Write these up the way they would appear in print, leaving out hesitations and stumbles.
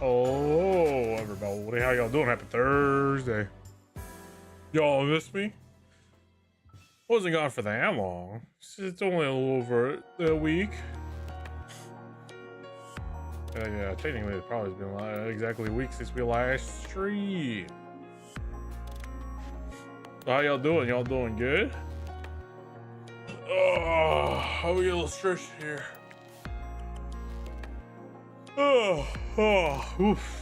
Oh, everybody, how y'all doing? Happy Thursday. Y'all miss me? Wasn't gone for that long. It's only a little over a week. Yeah, technically it's probably been exactly a week since we last streamed. So how y'all doing? Y'all doing good? Oh, I get a little stretched here. Oof.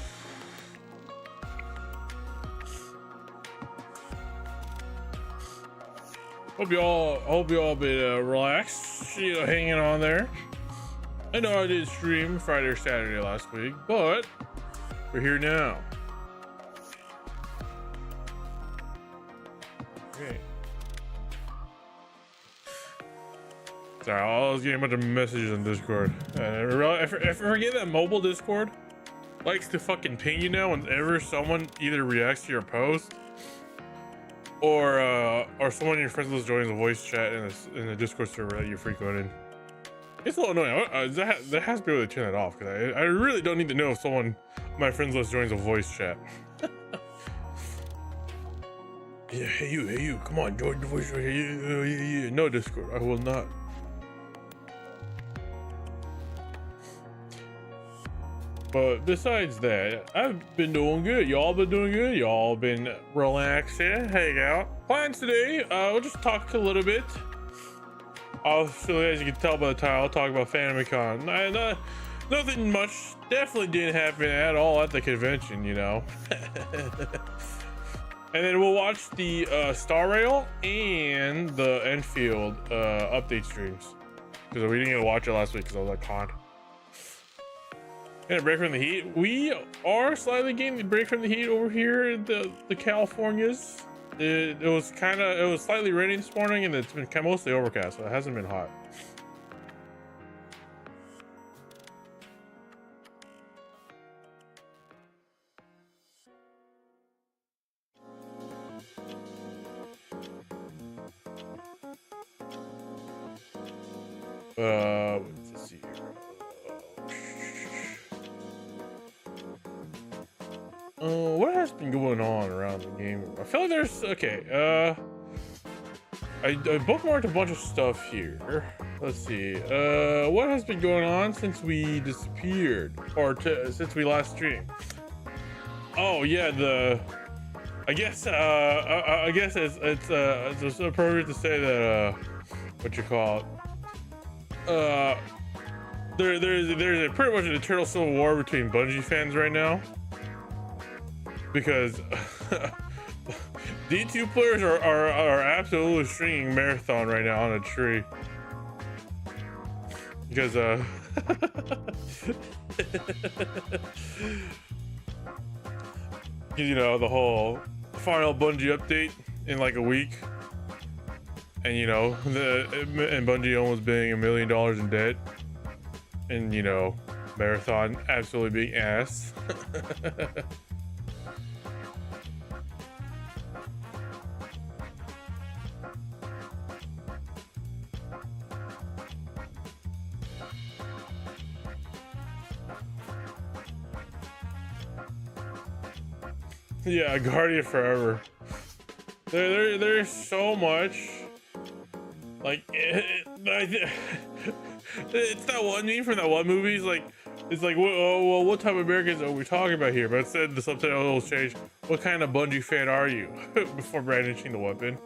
Hope y'all been relaxed, hanging on there. I know I did stream Friday or Saturday last week, but we're here now. Okay. Sorry, I was getting a bunch of messages on Discord. I forget that mobile Discord likes to fucking ping you now whenever someone either reacts to your post or someone in your friends list joins a voice chat in the Discord server that you're frequenting. It's a little annoying. That has to be able to turn that off, because I really don't need to know if someone on my friends list joins a voice chat. Yeah, hey you, come on, join the voice chat. Yeah. No Discord, I will not. But besides that, I've been doing good. Y'all been doing good. Y'all been relaxing, hang out. Plans today, we'll just talk a little bit. Also, as you can tell by the title, I'll talk about FanimeCon. Nothing much. Definitely didn't happen at all at the convention, you know. And then we'll watch the Star Rail and the Enfield update streams, because we didn't get to watch it last week because I was at con. Getting a break from the heat. We are slightly getting the break from the heat over here in the Californias. It was slightly rainy this morning, and it's been mostly overcast, so it hasn't been hot. Let's see here. What has been going on around the game? I feel like there's I bookmarked a bunch of stuff here. Let's see. What has been going on since we disappeared, or since we last streamed? Oh yeah, I guess it's appropriate to say that what you call it. There's pretty much an eternal civil war between Bungie fans right now, because D2 players are absolutely stringing marathon right now on a tree, because you know, the whole final Bungie update in like a week, and you know, and Bungie almost being $1 million in debt, and you know, marathon absolutely being ass. Yeah, Guardian forever. There's so much. Like, it's that one meme from that one movie. It's like, well, what type of Americans are we talking about here? But instead, the subtitles change. What kind of Bungie fan are you? Before brandishing the weapon.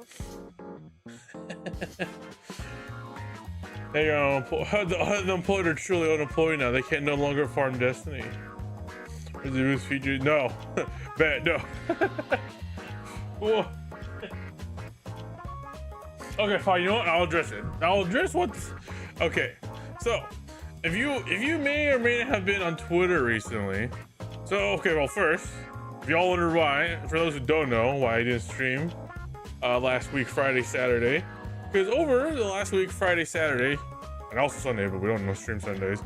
They are unemployed are truly unemployed now. They can no longer farm Destiny. Is the boost feature? No. Bad, no. Whoa. Okay, fine. You know what? I'll address it. I'll address what's. Okay, so if you may or may not have been on Twitter recently. So okay, well first, if y'all wonder why, for those who don't know why I didn't stream last week Friday Saturday, because over the last week Friday Saturday and also Sunday, but we don't stream Sundays.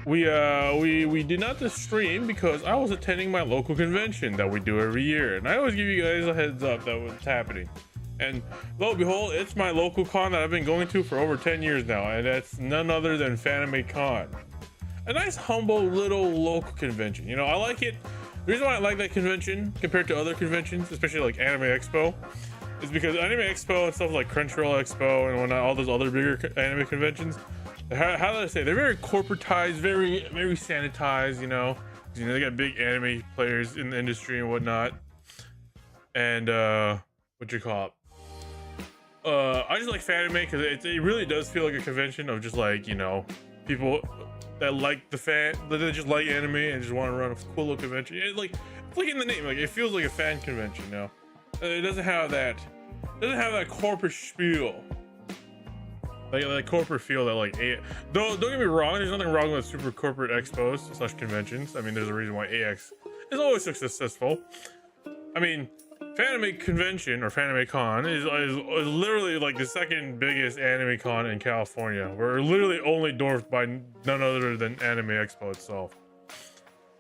We did not stream because I was attending my local convention that we do every year, and I always give you guys a heads up that what's happening. And lo and behold, it's my local con that I've been going to for over 10 years now, and that's none other than FanimeCon. a nice humble little local convention. You know, I like it. The reason why I like that convention compared to other conventions, especially like Anime Expo, is because Anime Expo and stuff like Crunchyroll Expo and whatnot, all those other bigger anime conventions, how do I say, they're very corporatized, very sanitized, you know. You know, they got big anime players in the industry and whatnot. And what you call it? I just like Fanime because it really does feel like a convention of just like, you know, people that like that just like anime and just want to run a cool little convention. It's like in the name, like it feels like a fan convention, you know. It doesn't have that corporate spiel. Like that corporate feel that like don't get me wrong, there's nothing wrong with super corporate expos / conventions. I mean, there's a reason why AX is always successful. I mean, Fanime Convention or FanimeCon is literally like the second biggest anime con in California. We're literally only dwarfed by none other than Anime Expo itself.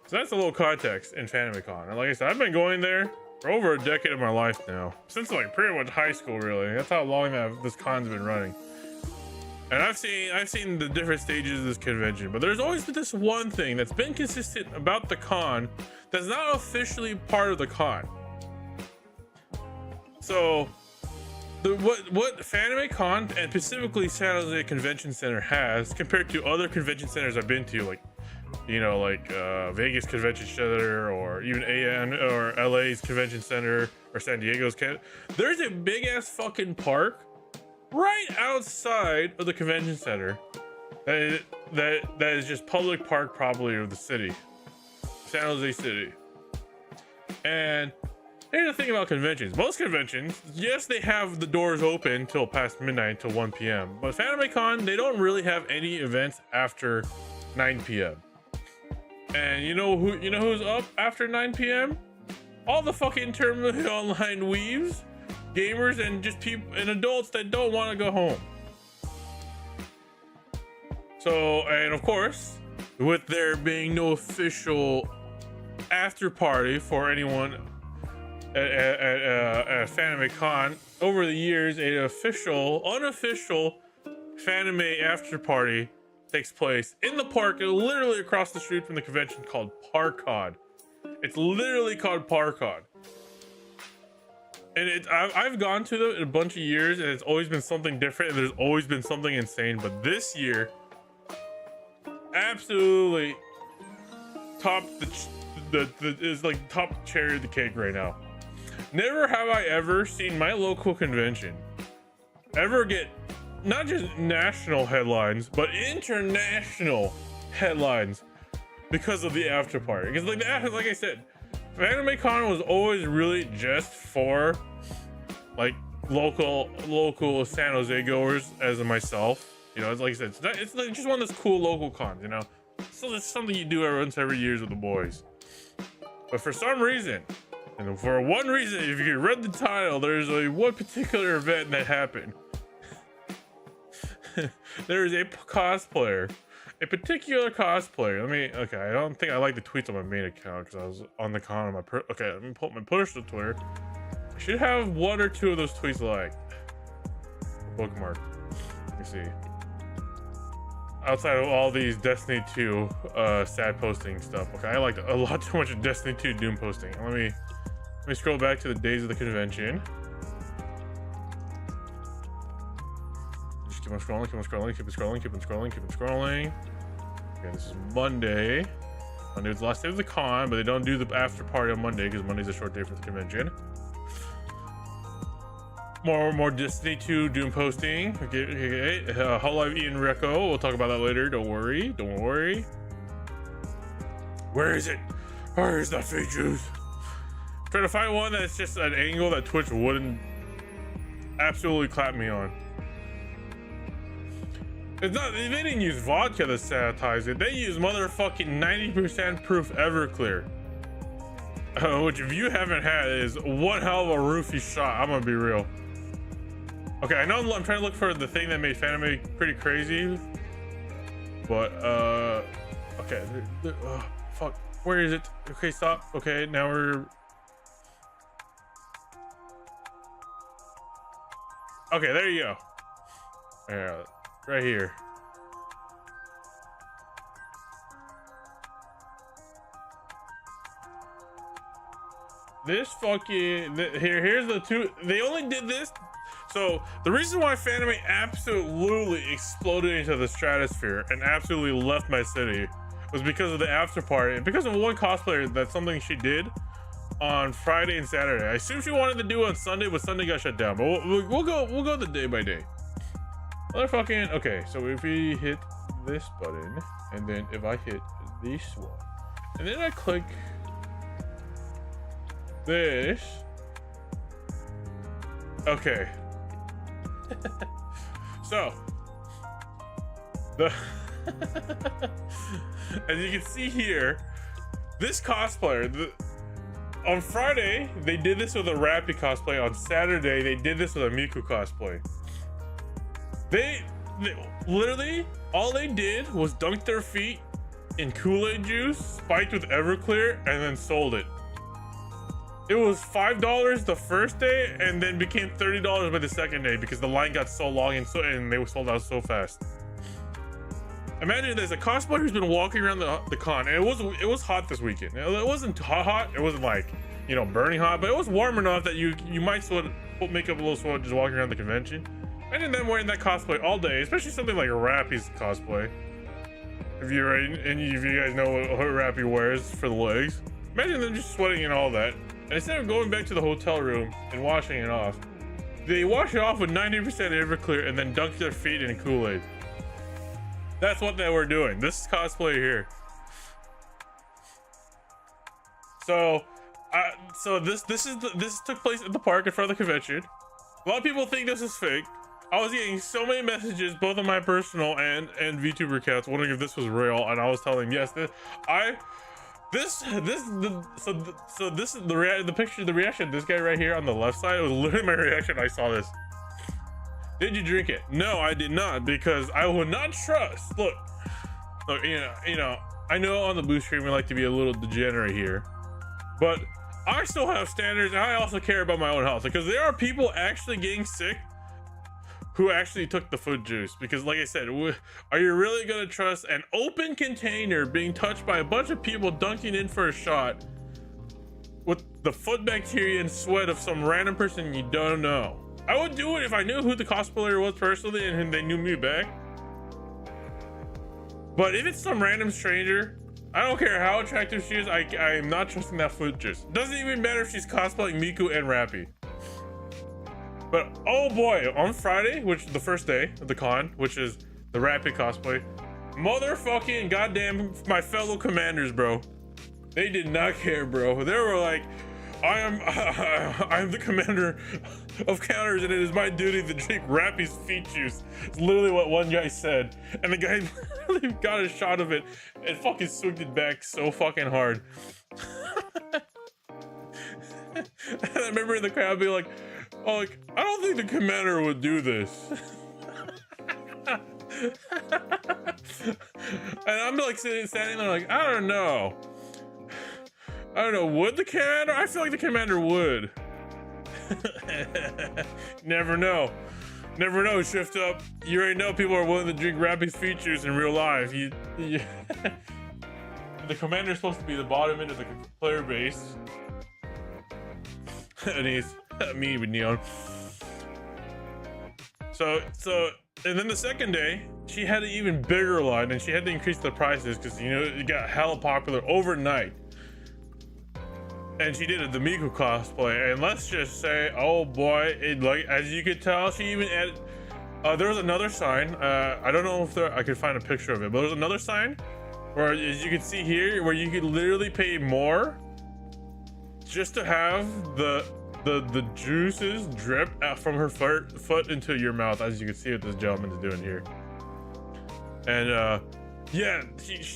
So that's a little context in FanimeCon. And like I said, I've been going there for over a decade of my life now, since like pretty much high school. Really, that's how long this con's been running. And I've seen the different stages of this convention, but there's always been this one thing that's been consistent about the con that's not officially part of the con. So what FanimeCon and specifically San Jose Convention Center has compared to other convention centers I've been to, like, you know, like Vegas Convention Center or even AN or LA's Convention Center or San Diego's there's a big ass fucking park right outside of the convention center that is just public park probably of the city, San Jose City. And here's the thing about conventions. Most conventions, yes, they have the doors open till past midnight, till 1 p.m. But FanimeCon, they don't really have any events after 9 p.m. And you know who's up after 9 p.m? All the fucking terminally online weaves, gamers, and just people and adults that don't want to go home. So, and of course, with there being no official after party for anyone at FanimeCon, over the years, an unofficial Fanime after party takes place in the park, literally across the street from the convention, called ParkCon. It's literally called ParkCon. And I've gone to them in a bunch of years, and it's always been something different, and there's always been something insane. But this year, absolutely top is like top cherry of the cake right now. Never have I ever seen my local convention ever get not just national headlines, but international headlines because of the after party. Because like I said, FanimeCon was always really just for like local San Jose goers, as in myself. You know, it's like I said, it's like just one of those cool local cons, you know. So it's something you do once every year with the boys. But for some reason, and for one reason, if you read the title, there's one particular event that happened. There is a cosplayer, a particular cosplayer. Okay, I don't think I like the tweets on my main account because I was on the con on my okay, let me pull up my personal Twitter. I should have one or two of those tweets liked, bookmarked. Let me see. Outside of all these Destiny 2 sad posting stuff. Okay, I like a lot too much of Destiny 2 Doom posting. Let me scroll back to the days of the convention. Just keep on scrolling, keep on scrolling, keep on scrolling, keep on scrolling, keep on scrolling. Okay, this is Monday. Monday was the last day of the con, but they don't do the after party on Monday because Monday's a short day for the convention. More Destiny 2 Doom posting. Okay. Hololive Ian Recco. We'll talk about that later. Don't worry. Don't worry. Where is it? Where is that fake juice? Trying to find one that's just an angle that Twitch wouldn't absolutely clap me on. It's not. They didn't use vodka to sanitize it. They use motherfucking 90% proof Everclear. Which, if you haven't had, is one hell of a roofie shot. I'm gonna be real. Okay, I know I'm trying to look for the thing that made Fanime pretty crazy, but okay, fuck, where is it? Okay, stop. Okay, now we're okay. There you go. Yeah, right here. this fucking here's the two. They only did this. So the reason why Fanime absolutely exploded into the stratosphere and absolutely left my city was because of the after party and because of one cosplayer. That's something she did on Friday and Saturday. I assume she wanted to do it on Sunday, but Sunday got shut down. But we'll go the day by day. Motherfucking okay. So if we hit this button and then if I hit this one and then I click this, okay. So the as you can see here, this cosplayer on Friday they did this with a Rappy cosplay. On Saturday they did this with a Miku cosplay. They literally all they did was dunk their feet in Kool-Aid juice spiked with Everclear and then sold it. It was $5 the first day and then became $30 by the second day because the line got so long and they were sold out so fast. Imagine this, a cosplayer who's been walking around the con, and it was hot this weekend. It wasn't hot, it wasn't like, you know, burning hot, but it was warm enough that you might sort of make up a little sweat just walking around the convention. Imagine them wearing that cosplay all day, especially something like a Rappy's cosplay. If you guys know what Rappy wears for the legs, imagine them just sweating and all that. And instead of going back to the hotel room and washing it off, they wash it off with 90% Everclear and then dunk their feet in Kool-Aid. That's what they were doing. This cosplay here. So this took place at the park in front of the convention. A lot of people think this is fake. I was getting so many messages, both on my personal and VTuber accounts, wondering if this was real, and I was telling them yes. The picture, the reaction. This guy right here on the left side, it was literally my reaction. I saw this. Did you drink it? No, I did not, because I would not trust. Look, you know, I know on the Blue Stream we like to be a little degenerate here, but I still have standards, and I also care about my own health, because there are people actually getting sick who actually took the foot juice. Because like I said, are you really gonna trust an open container being touched by a bunch of people dunking in for a shot with the foot bacteria and sweat of some random person you don't know? I would do it if I knew who the cosplayer was personally and they knew me back. But if it's some random stranger, I don't care how attractive she is, I am not trusting that foot juice. Doesn't even matter if she's cosplaying Miku and Rappy. But oh boy, on Friday, which is the first day of the con, which is the Rappy cosplay, motherfucking goddamn my fellow commanders, bro. They did not care, bro. They were like, I am the commander of counters, and it is my duty to drink Rappy's feet juice. It's literally what one guy said, and the guy literally got a shot of it and fucking swigged it back so fucking hard. And I remember in the crowd being like, oh, like, I don't think the commander would do this. And I'm like standing there like, I don't know, would the commander? I feel like the commander would. Never know, shift up. You already know people are willing to drink Rappy's feet juice in real life. The commander's supposed to be the bottom end of the player base. And he's me with Neon. So and then the second day she had an even bigger line, and she had to increase the prices because, you know, it got hella popular overnight. And she did the Miku cosplay, and let's just say, oh boy, it, like, as you could tell, she even added there was another sign. I don't know if I could find a picture of it, but there's another sign where, as you can see here, where you could literally pay more just to have the juices drip out from her foot into your mouth, as you can see what this gentleman is doing here. And yeah,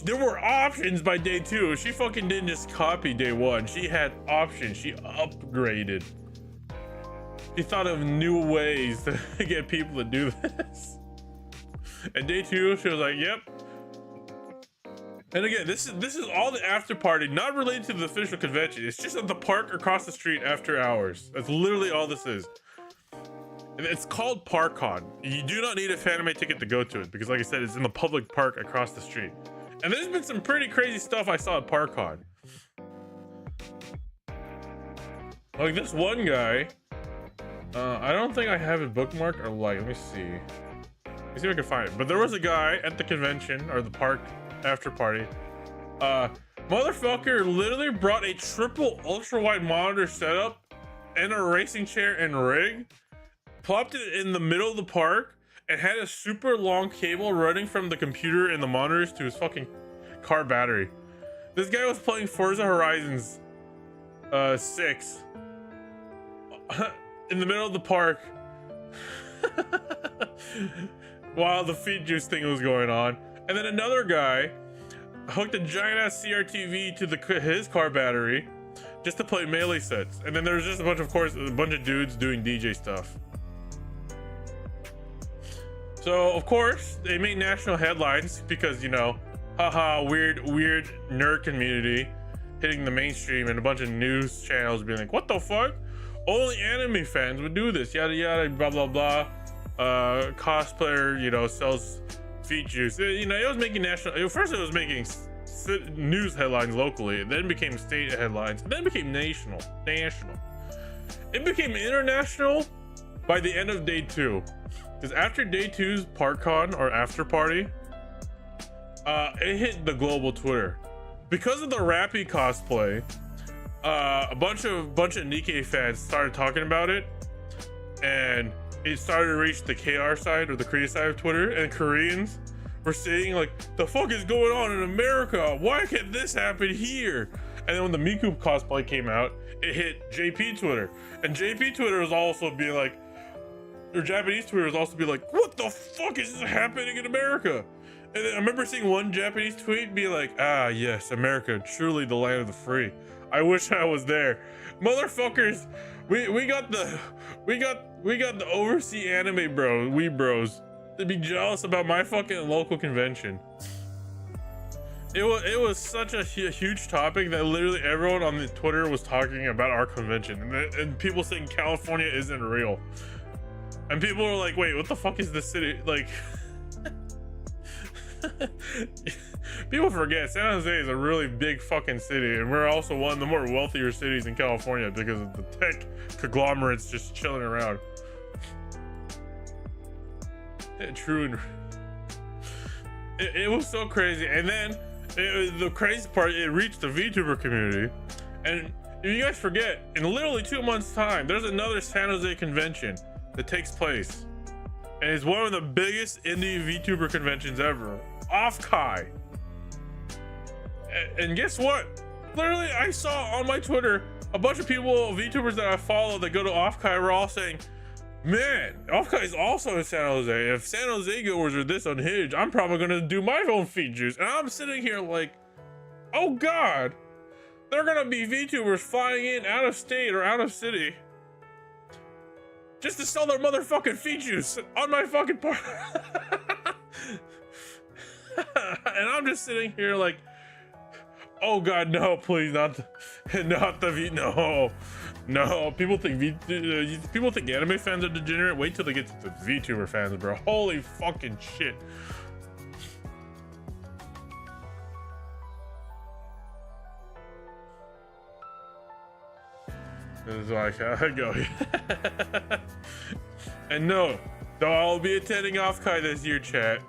there were options by day 2. She fucking didn't just copy day 1. She had options. She upgraded. She thought of new ways to get people to do this. And day 2, she was like, yep. And again, this is all the after party, not related to the official convention. It's just at the park across the street after hours. That's literally all this is. And it's called ParkCon. You do not need a Fanime ticket to go to it, because like I said, it's in the public park across the street. And there's been some pretty crazy stuff I saw at ParkCon. Like this one guy, I don't think I have it bookmarked or like, let me see. Let me see if I can find it. But there was a guy at the convention or the park after party. Motherfucker literally brought a triple ultra wide monitor setup and a racing chair and rig, plopped it in the middle of the park, and had a super long cable running from the computer and the monitors to his fucking car battery. This guy was playing Forza Horizons 6 in the middle of the park while the feed juice thing was going on. And then another guy hooked a giant ass CRTV to his car battery just to play melee sets. And then there's just a bunch of dudes doing DJ stuff. So of course they made national headlines because, you know, haha, weird nerd community hitting the mainstream, and a bunch of news channels being like, what the fuck? Only anime fans would do this, yada yada, blah blah blah. Cosplayer, you know, sells feet juice. You know, it was making national. First, it was making news headlines locally, then became state headlines, then became national. It became international by the end of day 2, because after day 2's ParkCon or after party, it hit the global Twitter because of the Rappy cosplay. A bunch of Nikkei fans started talking about it, and it started to reach the KR side or the Korea side of Twitter, and Koreans were saying like, the fuck is going on in America? Why can't this happen here? And then when the Miku cosplay came out, it hit JP Twitter, and JP Twitter was also being like, or Japanese Twitter was also being like, what the fuck is happening in America? And then I remember seeing one Japanese tweet be like, ah yes, America, truly the land of the free. I wish I was there. Motherfuckers, we got the overseas anime bros to be jealous about my fucking local convention. It was such a huge topic that literally everyone on the Twitter was talking about our convention, and people saying California isn't real. And people were like, wait, what the fuck is this city? Like, people forget San Jose is a really big fucking city, and we're also one of the more wealthier cities in California because of the tech conglomerates just chilling around. True. It was so crazy. And then the crazy part, it reached the VTuber community. And if you guys forget, in literally 2 months time, there's another San Jose convention that takes place, and it's one of the biggest indie VTuber conventions ever, Off-Kai. And guess what? Literally, I saw on my Twitter a bunch of people, VTubers that I follow that go to Off-Kai, were all saying, man, Off-Kai is also in San Jose. If San Jose goers are this unhinged, I'm probably gonna do my own feed juice. And I'm sitting here like, oh god, they're gonna be VTubers flying in out of state or out of city just to sell their motherfucking feed juice on my fucking part. And I'm just sitting here like, oh god, no, please, not the V, no. People think anime fans are degenerate. Wait till they get to the VTuber fans, bro. Holy fucking shit. This is like I go. And no, though I'll be attending Off-Kai this year, chat.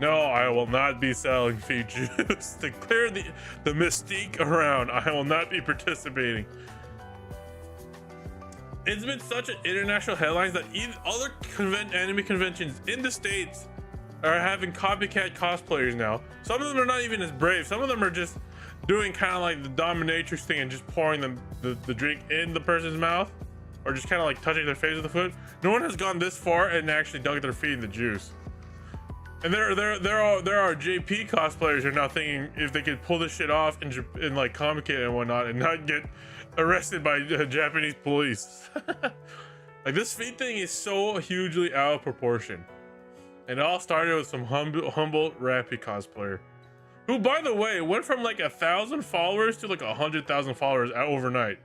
No, I will not be selling feed juice. To clear the mystique around, I will not be participating. It's been such an international headlines that even other anime conventions in the States are having copycat cosplayers now. Some of them are not even as brave. Some of them are just doing kind of like the dominatrix thing and just pouring the drink in the person's mouth, or just kind of like touching their face with the foot. No one has gone this far and actually dug their feet in the juice. And there are JP cosplayers who are now thinking if they could pull this shit off and like complicate and whatnot and not get arrested by Japanese police. Like, this feet thing is so hugely out of proportion. And it all started with some humble Rappy cosplayer, who, by the way, went from like 1,000 followers to like 100,000 followers overnight.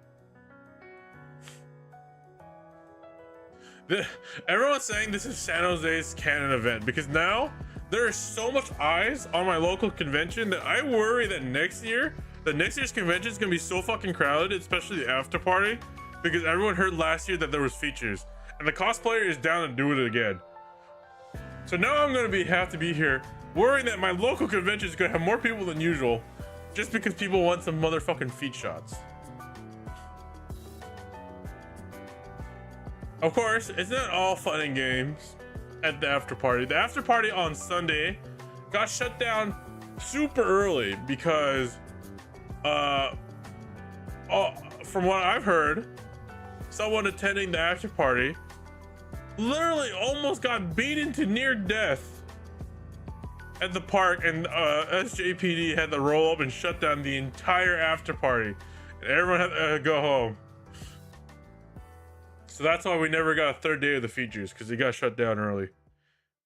Everyone's saying this is San Jose's canon event because now there is so much eyes on my local convention that I worry that next year's convention is gonna be so fucking crowded, especially the after party, because everyone heard last year that there was features, and the cosplayer is down to do it again. So now I'm gonna have to be here worrying that my local convention is gonna have more people than usual, just because people want some motherfucking feet shots. Of course, it's not all fun and games at the after party. The after party on Sunday got shut down super early because, from what I've heard, someone attending the after party literally almost got beaten to near death at the park, and SJPD had to roll up and shut down the entire after party, and everyone had to go home. So that's why we never got a third day of the features, because it got shut down early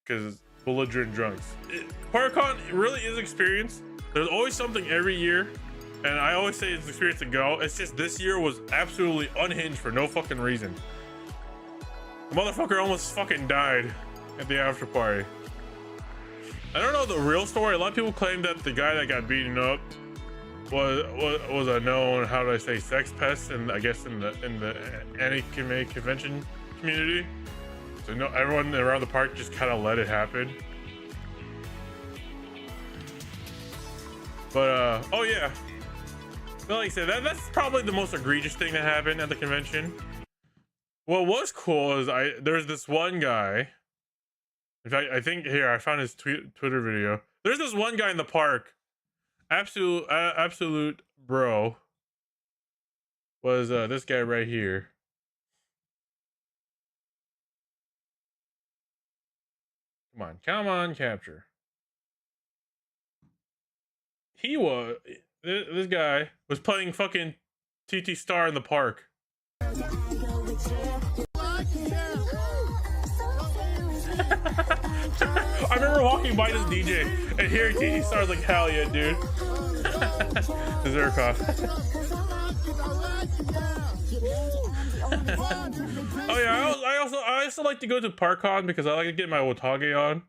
because belligerent drunks. ParkCon really is experience. There's always something every year, and I always say it's experience to go. It's just this year was absolutely unhinged for no fucking reason. The motherfucker almost fucking died at the after party. I don't know the real story. A lot of people claim that the guy that got beaten up was a known, how do I say, sex pest, and I guess in the anime convention community. So no, everyone around the park just kind of let it happen. But oh yeah, but like I said, that's probably the most egregious thing that happened at the convention. What was cool is there's this one guy. In fact, I think here I found his Twitter video. There's this one guy in the park. Absolute bro was this guy right here. Come on, capture. This guy was playing fucking TT Star in the park. I remember walking by this DJ and hearing TT Star's like, hell yeah, dude. Zerkov. Oh yeah, I also like to go to ParkCon because I like to get my Wotage on,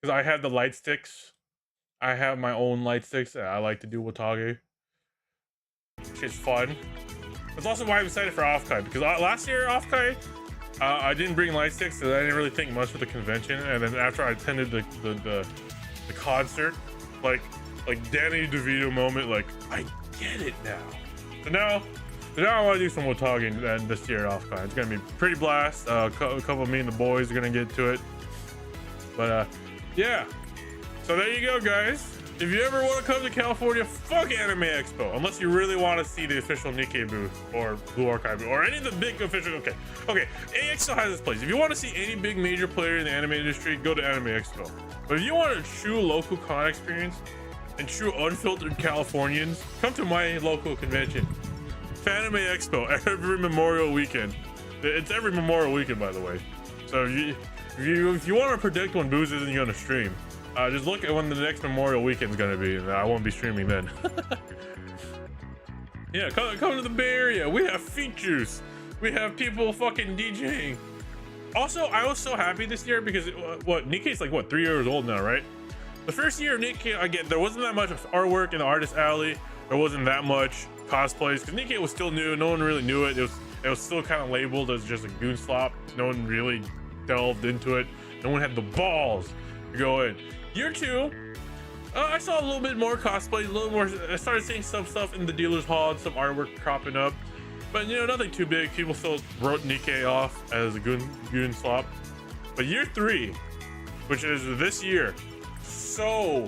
because I have the light sticks. I have my own light sticks. I like to do Wotage. It's fun. That's also why I'm excited for Offkai, because last year Offkai, I didn't bring light sticks, so I didn't really think much of the convention. And then after I attended the concert, like Danny DeVito moment, like I get it now. So now I want to do some Wotage and this year at Offkai. It's gonna be pretty blast. A couple of me and the boys are gonna get to it. But yeah. So there you go, guys. If you ever want to come to California, fuck Anime Expo, unless you really want to see the official Nikkei booth or Blue Archive booth or any of the big official. Okay, AX still has its place. If you want to see any big major player in the anime industry, go to Anime Expo. But if you want a true local con experience and true unfiltered Californians, come to my local convention, Fanime Expo, every Memorial weekend. It's every Memorial weekend, by the way. So if you want to predict when Booze isn't going to stream, just look at when the next Memorial weekend is gonna be, and I won't be streaming then. Yeah, come to the Bay Area. We have features. We have people fucking DJing. Also, I was so happy this year because Nikkei's like 3 years old now, right? The first year of Nikkei, again, there wasn't that much artwork in the artist alley. There wasn't that much cosplays because Nikkei was still new. No one really knew it. It was still kind of labeled as just a goon slop. No one really delved into it. No one had the balls to go in. Year 2, I saw a little bit more cosplay, a little more. I started seeing some stuff in the dealer's hall and some artwork cropping up, but nothing too big. People still wrote Nikkei off as a goon slop. But year 3, which is this year, so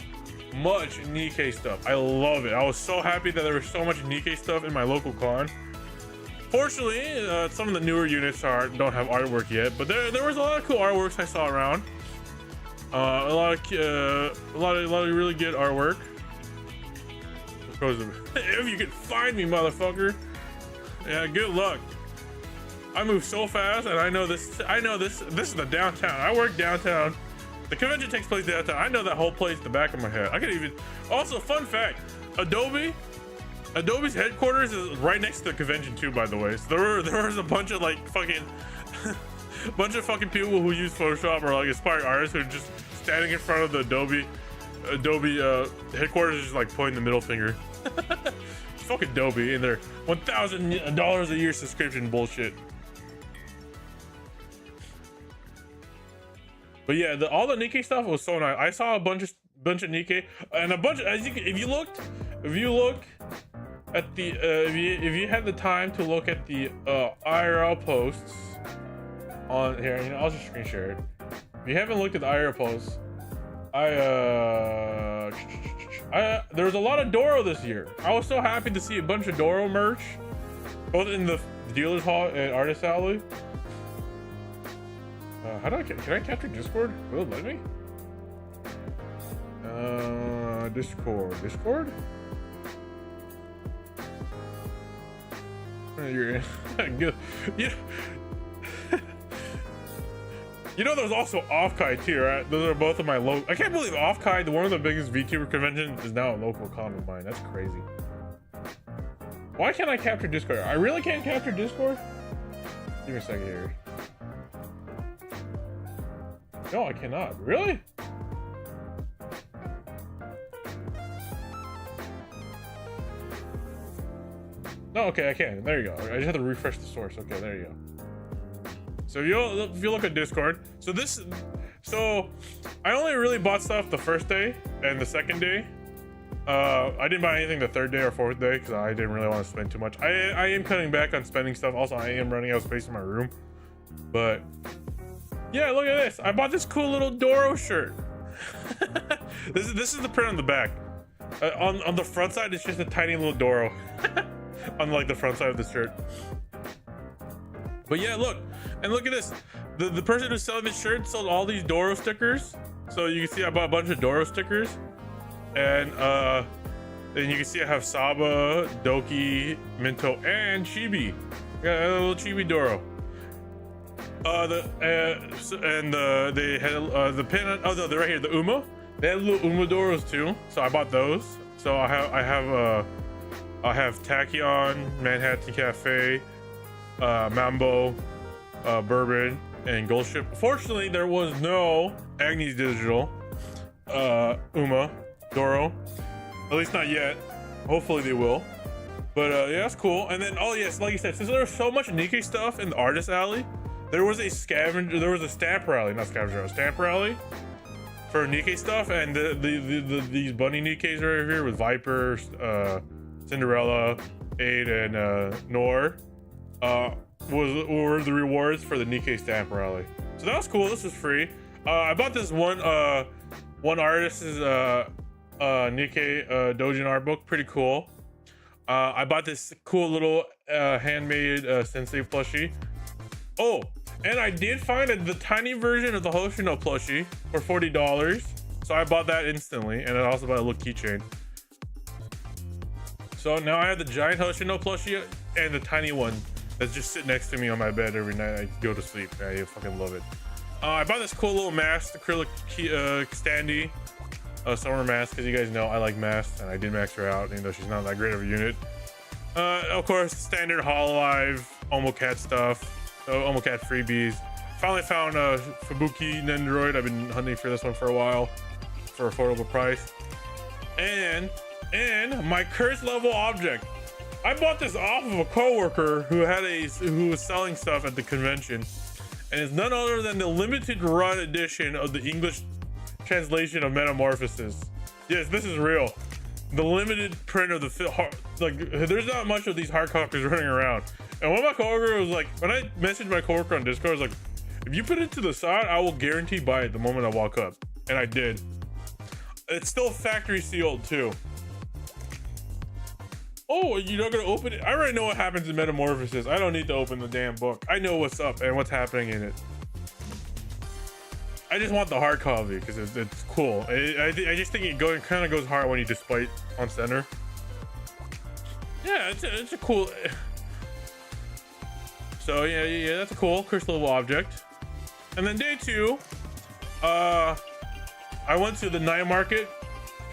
much Nikkei stuff. I love it. I was so happy that there was so much Nikkei stuff in my local con. Fortunately, some of the newer units don't have artwork yet, but there was a lot of cool artworks I saw around. A lot of really good artwork. If you can find me, motherfucker. Yeah, good luck. I move so fast, and I know this is the downtown. I work downtown. The convention takes place downtown. I know that whole place the back of my head. I could even. Also, fun fact: Adobe's headquarters is right next to the convention too, by the way. So there was a bunch of fucking people who use Photoshop or like aspiring artists who are just standing in front of the Adobe headquarters, just like pointing the middle finger. Fuck Adobe and their $1,000 a year subscription bullshit. But yeah, all the Nikkei stuff was so nice. I saw a bunch of Nikkei and a bunch. As you can, if you look at the if you had the time to look at the IRL posts on here, you know, I'll just screen share it. If you haven't looked at the IRL posts, there was a lot of Doro this year. I was so happy to see a bunch of Doro merch, both in the dealer's hall and artist alley. Can I capture Discord? Will it let me? Discord? You're good. Yeah. You know, there's also Offkai too, right? Those are both of my local. I can't believe Offkai, one of the biggest VTuber conventions, is now a local con of mine. That's crazy. Why can't I capture Discord? I really can't capture Discord? Give me a second here. No, I cannot. Really? No, okay, I can. There you go. I just have to refresh the source. Okay, there you go. So if you look at Discord, so I only really bought stuff the first day and the second day. I didn't buy anything the third day or fourth day because I didn't really want to spend too much. I am cutting back on spending stuff. Also, I am running out of space in my room. But yeah, look at this. I bought this cool little Doro shirt. This is the print on the back. On the front side, it's just a tiny little Doro. On like the front side of the shirt. But yeah, look at this. The person who's selling this shirt sold all these Doro stickers. So you can see I bought a bunch of Doro stickers, and you can see I have Saba, Doki, Minto, and Chibi. Got a little Chibi Doro. They had the pin. Oh no, they're right here. The Uma. They had little Uma Doros too. So I bought those. So I have Tachyon, Manhattan Cafe, Mambo, Bourbon, and Gold Ship. Fortunately, there was no Agnes Digital Uma Doro, at least not yet. Hopefully they will. But yeah, that's cool. And then, oh yes, like you said, since there was so much Nikkei stuff in the artist alley, there was a stamp rally for Nikkei stuff, and these bunny Nikkeis right here with Viper, Cinderella, Aid, and Nor were the rewards for the Nikkei stamp rally. So that was cool. This was free. I bought this one artist's Nikkei Dojin art book. Pretty cool. I bought this cool little handmade Sensei plushie. Oh, and I did find the tiny version of the Hoshino plushie for $40. So I bought that instantly, and I also bought a little keychain. So now I have the giant Hoshino plushie and the tiny one that's just sitting next to me on my bed every night I go to sleep. I fucking love it. I bought this cool little mask, acrylic standee summer mask, because you guys know I like masks, and I did max her out, even though she's not that great of a unit. Of course, standard Hololive, Omocat stuff, Omocat freebies. Finally found Fubuki Nendoroid. I've been hunting for this one for a while for affordable price. And my curse level object. I bought this off of a coworker who was selling stuff at the convention, and it's none other than the limited run edition of the English translation of Metamorphosis. Yes, this is real. The limited print of there's not much of these hard copies running around. And one of my coworkers was like, when I messaged my coworker on Discord, I was like, if you put it to the side, I will guarantee buy it the moment I walk up. And I did. It's still factory sealed too. Oh, you're not gonna open it? I already know what happens in Metamorphosis. I don't need to open the damn book. I know what's up and what's happening in it. I just want the hard copy because it's cool. I just think it kind of goes hard when you display it on center. Yeah, it's a cool. So yeah, that's a cool crystal level object. And then day 2, I went to the night market.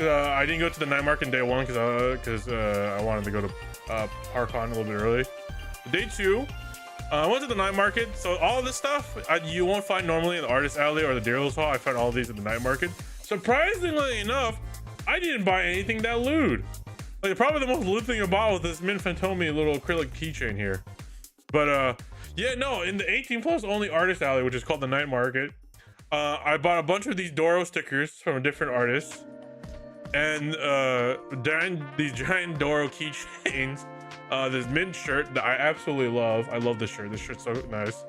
I didn't go to the night market day 1 because I wanted to go to ParkCon a little bit early. Day 2, I went to the night market. So all of this stuff you won't find normally in the artist alley or the dealer's hall. I found all of these at the night market. Surprisingly enough, I didn't buy anything that lewd. Like probably the most lit thing about with this Mint Fantomi little acrylic keychain here. But yeah, no, in the 18+ only artist alley, which is called the Night Market, I bought a bunch of these Doro stickers from different artists, and these giant Doro keychains, this Mint shirt that I absolutely love. I love this shirt. This shirt's so nice.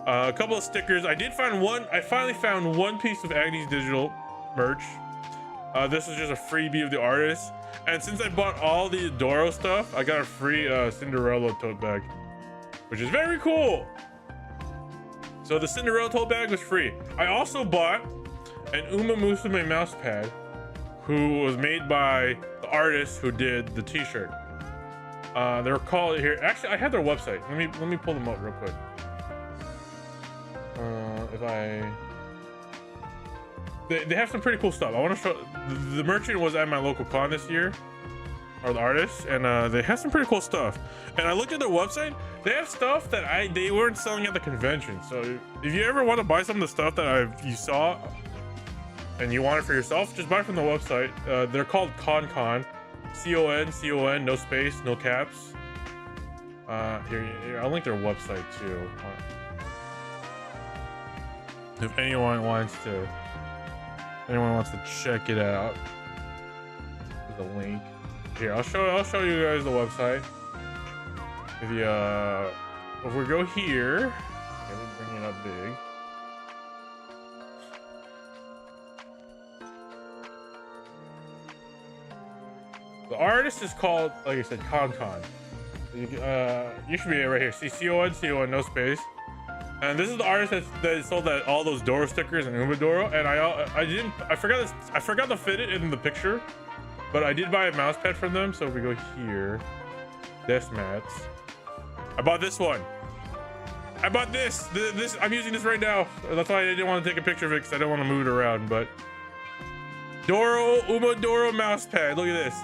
A couple of stickers. I finally found one piece of Agnes Digital merch. This is just a freebie of the artist, and since I bought all the Doro stuff, I got a free Cinderella tote bag, which is very cool. So the Cinderella tote bag was free. I also bought an Uma Musume mouse pad, who was made by the artist who did the t-shirt. They're called here. Actually, I have their website. Let me pull them up real quick. They have some pretty cool stuff. I want to show. The merchant was at my local con this year, or the artist, and they have some pretty cool stuff. And I looked at their website. They have stuff that they weren't selling at the convention. So if you ever want to buy some of the stuff that you saw and you want it for yourself, just buy it from the website. They're called ConCon, CON, no space, no caps. Here, I'll link their website too. If anyone wants to check it out, there's a link here. I'll show you guys the website. If we go here, let me bring it up big. The artist is called, like I said, ConCon. You should be right here. See, CON, no space. And this is the artist that sold all those Doro stickers and Uma Doro. And I forgot to fit it in the picture, but I did buy a mouse pad from them. So if we go here, desk mats. I bought this one. I bought this. I'm using this right now. That's why I didn't want to take a picture of it, because I didn't want to move it around. But Uma Doro mouse pad. Look at this.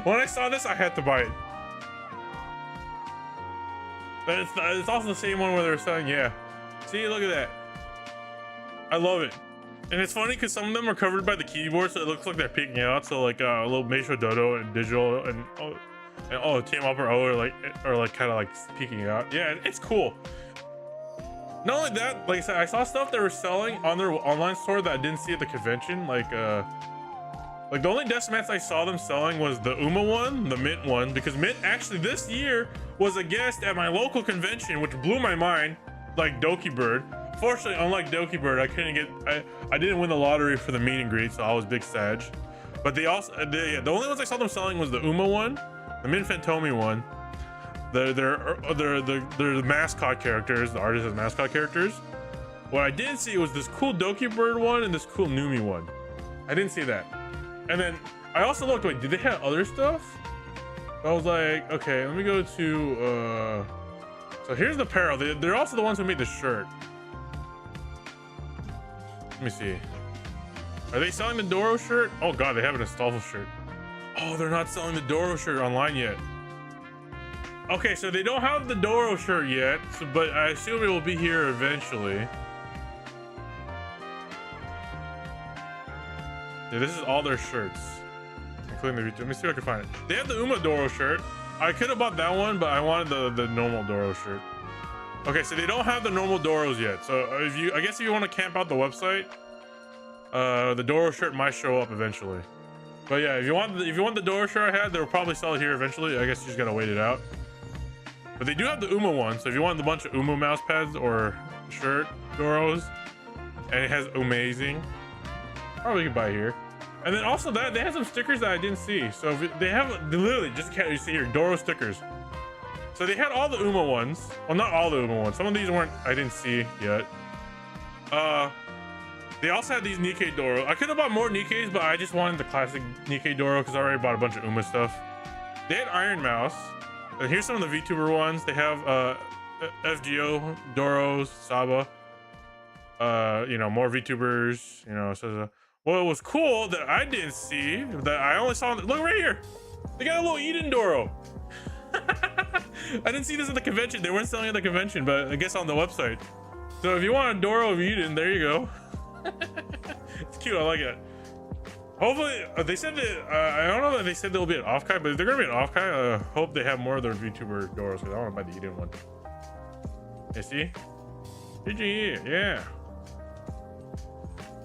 When I saw this, I had to buy it. But it's also the same one where they're selling. Yeah. See, look at that. I love it. And it's funny because some of them are covered by the keyboard, so it looks like they're peeking out. So like a little Meisho Dodo and Digital and Team Up or O are like kind of like peeking out. Yeah, it's cool. Not only that, like I said, I saw stuff they were selling on their online store that I didn't see at the convention. Like the only desk mats I saw them selling was the Uma one, the Mint one, because Mint actually this year was a guest at my local convention, which blew my mind, like Doki Bird. Fortunately, unlike Doki Bird, I didn't win the lottery for the meet and greet, so I was big sad. But the only ones I saw them selling was the Uma one, the Mint Fantomi one. They're the mascot characters, the artist as mascot characters. What I didn't see was this cool Doki Bird one and this cool Numi one. I didn't see that. And then I also looked, wait, did they have other stuff? I was like, okay, let me go to, so here's the apparel. They're also the ones who made the shirt. Let me see. Are they selling the Doro shirt? Oh God, they have an Astolfo shirt. Oh, they're not selling the Doro shirt online yet. Okay, so they don't have the Doro shirt yet, but I assume it will be here eventually. Yeah, this is all their shirts, including the VTuber. Let me see if I can find it. They have the Uma Doro shirt. I could have bought that one, but I wanted the normal Doro shirt. Okay, so they don't have the normal Doros yet. So I guess if you want to camp out the website, the Doro shirt might show up eventually. But yeah, if you want the Doro shirt I had, they'll probably sell it here eventually. I guess you just gotta wait it out. But they do have the Uma one, so if you want a bunch of Uma mouse pads or shirt Doros, and it has amazing, probably you can buy here. And then also that they have some stickers that I didn't see. So they literally just can't you see here Doro stickers. So they had all the Uma ones. Well, not all the Uma ones. Some of these I didn't see yet. They also had these Nikkei Doro. I could have bought more Nikkeis, but I just wanted the classic Nikkei Doro because I already bought a bunch of Uma stuff. They had Iron Mouse. And here's some of the VTuber ones. They have FGO, Doros, Saba. More VTubers. So what was cool that I didn't see, that I only saw, look right here. They got a little Eden Doro. I didn't see this at the convention. They weren't selling at the convention, but I guess on the website. So if you want a Doro of Eden, there you go. It's cute, I like it. Hopefully, they said that I don't know that they said they'll be an off-kai, but if they're gonna be an off-kai, hope they have more of their VTuber doors because I want to buy the Eden one. You see? GG, yeah.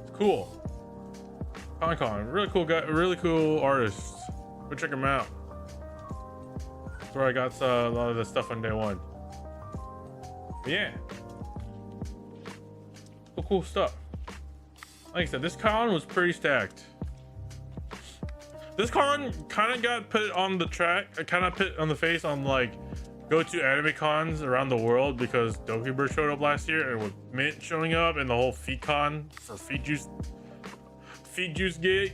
It's cool. FanimeCon, really cool guy, really cool artist. Go check him out. That's where I got a lot of the stuff on day one. But yeah. Cool stuff. Like I said, this con was pretty stacked. This con kind of got put on the track, kind of put on the face on like go-to anime cons around the world because vtubers showed up last year, and with Mint showing up and the whole feet con for feet juice gate,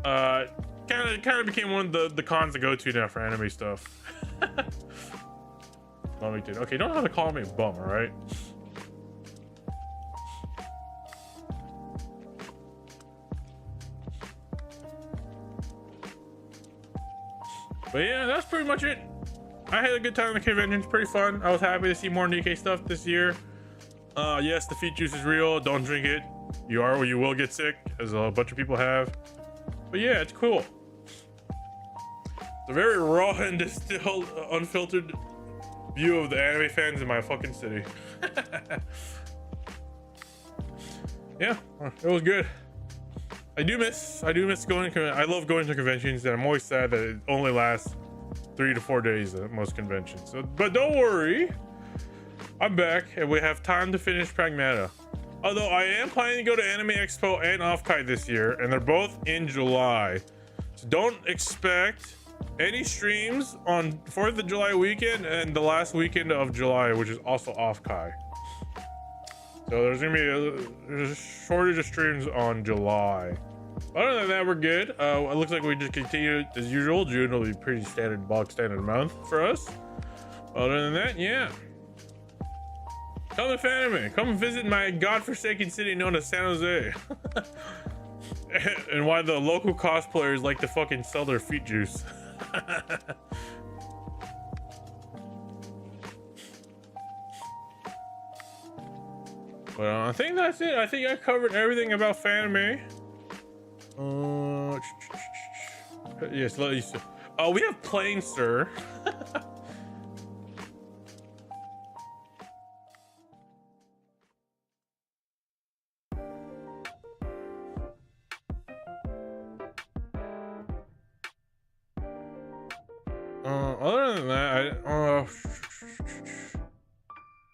kind of became one of the cons to go to now for anime stuff. Okay, don't have to call me a bum, all right? But yeah, that's pretty much it. I had a good time at the convention. It's pretty fun. I was happy to see more Nikkei stuff this year. Yes, the feet juice is real. Don't drink it. You will get sick, as a bunch of people have. But yeah, it's cool. It's a very raw and distilled, unfiltered view of the anime fans in my fucking city. Yeah, it was good. I do miss going to, I love going to conventions, and I'm always sad that it only lasts 3 to 4 days at most conventions. So, but don't worry, I'm back and we have time to finish Pragmata. Although I am planning to go to Anime Expo and Off-Kai this year, and they're both in July. So don't expect any streams on 4th of July weekend and the last weekend of July, which is also Off-Kai. So there's gonna be a shortage of streams on July. Other than that, we're good. It looks like we just continue as usual. June will be pretty standard, bog standard month for us. Other than that, yeah. Come to Fanime. Come visit my godforsaken city known as San Jose. And why the local cosplayers like to fucking sell their feet juice. Well, I think that's it. I think I covered everything about Fanime. Yes, let me see. Oh, we have Plain Sir. Other than that,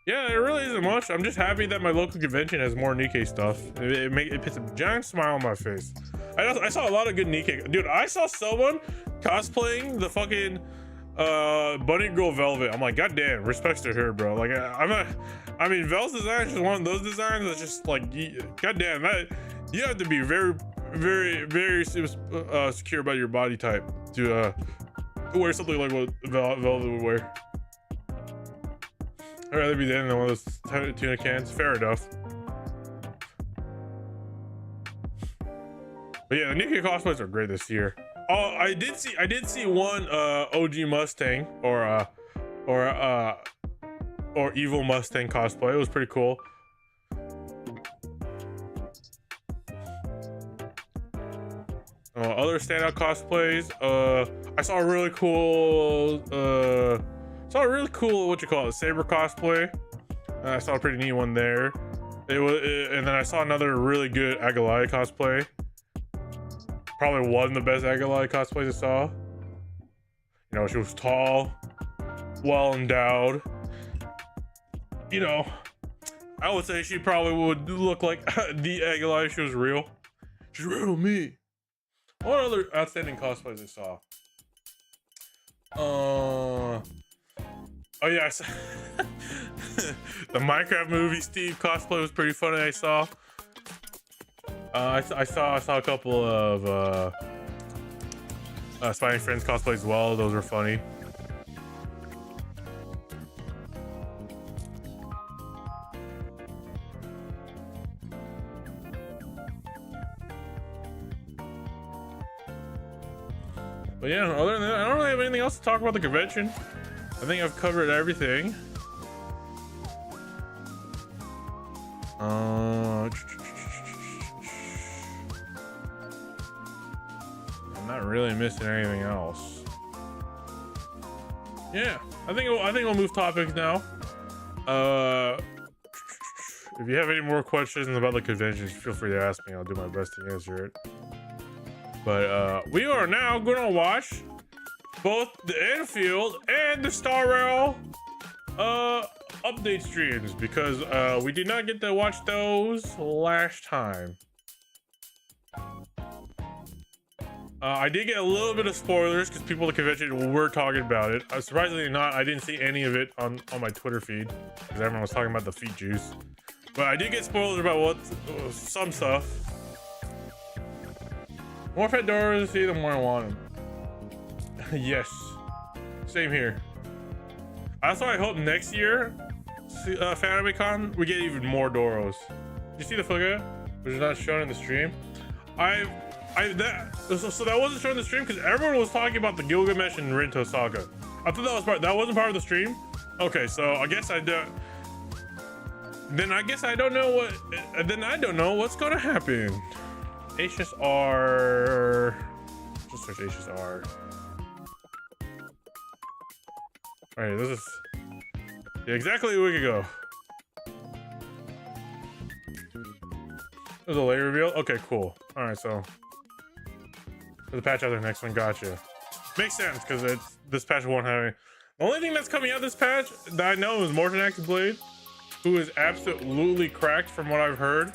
yeah, there really isn't much. I'm just happy that my local convention has more Nikkei stuff. It puts a giant smile on my face. I saw a lot of good Nikkei. Dude, I saw someone cosplaying the fucking Bunny Girl Velvet. I'm like, goddamn, respects to her, bro. Like, I mean, Vel's design is just one of those designs that's just like, goddamn, that you have to be very, very, very secure about your body type to wear something like what Velvet would wear. I'd rather be dead than one of those tuna cans. Fair enough. But yeah, the Nikkei cosplays are great this year. Oh, I did see one OG Mustang or Evil Mustang cosplay. It was pretty cool. Other standout cosplays. I saw a really cool what you call it, Saber cosplay. I saw a pretty neat one there. And then I saw another really good Agalai cosplay. Probably one of the best Agalai cosplays I saw. You know, she was tall, well endowed. You know, I would say she probably would look like the Agalai if she was real. She's real to me. What other outstanding cosplays I saw? Oh yeah, I saw the Minecraft movie Steve cosplay was pretty funny. I saw. I saw a couple of Spidey Friends cosplays as well. Those were funny. But yeah, other than that, I don't really have anything else to talk about the convention. I think I've covered everything. Not really missing anything else. Yeah, I think we'll move topics now. If you have any more questions about the conventions, feel free to ask me. I'll do my best to answer it. But we are now gonna watch both the Enfield and the Star Rail update streams because we did not get to watch those last time. I did get a little bit of spoilers because people at the convention were talking about it. Surprisingly not, I didn't see any of it on my Twitter feed because everyone was talking about the feet juice. But I did get spoilers about some stuff. More fedoras, see the more I want them. Yes, same here. Also, I hope next year, FanimeCon, we get even more Doros. Did you see the footage, which is not shown in the stream? So that wasn't shown in the stream because everyone was talking about the Gilgamesh and Rinto saga. I thought that wasn't part of the stream. Okay, so I guess I don't. Then I guess I don't know what. Then I don't know what's gonna happen. HSR. Just search HSR. All right, this is exactly a week ago. There's a layer reveal. Okay, cool. All right, so there's a patch out there. Next one, gotcha. Makes sense because this patch won't have any. The only thing that's coming out this patch that I know is Morton Blade, who is absolutely cracked from what I've heard.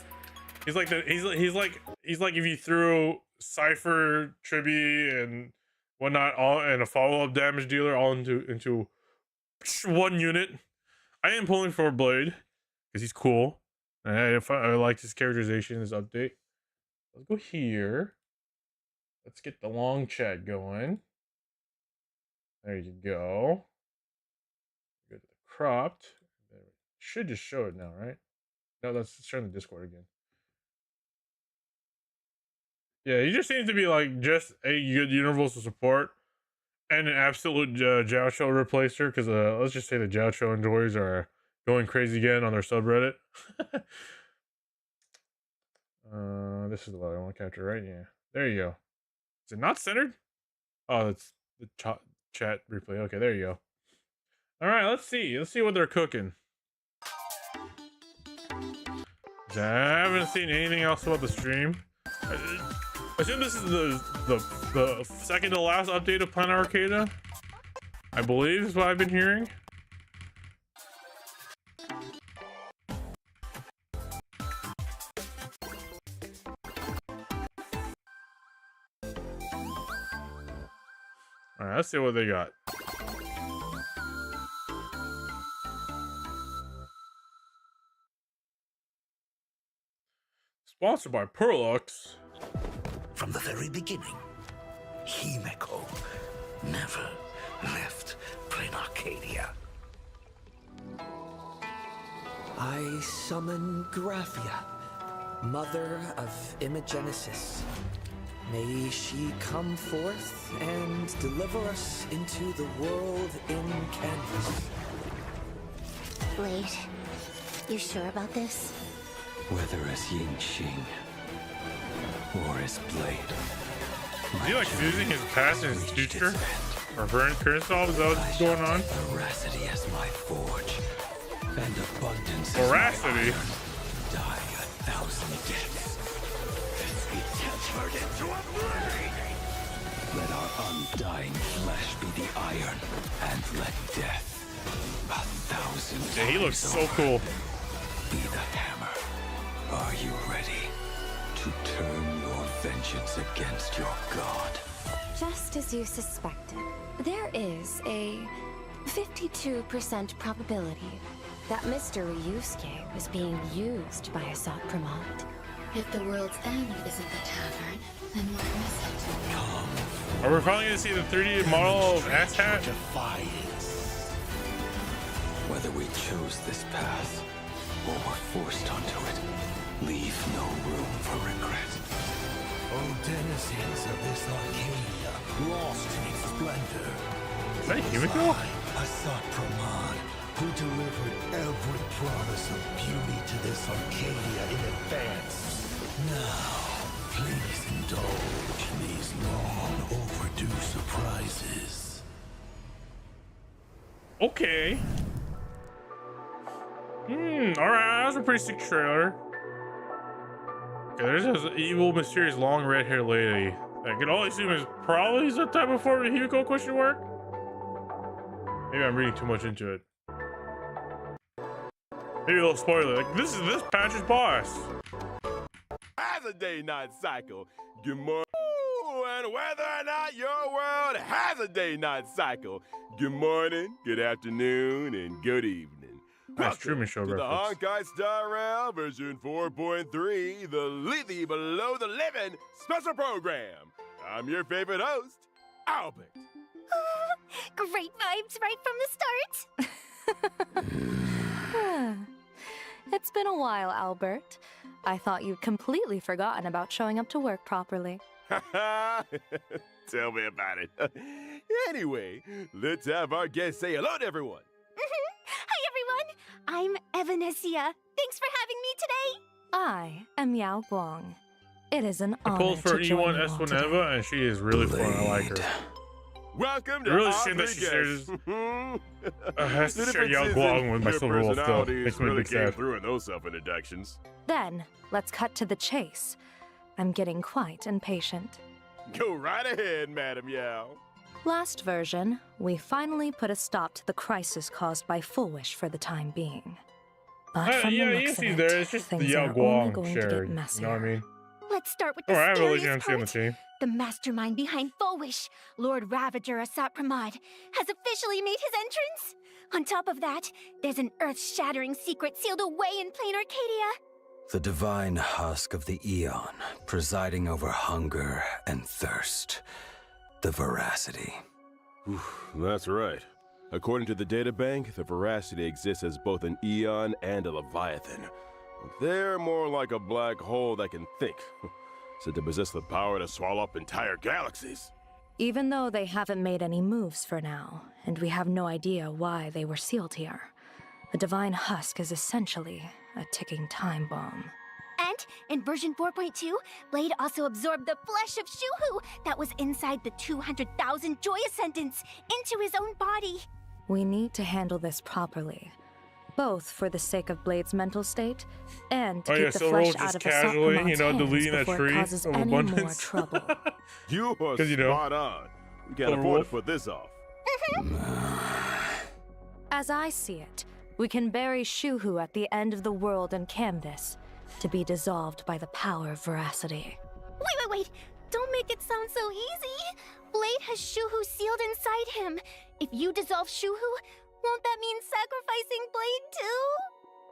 He's like if you threw Cypher, Triby, and whatnot all and a follow-up damage dealer all into one unit. I am pulling for Blade because he's cool. And I like his characterization, his update. Let's go here. Let's get the long chat going. There you go. Go to the cropped. Should just show it now, right? No, let's turn the Discord again. Yeah, he just seems to be like just a good universal support and an absolute Jiaosho replacer. Because let's just say the Jiaosho enjoyers are going crazy again on their subreddit. This is the one I want to capture, right? Yeah, there you go. Is it not centered? Oh, that's the chat replay. Okay, there you go. All right, let's see what they're cooking. I haven't seen anything else about the stream. I assume this is the second to last update of Planet Arcada. I believe is what I've been hearing. All right, let's see what they got. Sponsored by Perlux. From the very beginning, Himeko never left Plain Arcadia. I summon Graphia, mother of Imagenesis. May she come forth and deliver us into the world in canvas. Blade, you sure about this? Whether as Yingqing or as Blade. Is he like fusing his past and his future? Or current self? Is that what's going on? Veracity as my forge, and abundance Veracity? Die 1,000 deaths. Be transferred into a blade. Let our undying flesh be the iron, and let death 1,000 Yeah, he looks so over. cool. Be the hammer. Are you ready to turn your vengeance against your god? Just as you suspected, there is a 52% probability that Mr. Ryusuke was being used by Asat Pramod. If the world's end isn't the tavern, then what is it? Are we finally gonna see the 3D model of Asshat? Defiance. Whether we chose this path or were forced onto it, leave no room for regret. Oh, denizens of this Arcadia, lost in its splendor. Is that Himiko? Asat Pramod, who delivered every promise of beauty to this Arcadia in advance. Now, Please indulge in these long overdue surprises. Okay. Alright, that was a pretty sick trailer. Okay, there's this evil, mysterious, long red-haired lady. I can only assume is probably some type of form of Himiko question mark? Maybe I'm reading too much into it. Maybe a little spoiler. Like, this Patch's boss. As a day night cycle, good morning. And whether or not your world has a day night cycle, good morning, good afternoon, and good evening. Nice Truman Show to reference. the Honkai Star Rail version 4.3, the Lethe Below the Living special program. I'm your favorite host, Albert. Great vibes right from the start. It's been a while, Albert. I thought you'd completely forgotten about showing up to work properly. Tell me about it. Anyway, let's have our guest say hello to everyone. Hi everyone, I'm Evanesia. Thanks for having me today. I am Yao Guang. It is an honor Pulled for to join E1 you all S1 today. Eva, and she is really fun. I like her. Welcome to Really our shame that three she guests. has to The share Yao differences Guang in with my your Silver Wolf though. personalities Makes me really big came sad. through in those self-introductions. Then, let's cut to the chase. I'm getting quite impatient. Go right ahead, Madam Yao. Last version, we finally put a stop to the crisis caused by Full Wish for the time being. But from Yeah, the you looks see of there, it, it's just the things Yao are only Guang going to shared. get messier. You know what I mean? Let's start with the Alright, I have a scariest Legion on part. the team. The mastermind behind Fulwish, Lord Ravager Asat Pramod, has officially made his entrance. On top of that, there's an earth-shattering secret sealed away in plain Arcadia. The divine husk of the Eon, presiding over hunger and thirst. The veracity. That's right. According to the databank, the Veracity exists as both an Eon and a Leviathan. They're more like a black hole that can think, said to possess the power to swallow up entire galaxies. Even though they haven't made any moves for now, and we have no idea why they were sealed here, the Divine Husk is essentially a ticking time bomb. And in version 4.2, Blade also absorbed the flesh of Shuhu that was inside the 200,000 Joy Ascendants into his own body. We need to handle this properly, both for the sake of Blade's mental state and to Oh keep yeah, the Silver flesh Wolf out just of casually, Asat you know, Pramad's deleting hands that before it tree causes of any more abundance. trouble. You are 'Cause, you know, spot on. We can't Silver afford Wolf. to put this off. As I see it, we can bury Shuhu at the end of the world and canvas, to be dissolved by the power of veracity. Wait. Don't make it sound so easy. Blade has Shuhu sealed inside him. If you dissolve Shuhu, won't that mean sacrificing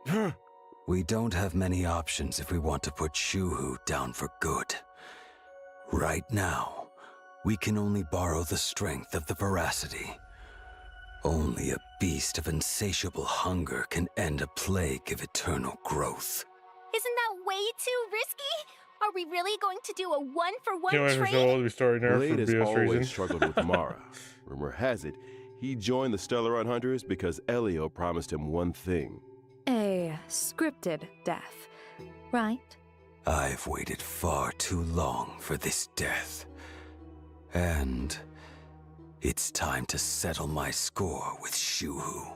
Blade too? We don't have many options if we want to put Shuhu down for good. Right now, we can only borrow the strength of the veracity. Only a beast of insatiable hunger can end a plague of eternal growth. Isn't that way too risky? Are we really going to do a one-for-one Can't wait for trade? Joel to be starting there Blade for has BS always reasons. struggled with Mara. Rumor has it, he joined the Stellaron Hunters because Elio promised him one thing. A scripted death, right? I've waited far too long for this death. And it's time to settle my score with Shuhu.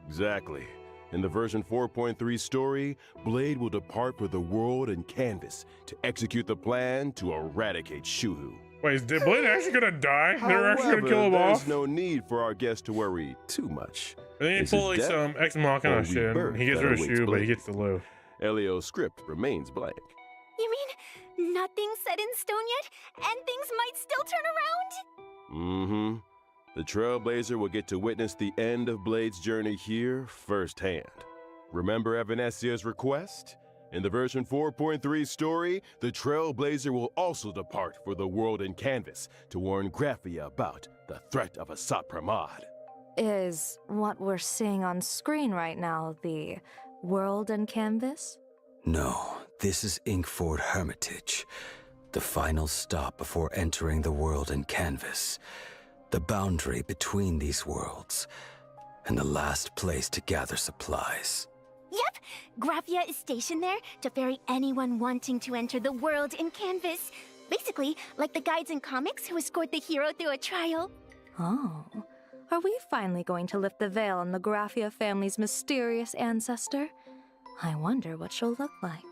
Exactly. In the version 4.3 story, Blade will depart for the world and canvas to execute the plan to eradicate Shuhu. Wait, is Blade actually gonna die? They're actually However, gonna kill him there's off? no need for our guest to worry too much. And then he Is it pull like death some Ex Machina or shit. rebirth He gets that rid of awaits Shu, but he Blade? gets the Lu. Elio's script remains blank. You mean nothing's set in stone yet, and things might still turn around? Mm-hmm. The Trailblazer will get to witness the end of Blade's journey here firsthand. Remember Evanesia's request? In the version 4.3 story, the Trailblazer will also depart for the world and canvas to warn Graphia about the threat of Asat Pramod. Is what we're seeing on screen right now the world and canvas? No, this is Inkford Hermitage, the final stop before entering the world and canvas, the boundary between these worlds, and the last place to gather supplies. Yep, Graphia is stationed there to ferry anyone wanting to enter the world in Canvas. Basically, like the guides in comics who escort the hero through a trial. Oh, are we finally going to lift the veil on the Graphia family's mysterious ancestor? I wonder what she'll look like.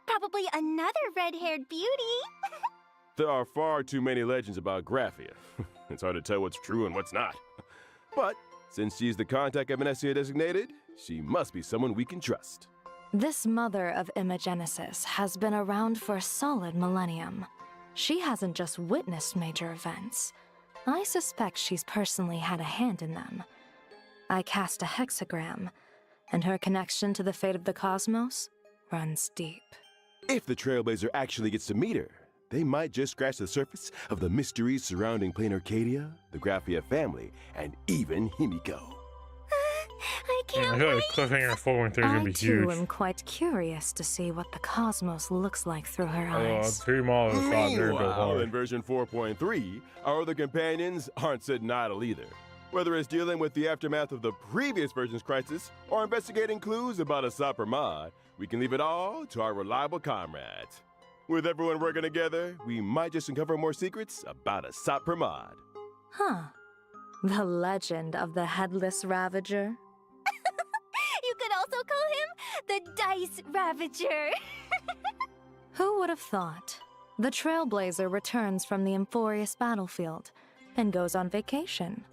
Probably another red-haired beauty. There are far too many legends about Graphia. It's hard to tell what's true and what's not. But since she's the contact Evanescia designated, she must be someone we can trust. This mother of Imogenesis has been around for a solid millennium. She hasn't just witnessed major events. I suspect she's personally had a hand in them. I cast a hexagram, and her connection to the fate of the cosmos runs deep. If the Trailblazer actually gets to meet her, they might just scratch the surface of the mysteries surrounding Plain Arcadia, the Graphia family, and even Himiko. I I can't feel wait. like cliffhanger 4.3 is gonna I be too huge. am quite curious to see what the cosmos looks like through her eyes. 3 miles thought there go Meanwhile, in hard. version 4.3, our other companions aren't sitting idle either. Whether it's dealing with the aftermath of the previous version's crisis or investigating clues about a Sapromad, we can leave it all to our reliable comrades. With everyone working together, we might just uncover more secrets about a Sapromad. Huh. The legend of the Headless Ravager? You could also call him the Dice Ravager. Who would have thought? The Trailblazer returns from the Emphorius battlefield and goes on vacation,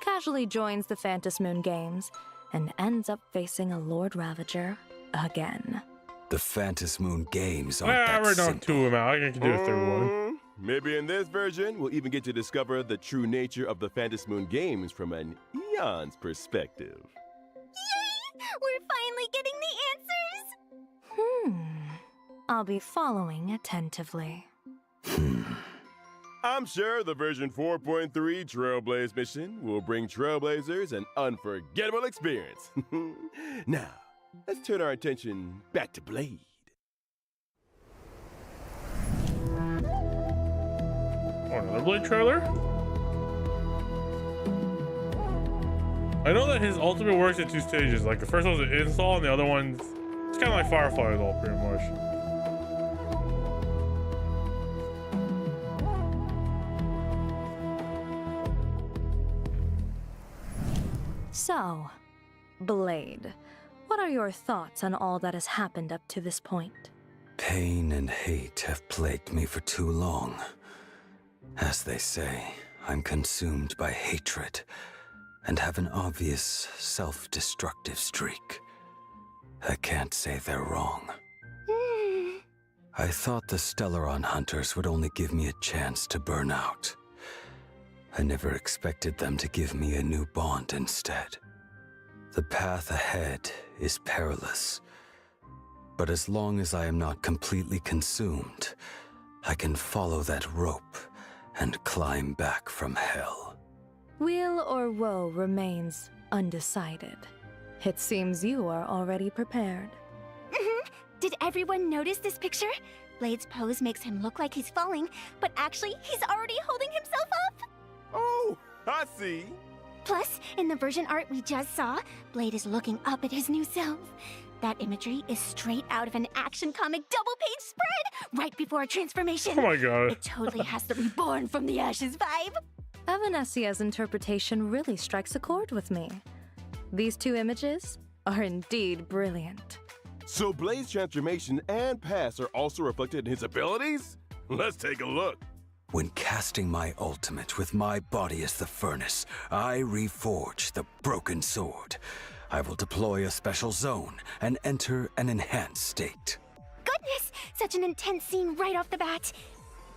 casually joins the Phantom Moon Games, and ends up facing a Lord Ravager again. The Phantom Moon Games aren't We're that done simple. 2 of them out. I can do a third one. Maybe in this version, we'll even get to discover the true nature of the Phantom Moon Games from an eon's perspective. We're finally getting the answers. I'll be following attentively. I'm sure the version 4.3 Trailblaze mission will bring Trailblazers an unforgettable experience. Now, let's turn our attention back to Blade. Oh, another Blade trailer? I know that his ultimate works in 2 stages. Like the first one's an install, and the other one's it's kind of like Firefly though, pretty much. So, Blade, what are your thoughts on all that has happened up to this point? Pain and hate have plagued me for too long. As they say, I'm consumed by hatred and have an obvious self-destructive streak. I can't say they're wrong. I thought the Stellaron hunters would only give me a chance to burn out. I never expected them to give me a new bond instead. The path ahead is perilous, but as long as I am not completely consumed, I can follow that rope and climb back from hell. Weal or woe remains undecided. It seems you are already prepared. Did everyone notice this picture? Blade's pose makes him look like he's falling, but actually he's already holding himself up. Oh, I see. Plus, in the version art we just saw, Blade is looking up at his new self. That imagery is straight out of an action comic double-page spread right before a transformation. Oh my god. It totally has the reborn from the ashes vibe. Evanessia's interpretation really strikes a chord with me. These 2 images are indeed brilliant. So Blade's transformation and past are also reflected in his abilities? Let's take a look. When casting my ultimate with my body as the furnace, I reforge the broken sword. I will deploy a special zone and enter an enhanced state. Goodness, such an intense scene right off the bat.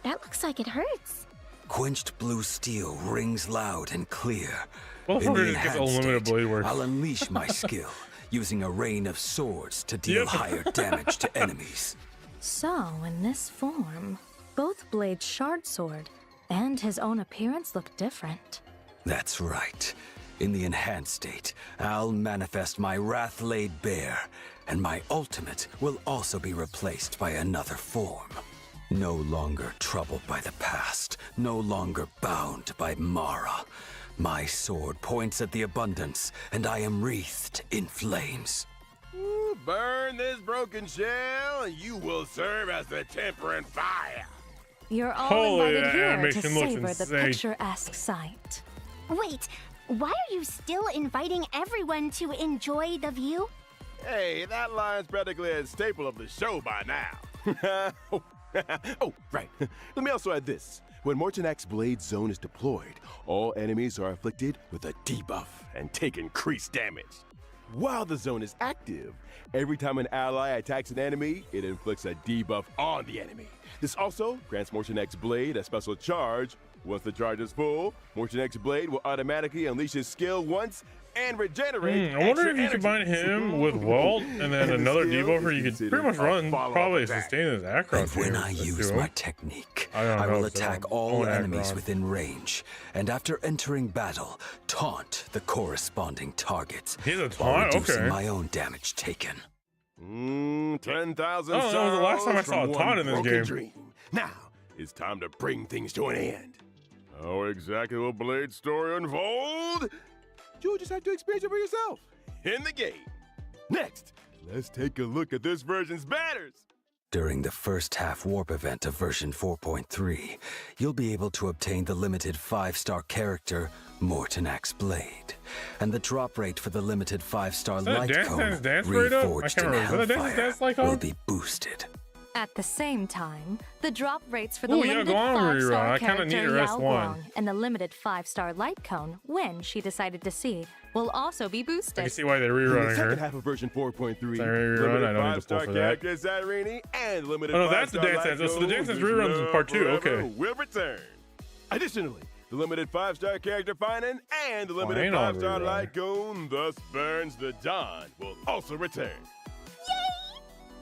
That looks like it hurts. Quenched blue steel rings loud and clear. Well, In the just gets enhanced unlimited state, blade work. I'll unleash my skill, using a rain of swords to deal Yep. higher damage to enemies. So, in this form, both Blade's shard sword and his own appearance look different. That's right. In the enhanced state, I'll manifest my wrath laid bare, and my ultimate will also be replaced by another form. No longer troubled by the past, no longer bound by Mara. My sword points at the abundance, and I am wreathed in flames. burn this broken shell, and you will serve as the temperate fire. You're all Holy, invited that here to animation looks savor the insane. picturesque sight. Wait, why are you still inviting everyone to enjoy the view? Hey, that line's practically a staple of the show by now. Oh, right. Let me also add this. When Mortonak's Blade Zone is deployed, all enemies are afflicted with a debuff and take increased damage. While the zone is active, every time an ally attacks an enemy, it inflicts a debuff on the enemy. This also grants Mortonak's Blade a special charge. Once the charge is full, Mortonak's Blade will automatically unleash his skill once and regenerate. I wonder if you extra combine energy. him with Walt and then And the another skill debuffer, is you could considered pretty much a run, follow-up probably attack. sustain his Acron. And when I use my technique, I don't I know will if they're attack on all Acron. enemies within range, and after entering battle, taunt the corresponding targets. He's a while taunt? reducing Okay. my own damage taken. 10,000 Oh, that was the last time I saw a from taunt one in this broken game. dream. Now, it's time to bring things to an end. How exactly will Blade's story unfold? You'll just have to experience it for yourself in the game. Next, let's take a look at this version's banners. During the first half warp event of version 4.3, you'll be able to obtain the limited 5-star character Mortonak's Blade, and the drop rate for the limited 5-star that a light Dance cone Dance Dance Parade up? I reforged can't in remember. Is that a Dance Hellfire Dance like will on? be boosted. At the same time, the drop rates for the Ooh, limited Yaguang rerun. 5-star I kinda character need to rest Yao one. Guang and the limited 5-star light cone, when she decided to see, will also be I can boosted. see why they're In the rerunning second her. half of version 4.3, Sorry, rerun. limited I don't need to pull 5-star for that. character Zarini and limited Oh, no, that's the 5-star Dance Dance. light So the Dance cone Dance reruns is Love part 2, Forever okay. will return. Additionally, the limited 5-star character Finan and the limited ain't on 5-star rerun. light cone Thus Burns the Dawn will also return.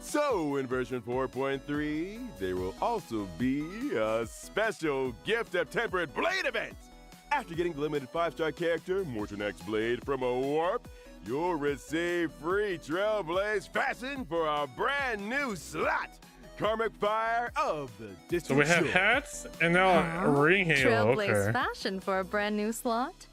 So, in version 4.3, there will also be a special Gift of Temperate Blade event. After getting the limited 5-star character, Mortonak's Blade, from a warp, you'll receive free Trailblaze fashion for a brand new slot. Karmic Fire of the Distant So we have Shore. hats and now a ring halo. Trailblaze Okay. fashion for a brand new slot?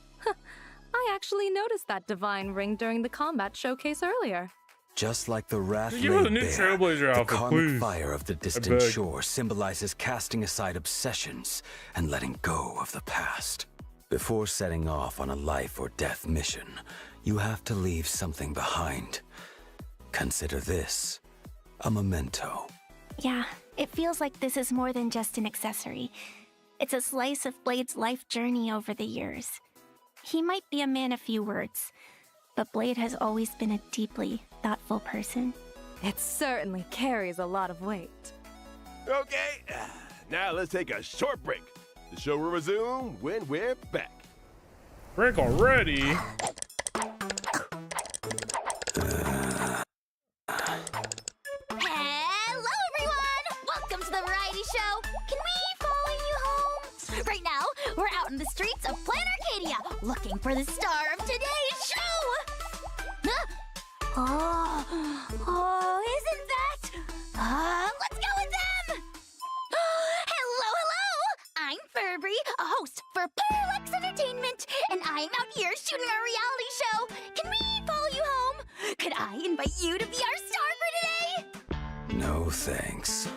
I actually noticed that divine ring during the combat showcase earlier. Just like the wrath Give us a laid new bare, Trailblazer the outfit, karmic please. fire of the distant beg. shore symbolizes casting aside obsessions and letting go of the past. Before setting off on a life or death mission, you have to leave something behind. Consider this a memento. Yeah, it feels like this is more than just an accessory. It's a slice of Blade's life journey over the years. He might be a man of few words, but Blade has always been a deeply thoughtful person. It certainly carries a lot of weight. Okay, now let's take a short break. The show will resume when we're back. Break already. Hello, everyone! Welcome to the variety show. Can we follow you home? Right now, we're out in the streets of Plan Arcadia, looking for the star of today's show. Oh, isn't that? Let's go with them. Hello, hello! I'm Furby, a host for Parallax Entertainment, and I'm out here shooting our reality show. Can we follow you home? Could I invite you to be our star for today? No thanks.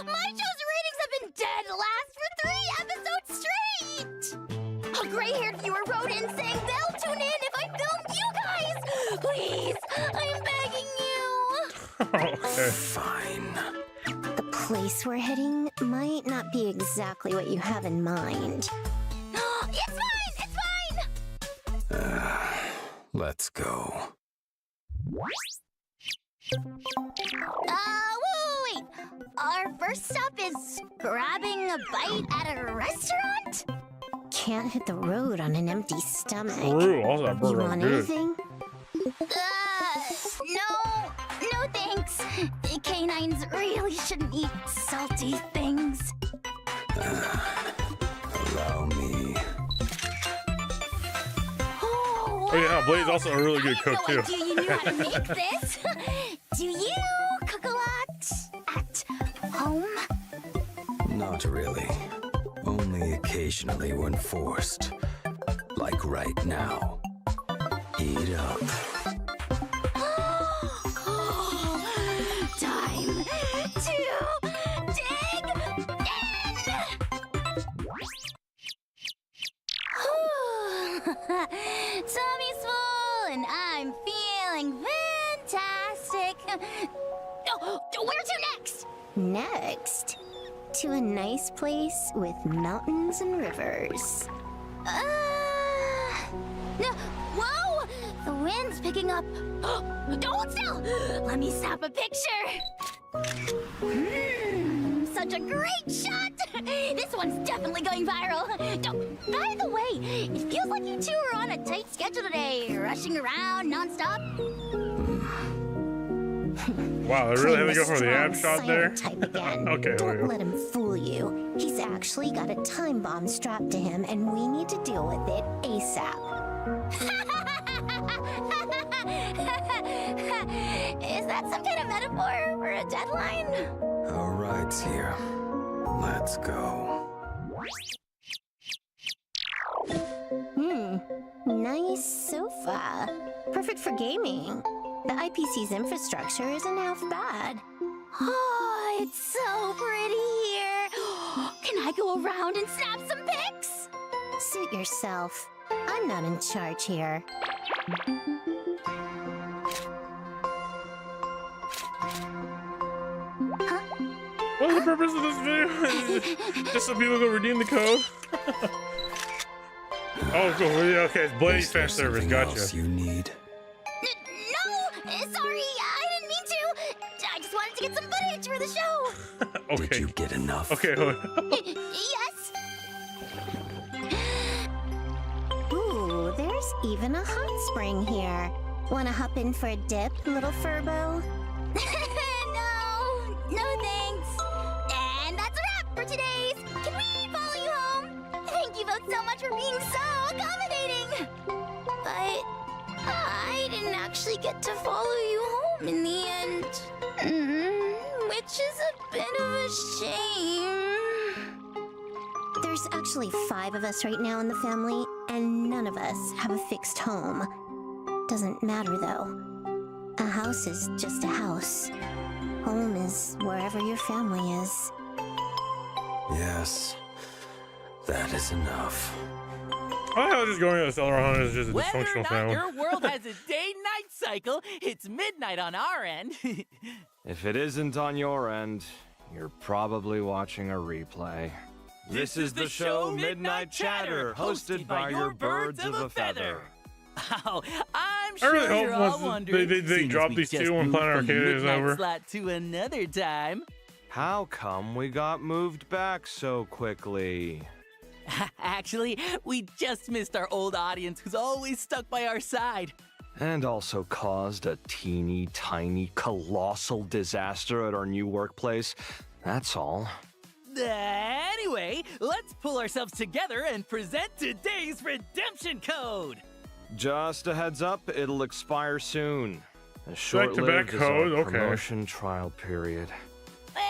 My show's ratings have been dead last for 3 episodes straight! A gray-haired viewer wrote in saying they'll tune in if I film you guys! Please, I'm begging you! Okay. Fine. The place we're heading might not be exactly what you have in mind. It's fine! It's fine! Let's go. Wait! Our first stop is grabbing a bite at a restaurant? Can't hit the road on an empty stomach. True. Also, that You burger was want good. anything? No thanks. Canines really shouldn't eat salty things. Allow me. Oh, Oh yeah, Blade's also a really good cook I too. had no idea you knew how to make this. Do you cook a lot at home? Not really. Only occasionally when forced. Like right now. Heat up. Time to dig in! Tummy's full and I'm feeling fantastic. Oh, where to next? Next? To a nice place with mountains and rivers. No, whoa! The wind's picking up. Don't still! Let me snap a picture. Such a great shot! This one's definitely going viral. By the way, it feels like you two are on a tight schedule today, rushing around nonstop. Wow, they really had to go for the ab shot there? Okay, Don't let him fool you. He's actually got a time bomb strapped to him, and we need to deal with it ASAP. Is that some kind of metaphor for a deadline? All right, here. Let's go. Nice sofa. Perfect for gaming. The IPC's infrastructure isn't half bad. Oh, it's so pretty here. Can I go around and snap some pics? Suit yourself. I'm not in charge here. What's the purpose of this video? Just so people go redeem the code? Oh, cool. Okay, it's Blaze fan service. Gotcha. You need. No! Sorry, I didn't mean to. I just wanted to get some footage for the show. Okay. Did you get enough? Okay, hold on. Yes. Ooh, there's even a hot spring here. Wanna hop in for a dip, little Furbo? No thanks. And that's a wrap for today's. Can we follow you home? Thank you both so much for being so accommodating. But I didn't actually get to follow you home in the end. Which is a bit of a shame. There's actually 5 of us right now in the family, and none of us have a fixed home. Doesn't matter though. A house is just a house. Home is wherever your family is. Yes. That is enough. I was just going to the Stellar Hunt is just a Whether or dysfunctional not family. your world has a day-night cycle, it's midnight on our end. If it isn't on your end, you're probably watching a replay. This is the show Midnight Chatter, hosted by your birds of a feather. Oh, I'm I sure really hope you're all once wondering. they seeing as drop we these just two when moved Planet from the Arcade is midnight over. slot to another time. How come we got moved back so quickly? Actually, we just missed our old audience who's always stuck by our side. And also caused a teeny tiny colossal disaster at our new workplace. That's all. Anyway, let's pull ourselves together and present today's redemption code. Just a heads up, it'll expire soon. A Back-to-back short-lived is code, our okay. promotion trial period.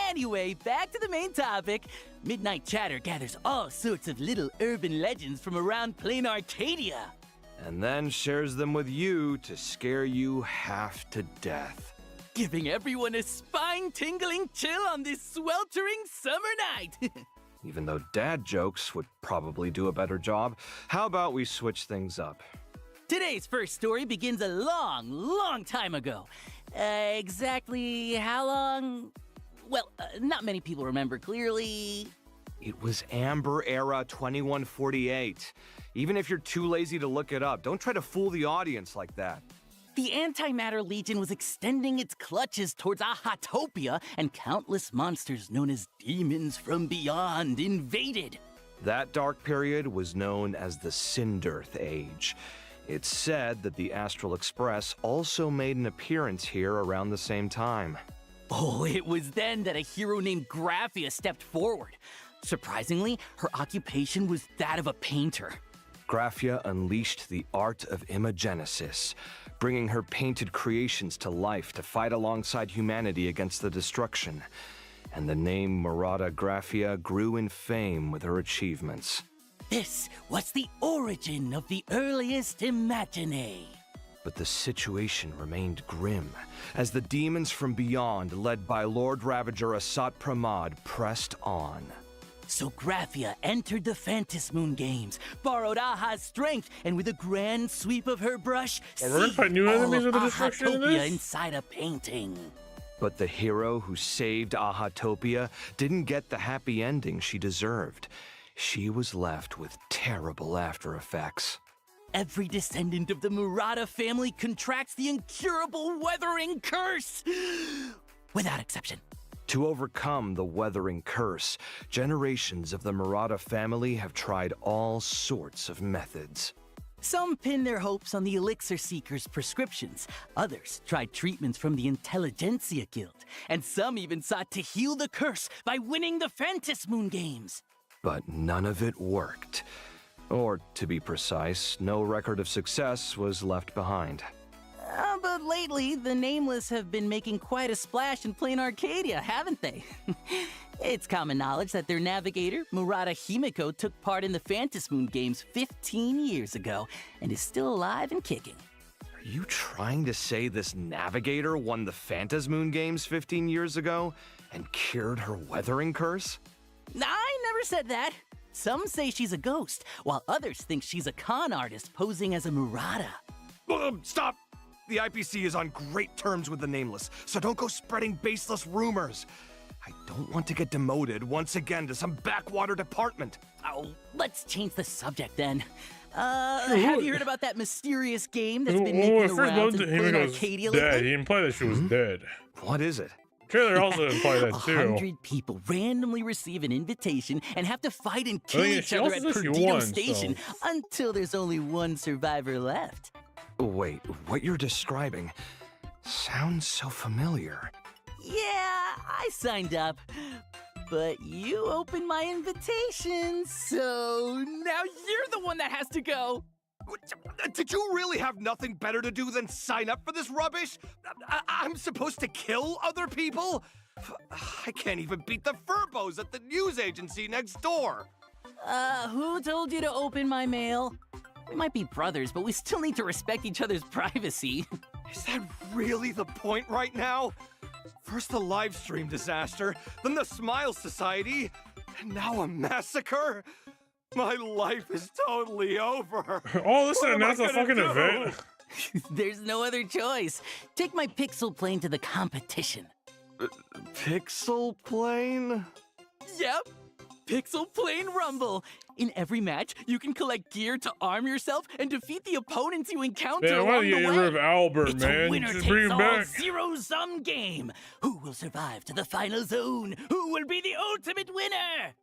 Anyway, back to the main topic. Midnight Chatter gathers all sorts of little urban legends from around plain Arcadia. And then shares them with you to scare you half to death. Giving everyone a spine-tingling chill on this sweltering summer night. Even though dad jokes would probably do a better job, how about we switch things up? Today's first story begins a long, long time ago. Exactly how long? Well, not many people remember clearly. It was Amber Era 2148. Even if you're too lazy to look it up, don't try to fool the audience like that. The Antimatter Legion was extending its clutches towards Ahatopia, and countless monsters known as demons from beyond invaded. That dark period was known as the Cinderth Age. It's said that the Astral Express also made an appearance here around the same time. Oh, it was then that a hero named Graphia stepped forward. Surprisingly, her occupation was that of a painter. Graphia unleashed the art of imagenesis, bringing her painted creations to life to fight alongside humanity against the destruction. And the name Murata Graphia grew in fame with her achievements. This was the origin of the earliest Imagine. But the situation remained grim, as the demons from beyond, led by Lord Ravager Asat Pramad, pressed on. So Graphia entered the Phantasmoon Games, borrowed Aha's strength, and with a grand sweep of her brush, we're gonna fight new enemies with the destruction in Ahatopia this? inside a painting. But the hero who saved Ahatopia didn't get the happy ending she deserved. She was left with terrible after effects. Every descendant of the Murata family contracts the incurable weathering curse, without exception. To overcome the weathering curse, generations of the Murata family have tried all sorts of methods. Some pin their hopes on the Elixir Seekers' prescriptions. Others tried treatments from the Intelligentsia Guild. And some even sought to heal the curse by winning the Phantasmoon Games. But none of it worked. Or, to be precise, no record of success was left behind. But lately, the Nameless have been making quite a splash in plain Arcadia, haven't they? It's common knowledge that their navigator, Murata Himiko, took part in the Phantasmoon Games 15 years ago and is still alive and kicking. Are you trying to say this navigator won the Phantasmoon Games 15 years ago and cured her weathering curse? I never said that. Some say she's a ghost, while others think she's a con artist posing as a Murata. Stop! The IPC is on great terms with the Nameless, so don't go spreading baseless rumors. I don't want to get demoted once again to some backwater department. Oh, let's change the subject then. Have you heard about that mysterious game that's been making the rounds in plain Arcadia dead. lately? He implied that she was dead. What is it? Trailer also implied that too. 100 people randomly receive an invitation and have to fight and kill each other at Perdido Station until there's only one survivor left. Wait, what you're describing sounds so familiar. Yeah, I signed up. But you opened my invitation, so now you're the one that has to go. Did you really have nothing better to do than sign up for this rubbish? I'm supposed to kill other people? I can't even beat the Furbos at the news agency next door. Who told you to open my mail? We might be brothers, but we still need to respect each other's privacy. Is that really the point right now? First the live stream disaster, then the Smile Society, and now a massacre? My life is totally over. Oh, listen, that's a fucking event. There's no other choice. Take my pixel plane to the competition. Pixel plane? Yep. Pixel Plane Rumble. In every match, you can collect gear to arm yourself and defeat the opponents you encounter Man, why along do you the get way. rid of Albert, It's man? a winner Just bring takes him all back. zero-sum game. Who will survive to the final zone? Who will be the ultimate winner?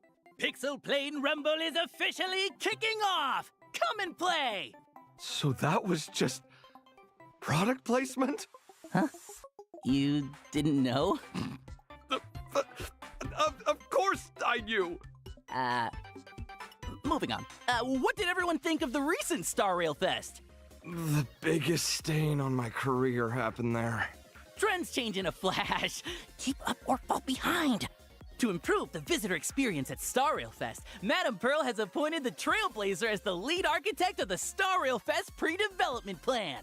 Pixel Plane Rumble is officially kicking off. Come and play. So that was just product placement? Huh? You didn't know? Of course I knew. Moving on. What did everyone think of the recent Star Rail Fest? The biggest stain on my career happened there. Trends change in a flash. Keep up or fall behind. To improve the visitor experience at Star Rail Fest, Madame Pearl has appointed the Trailblazer as the lead architect of the Star Rail Fest pre-development plan.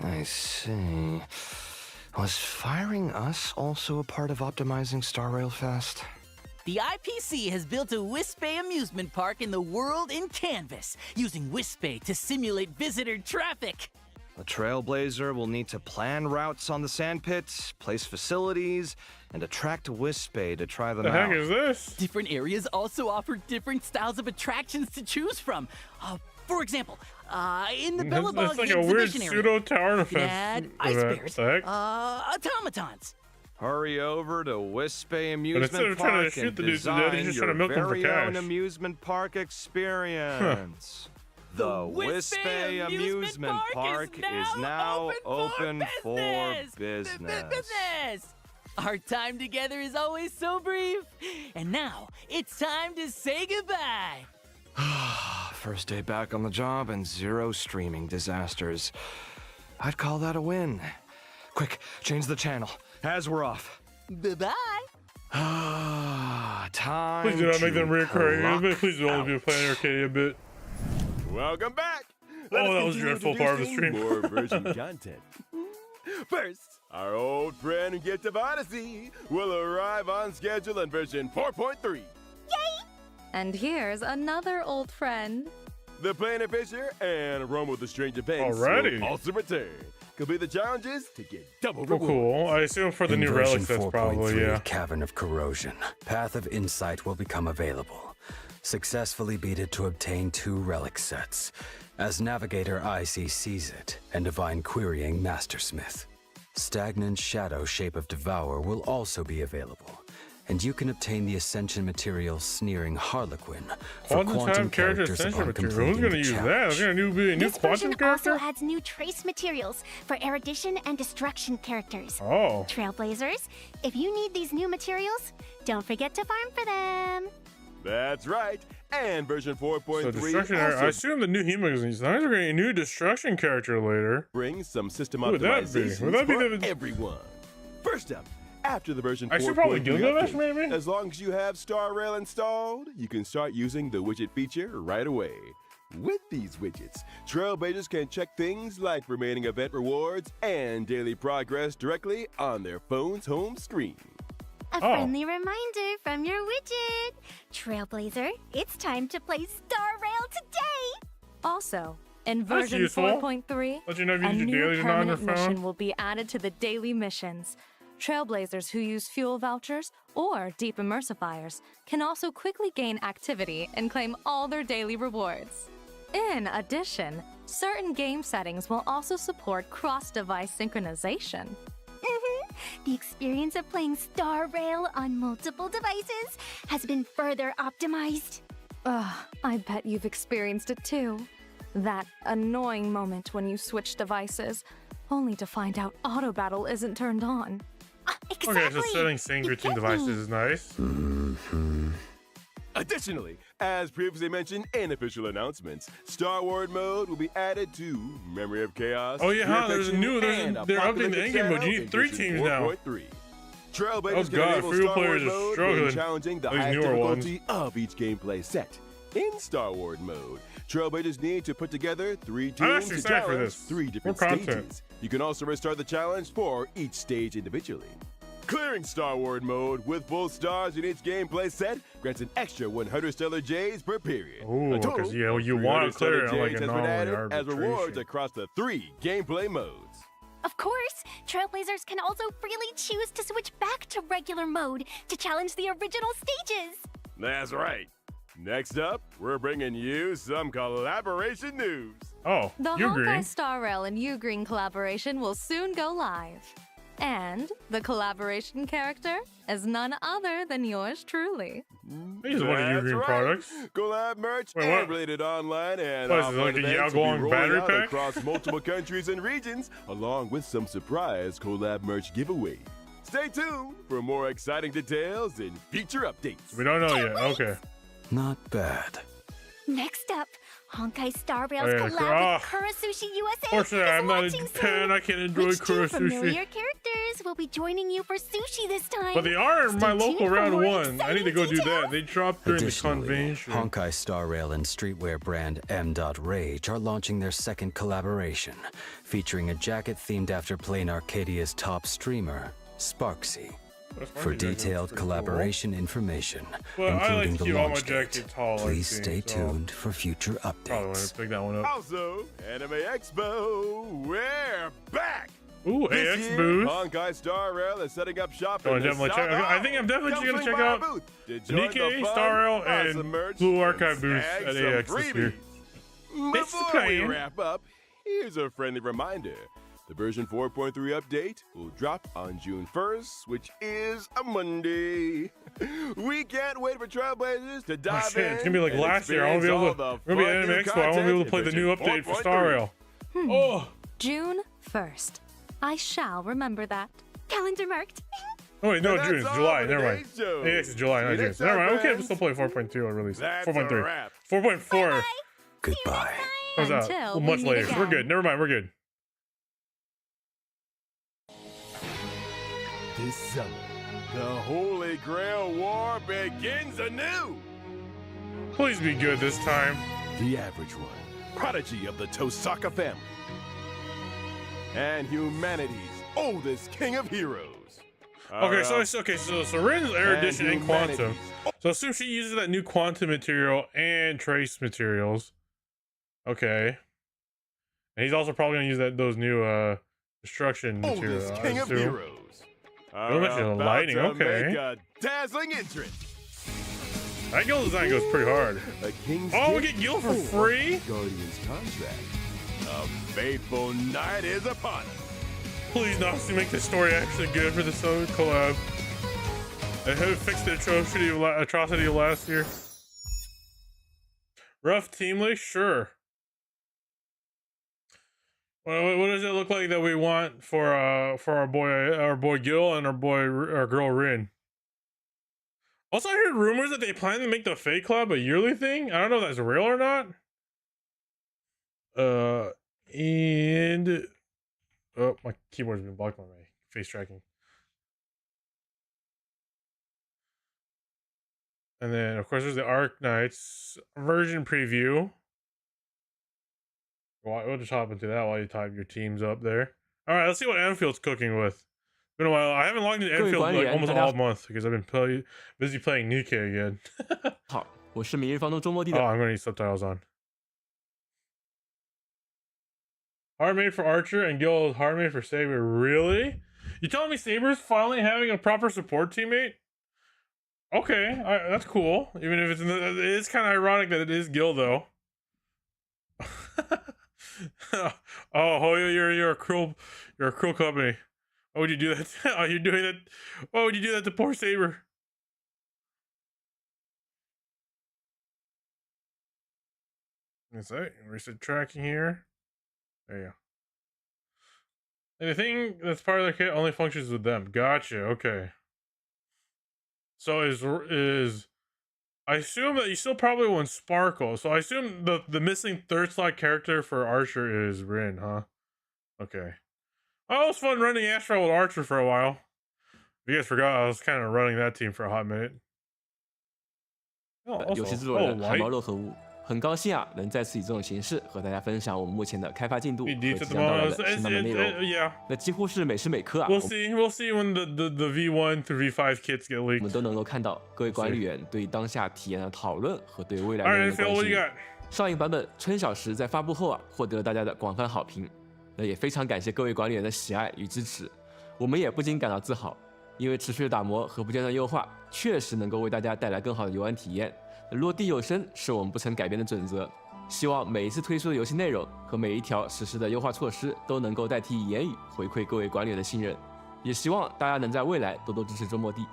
I see. Was firing us also a part of optimizing Star Rail Fest? The IPC has built a Wispay amusement park in the world in Canvas, using Wispay to simulate visitor traffic. The Trailblazer will need to plan routes on the sandpit, place facilities, and attract Wispay to try them The out. heck is this? Different areas also offer different styles of attractions to choose from. For example, in the Bellabog It's like a weird exhibition area, pseudo tower you can add ice bears, The heck? automatons. Hurry over to Wispay instead Amusement of trying to Park shoot and the dudes to death, design he's just your trying to milk them for very own cash. amusement park experience. The Wispay Amusement Park is now open for business. Our time together is always so brief. And now, it's time to say goodbye. First day back on the job and 0 streaming disasters. I'd call that a win. Quick, change the channel, as we're off. Bye-bye. Time Please do not make them to reoccurring. clock Please do only be playing Arcadia a bit. Welcome back! Let Oh, us that was continue dreadful part of the introducing stream. More version content. First, our old friend and gift of Odyssey will arrive on schedule in version 4.3. And here's another old friend. The Planet Fisher and Rumble the Strange Events Alrighty. will also return. Complete the challenges to get double Oh, rewards. cool. I assume for the In new version relics, that's probably, 4.3, yeah. Cavern of Corrosion. Path of Insight will become available. Successfully beat it to obtain 2 relic sets. As Navigator Icy sees it, and Divine Querying Mastersmith. Stagnant Shadow Shape of Devour will also be available. And you can obtain the Ascension material Sneering Harlequin for quantum character characters ascension upon material. completing Who's gonna the use that? challenge. Is there gonna be a new This quantum version character? also adds new trace materials for erudition and destruction characters. Oh. Trailblazers, if you need these new materials, don't forget to farm for them. That's right. And version 4.3 So destruction. I also assume the new Hemagazines. They're getting a new destruction character later. brings some system Who would that be? optimizations Would that be for the- everyone. First up, after the version I 4.3 should probably Gilgamesh, update, maybe? as long as you have Star Rail installed, you can start using the widget feature right away. With these widgets, Trailblazers can check things like remaining event rewards and daily progress directly on their phone's home screen. A friendly reminder from your widget. Trailblazer, it's time to play Star Rail today. Also, in That's version useful. 4.3, Let you know if you a need your new dailies or not on your permanent phone. mission will be added to the daily missions. Trailblazers who use fuel vouchers or deep immersifiers can also quickly gain activity and claim all their daily rewards. In addition, certain game settings will also support cross-device synchronization. The experience of playing Star Rail on multiple devices has been further optimized. Ugh, I bet you've experienced it too. That annoying moment when you switch devices, only to find out auto battle isn't turned on. Exactly. Okay, so setting sync between devices is nice. Additionally, as previously mentioned in official announcements, Star Wars mode will be added to Memory of Chaos. Oh, yeah, huh, there's a new- and they're updating the Apocalyptic endgame mode. You Shadow need 3 in teams now. 4.3. Trailblazers Oh, can God, enable free Star players Wars are mode when struggling. challenging the These highest newer difficulty of each gameplay set. In Star Wars mode, Trailblazers need to put together 3 I'm teams actually to excited for challenge this. 3 different More content. stages. You can also restart the challenge for each stage individually. Clearing Star Wars mode with full stars in each gameplay set grants an extra 100 Stellar J's per period. Ooh, A total 'cause, yeah, of you 300 wanna clear it Stellar like J's a has been normal added as rewards arbitration. across the 3 gameplay modes. Of course, Trailblazers can also freely choose to switch back to regular mode to challenge the original stages. That's right. Next up, we're bringing you some collaboration news. Oh, The you Honkai green. Star Rail and Ugreen collaboration will soon go live. And the collaboration character is none other than yours truly. These are one of That's Ugreen right. products. Collab merch Wait, and what? related online and What is it, offline like a events will be Yaguang rolling battery out pack? across multiple countries and regions, along with some surprise collab merch giveaways. Stay tuned for more exciting details and feature updates. We don't know yet. Okay. Not bad. Next up, Honkai Star Rail's Oh, yeah, collab with Kura Sushi USA Fortunately, is I'm not in launching Japan. soon. I can't enjoy Which 2 Kura familiar sushi. characters will be joining you for sushi this time? But they are in my Stay local tuned for round more 1. I need to go do exciting that. They dropped during the Additionally, convention. Honkai Star Rail and streetwear brand M.Rage are launching their second collaboration, featuring a jacket themed after playing Arcadia's top streamer, Sparksy. For detailed collaboration information, Well, I like including to the keep all my launch date, jackets tall, like please things, stay so tuned for future Probably want updates. to pick that one up. Also, Anime Expo, we're back! Ooh, This AX year, booth. Honkai Star Rail is setting up shop Oh, in the definitely South check. I Hall. think I'm definitely Come gonna swing check by our out booth to the join Nikkei, fun, Star Rail, buy and some merch, Blue and Archive booths snag at some AX this year. freebies. It's the Before we plan. wrap up, here's a friendly reminder. The version 4.3 update will drop on June 1st, which is a Monday. We can't wait for Trailblazers to dive Oh shit, in. it's gonna be like and last year. I won't be able experience all to. the We're gonna be fun at new Anime Expo. I won't be able to play the new content in update for 4.3. Star Rail. Oh, June 1st. I shall remember that. Calendar marked. oh wait, no, And June. It's that's all July. for Never mind. today's show. AX is July, See not you June. next Never time, mind. Okay, we'll friends. still play 4.2 on release. That's 4.3. a wrap. 4.4 Goodbye. comes out Until we much meet later. We're again. good. Never mind. We're good. This summer, the Holy Grail War begins anew. Please be good this time. The average one prodigy of the Tosaka family. And humanity's oldest king of heroes. Okay, so Rin's erudition and quantum. So assume she uses that new quantum material and trace materials. Okay. And he's also probably gonna use those new destruction materials. Oldest king of heroes. Lighting, okay. Make a dazzling entrance. That guild design goes pretty hard. Oh, we get guild for free? Guardian's contract. A fateful night is upon us. Please, Noxy, make the story actually good for this collab. I hope fixed the atrocity of last year. Rough teamly, sure. What does it look like that we want for our boy Gil and our girl Rin? Also, I heard rumors that they plan to make the Fate Club a yearly thing. I don't know if that's real or not. And oh, my keyboard's been blocked by my face tracking. And then, of course, there's the Arc Knights version preview. We'll just hop into that while you type your teams up there. All right, let's see what Anfield's cooking with. It's been a while. I haven't logged into Anfield like almost all month because I've been busy playing Nikkei again. 好，我是明日方舟周末地的。 Oh, I'm gonna need subtitles on. Hard made for Archer and Gil is hard made for Saber. Really? You telling me Saber's finally having a proper support teammate? Okay, that's cool. Even if it's kind of ironic that it is Gil though. Oh, Hoyo, you're a cruel company. Why would you do that? Oh, you're doing that. Why would you do that to poor Saber? That's right. Reset tracking here. There you go. And the thing that's part of the kit only functions with them. Gotcha. Okay. So is I assume that you still probably want Sparkle. So I assume the missing third slot character for Archer is Rin, huh? Okay. Oh, it was fun running Astro with Archer for a while. If you guys forgot, I was kind of running that team for a hot minute. Oh, 游戏制作人海猫肉和物，很高兴啊，能再次以这种形式和大家分享我们目前的开发进度和即将到来的新版本内容。那几乎是每时每刻啊 We'll see when the V1 through V5 kits get leaked. 我们都能够看到各位管理员对当下体验的讨论和对未来内容的关心。上一个版本春小时在发布后啊，获得了大家的广泛好评。那也非常感谢各位管理员的喜爱与支持，我们也不禁感到自豪，因为持续的打磨和不间断优化，确实能够为大家带来更好的游玩体验。落地有声是我们不曾改变的准则，希望每一次推出的游戏内容和每一条实施的优化措施都能够代替言语回馈各位管理员的信任，也希望大家能在未来多多支持周末地。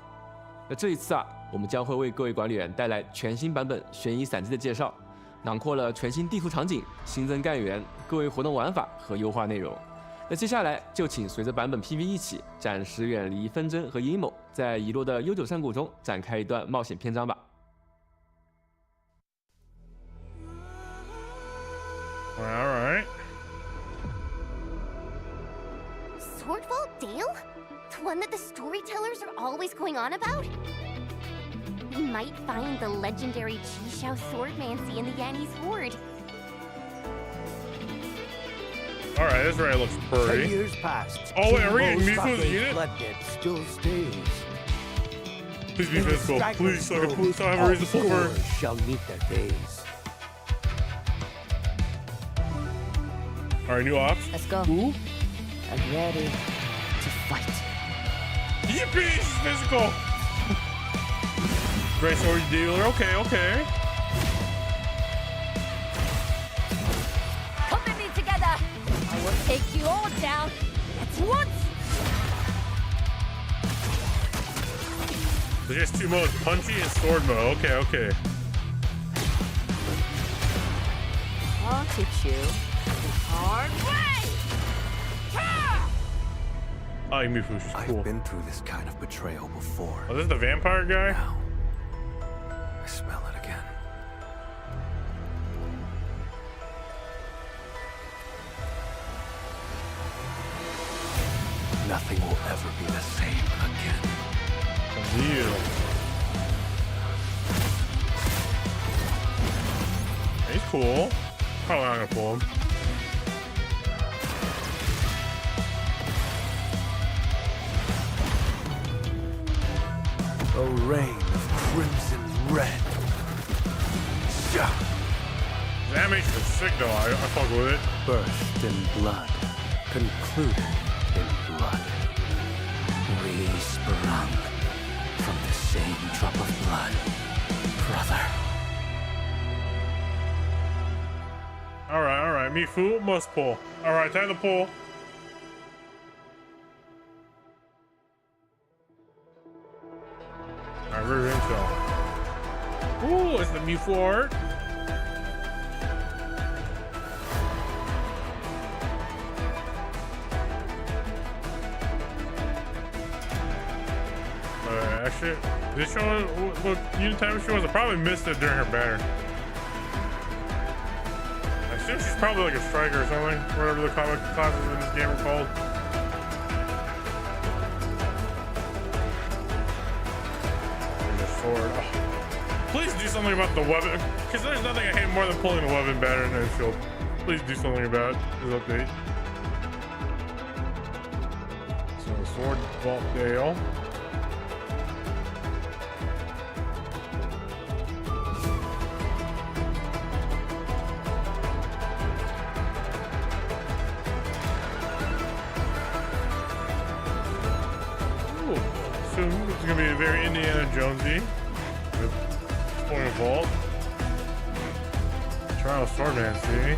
那这一次啊，我们将会为各位管理员带来全新版本悬疑散记的介绍。囊括了全新地图场景、新增干员、各位活动玩法和优化内容。那接下来就请随着版本 PV 一起，暂时远离纷争和阴谋，在遗落的悠久山谷中展开一段冒险篇章吧。All right. Swordfall Dale? The one that the storytellers are always going on about? We might find the legendary Chi-Shao Swordmancy in the Yanni's Horde. Alright, this raid looks pretty. 10 years passed. Oh wait, are we getting Mifu's unit? Blood debt still stays. Please be physical. Please, so I have a reason for it. Shall meet their days. Alright, new ops. Let's go. Ooh. I'm ready to fight. Yippee, she's physical. Great sword dealer. Okay. Come at me together. I will take you all down at once. There's just two modes, punchy and sword mode. Okay. I'll teach you the hard way. I like Mifu, she's cool. I've been through this kind of betrayal before. Oh, this is the vampire guy? Now, I smell it again. Nothing will ever be the same again. Deal. He's cool. Probably not gonna pull him. A rain of crimson red. The animation is sick though. I fuck with it. Birthed in blood, concluded in blood. We sprung from the same drop of blood, brother. Alright, Mifu must pull. Alright, time to pull. Alright, we're intel. Ooh, it's the Mifu art. Actually, this show, what unit time she was, I probably missed it during her banner. I assume she's probably like a striker or something, whatever the comic classes in this game are called. And the sword. Oh. Please do something about the weapon, because there's nothing I hate more than pulling the weapon banner in the field. Please do something about this update. So, sword, vault, Dale. It's gonna be a very Indiana Jonesy. Point of vault. Trial of Swordman, see?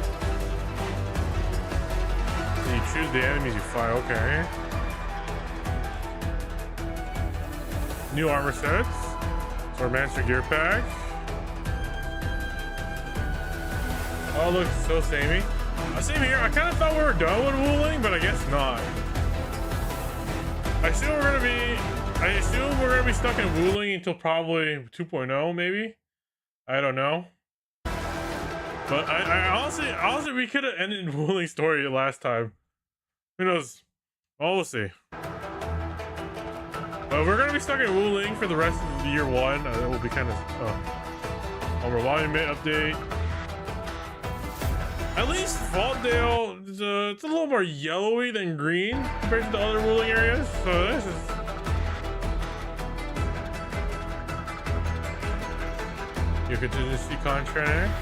You choose the enemies you fight, okay. New armor sets. Swordmaster gear pack. Oh, look, so samey. Same here. I kind of thought we were done with Wuling, but I guess not. I assume we're gonna be stuck in Wuling until probably 2.0, maybe. I don't know. But I honestly, we could have ended Wuling's story last time. Who knows? Well, we'll see. But we're gonna be stuck in Wuling for the rest of the year one. It will be kind of monument update. At least Vaultdale, it's a little more yellowy than green compared to the other Wuling areas. So this is. Your contingency contract.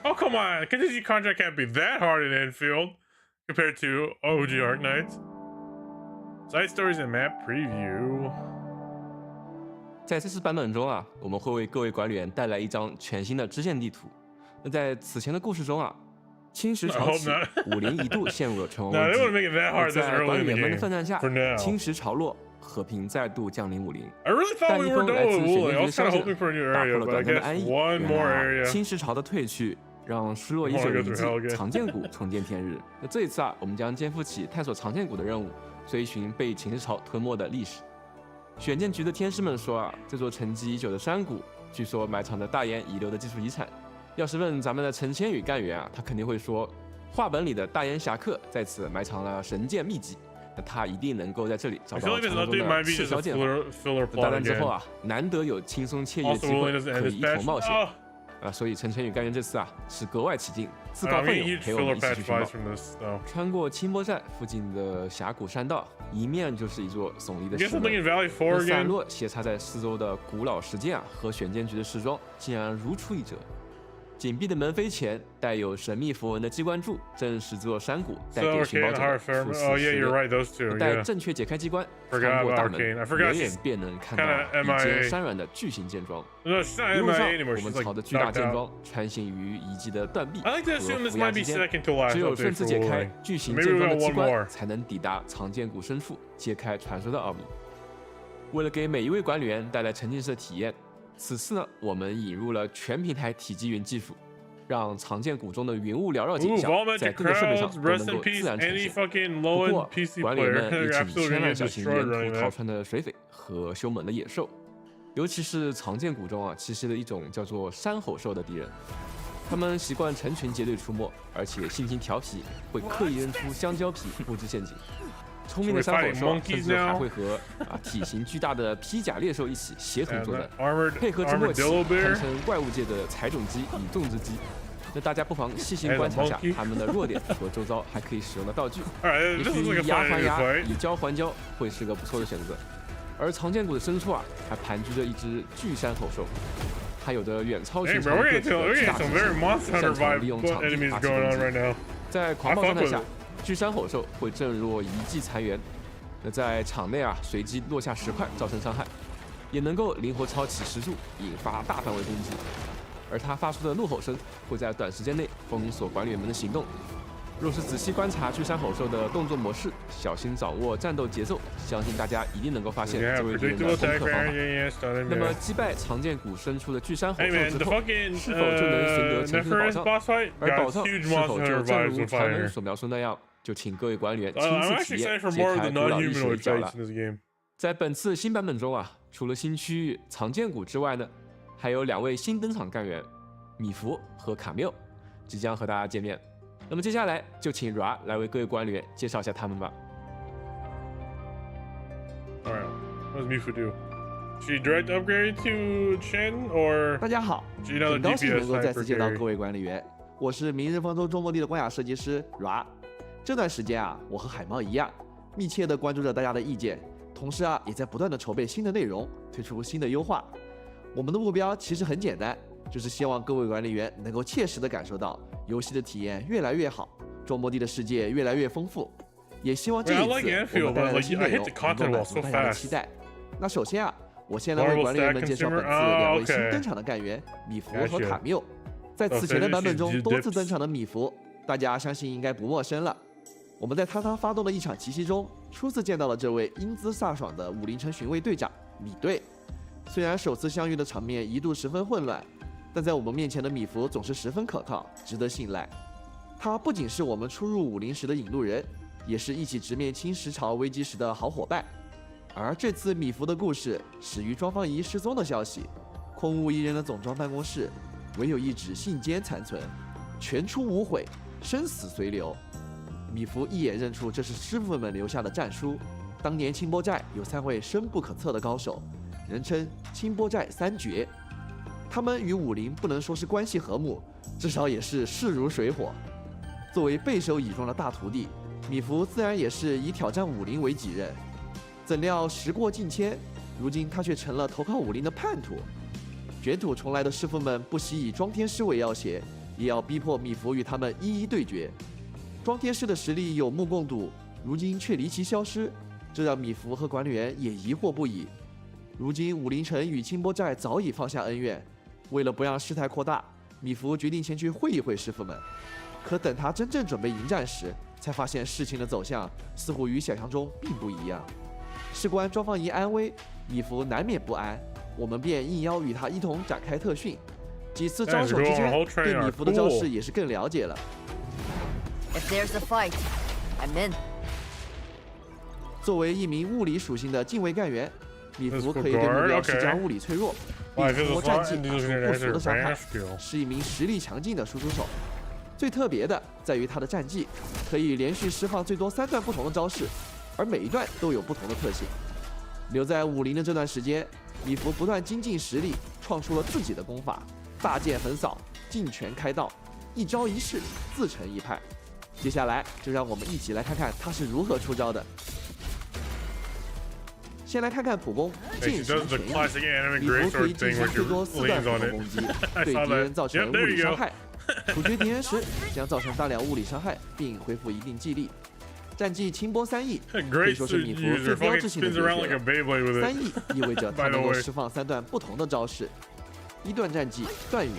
Oh, come on. Contingency contract can't be that hard in Enfield compared to OG Arknights. Side stories and map preview. 在这次版本中啊，我们会为各位管理员带来一张全新的支线地图。那在此前的故事中啊，侵蚀潮起，武林一度陷入了存亡危机。在管理员们的奋战下，侵蚀潮落，和平再度降临武林。但一封来自玄剑局的消息打破了短暂的安逸。侵蚀潮的退去，让失落已久的遗迹长剑谷重见天日。那这一次啊，我们将肩负起探索长剑谷的任务，追寻被侵蚀潮吞没的历史。选剑局的天师们说啊，这座沉寂已久的山谷，据说埋藏着大燕遗留的技术遗产。要是问咱们的陈千羽干员啊，他肯定会说，画本里的大燕侠客在此埋藏了神剑秘籍，那他一定能够在这里找到传说中的赤霄剑法。大战之后啊，难得有轻松惬意的机会可以一同冒险。所以陈千羽干员这次啊是格外起劲，自告奋勇陪我们一起去寻宝。穿过清波站附近的峡谷山道，一面就是一座耸立的石门，散落斜插在四周的古老石剑啊和选剑局的石桩竟然如出一辙。紧闭的门扉前带有神秘符文的机关柱，正是这座山谷带给寻宝者的初次试炼。待正确解开机关，穿过大门，远远便能看到一间山峦的巨型剑庄。一路上，我们朝着巨大剑庄穿行于遗迹的断壁和浮崖之间，只有顺次解开巨型剑庄的机关，才能抵达长剑谷深处，揭开传说的奥秘。为了给每一位管理员带来沉浸式的体验，此次呢，我们引入了全平台体积云技术，让长剑谷中的云雾缭绕景象在各个设备上都能够自然呈现。不过，管理员们也请千万小心沿途逃窜的水匪和凶猛的野兽，尤其是长剑谷中啊栖息了一种叫做山吼兽的敌人。他们习惯成群结队出没，而且性情调皮，会刻意扔出香蕉皮布置陷阱。聪明的山吼兽甚至还会和体型巨大的披甲猎兽一起协同作战，配合之默契，堪称怪物界的采种机、以纵之机。那大家不妨细心观察下它们的弱点和周遭还可以使用的道具，也许以牙还牙，以胶还胶会是个不错的选择。而藏剑谷的深处还盘踞着一只巨山吼兽，它有着远超寻常个体的巨大体型，擅长利用场地发起攻击。在狂暴状态下，巨山吼兽会振若一骑残垣，那在场内随机落下石块造成伤害，也能够灵活抄起石柱引发大范围攻击。而它发出的怒吼声会在短时间内封锁管理员们的行动。若是仔细观察巨山吼兽的动作模式，小心掌握战斗节奏，相信大家一定能够发现这位敌人的攻克方法。那么击败藏剑谷深处的巨山吼兽之后，是否就能寻得前程的宝藏？而宝藏是否就正如传闻所描述那样，就请各位管理员亲自体验揭开古老历史的一角了。在本次新版本中除了新区域藏剑谷之外呢，还有2位新登场干员米弗和卡缪即将和大家见面。那么接下来就请 Ra 来为各位管理员介绍一下他们吧。Alright, what does Mifu do? She direct upgrade to Chen or? 大家好，很高兴能够再次见到各位管理员，我是明日方舟周末地的关卡设计师 Ra。这段时间我和海猫一样，密切地关注着大家的意见，同时也在不断地筹备新的内容，推出新的优化。我们的目标其实很简单，就是希望各位管理员能够切实地感受到游戏的体验越来越好，周末地的世界越来越丰富。也希望这一次我们带来的新内容能够满足大家的期待。那首先我先来为管理员们介绍本次2位新登场的干员米弗和卡缪。在此前的版本中多次登场的米弗，大家相信应该不陌生了。我们在他发动的一场奇袭中，初次见到了这位英姿飒爽的武林城巡卫队长米队。虽然首次相遇的场面一度十分混乱，但在我们面前的米弗总是十分可靠，值得信赖。他不仅是我们初入武林时的引路人，也是一起直面清十朝危机时的好伙伴。而这次米弗的故事始于庄方仪失踪的消息，空无一人的总庄办公室，唯有一纸信笺残存，全出无悔，生死随流。米弗一眼认出这是师傅们留下的战书。当年清波寨有3位深不可测的高手，人称清波寨3绝。他们与武林不能说是关系和睦，至少也是势如水火。作为备受倚重的大徒弟，米弗自然也是以挑战武林为己任。怎料时过境迁，如今他却成了投靠武林的叛徒。卷土重来的师傅们不惜以庄天师为要挟，也要逼迫米弗与他们一一对决。庄天师的实力有目共睹，如今却离奇消失，这让米弗和管理员也疑惑不已。如今武林城与清波寨早已放下恩怨，为了不让事态扩大，米弗决定前去会一会师傅们。可等他真正准备迎战时，才发现事情的走向似乎与想象中并不一样。事关庄方仪安危，米弗难免不安，我们便应邀与他一同展开特训。几次招手之间，对米弗的招式也是更了解了。If there's a fight, I'm in. 作为一名物理属性的近卫干员，米弗可以对目标施加物理脆弱，并通过战技打出不俗的伤害，是一名实力强劲的输出手。最特别的在于他的战技可以连续释放最多3段不同的招式，而每一段都有不同的特性。留在武林的这段时间，米弗不断精进实力，创出了自己的功法，大剑横扫，劲拳开道，一招一式自成一派。接下来就让我们一起来看看他是如何出招的。先来看看普攻剑行拳意，米弗可以进行最多4段普攻攻击，对敌人造成物理伤害。处决敌人时将造成大量物理伤害，并恢复一定技力。战绩清波3翼可以说是米弗最标志性的对决了。3翼意味着他能够释放3段不同的招式。1段战绩断云，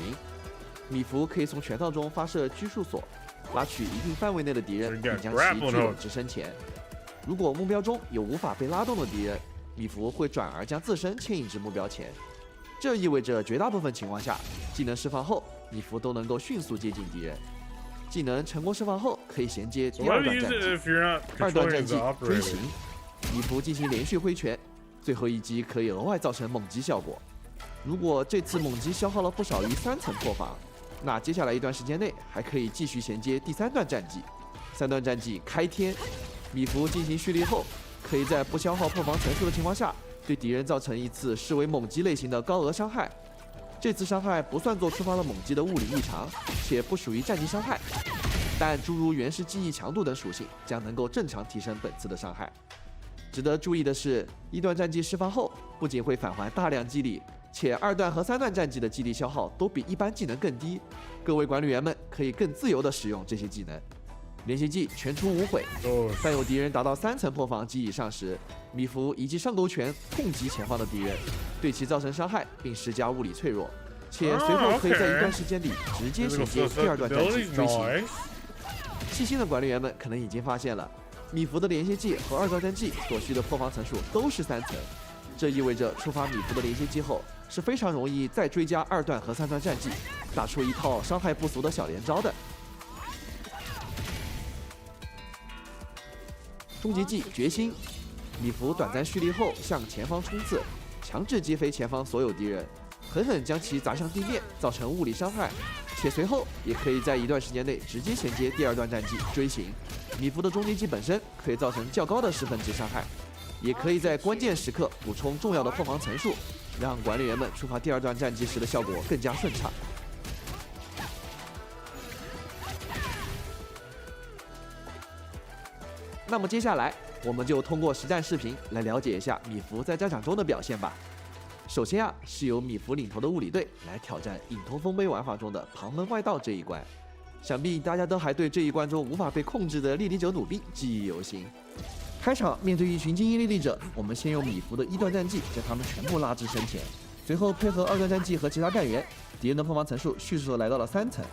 米弗可以从拳套中发射拘束锁，拉取一定范围内的敌人，并将其聚拢至身前。如果目标中有无法被拉动的敌人，米弗会转而将自身牵引至目标前。这意味着绝大部分情况下，技能释放后，米弗都能够迅速接近敌人。技能成功释放后，可以衔接第2段战技。2段战技追形，米弗进行连续挥拳，最后一击可以额外造成猛击效果。如果这次猛击消耗了不少于3层破防，那接下来一段时间内还可以继续衔接第3段战技。3段战技开天，米服进行蓄力后，可以在不消耗破防层数的情况下，对敌人造成一次视为猛击类型的高额伤害。这次伤害不算作触发了猛击的物理异常，且不属于战绩伤害，但诸如原始记忆强度等属性将能够正常提升本次的伤害。值得注意的是，一段战绩释放后，不仅会返还大量激励，且二段和三段战绩的激励消耗都比一般技能更低。各位管理员们可以更自由地使用这些技能。连续技全出无悔，当有敌人达到3层破防及以上时，米服一记上勾拳痛击前方的敌人，对其造成伤害，并施加物理脆弱，且随后可以在一段时间里直接衔接第二段战绩追行。细心的管理员们可能已经发现了，米服的连续技和二段战绩所需的破防层数都是3层，这意味着触发米服的连续技后是非常容易再追加二段和3段战绩，打出一套伤害不俗的小连招的。终极技决心，米服短暂蓄力后向前方冲刺，强制击飞前方所有敌人，狠狠将其砸向地面，造成物理伤害，且随后也可以在一段时间内直接衔接第二段战绩追行。米服的终极技本身可以造成较高的10分值伤害，也可以在关键时刻补充重要的破防层数，让管理员们触发第二段战绩时的效果更加顺畅。那么接下来，我们就通过实战视频来了解一下米服在战场中的表现吧。首先是由米服领头的物理队来挑战影头丰碑玩法中的旁门外道这一关。想必大家都还对这一关中无法被控制的莉莉者弩兵记忆犹新。开场面对一群精英莉莉者，我们先用米服的1段战绩将他们全部拉至身前，随后配合2段战绩和其他干员，敌人的破防层数迅速来到了3层。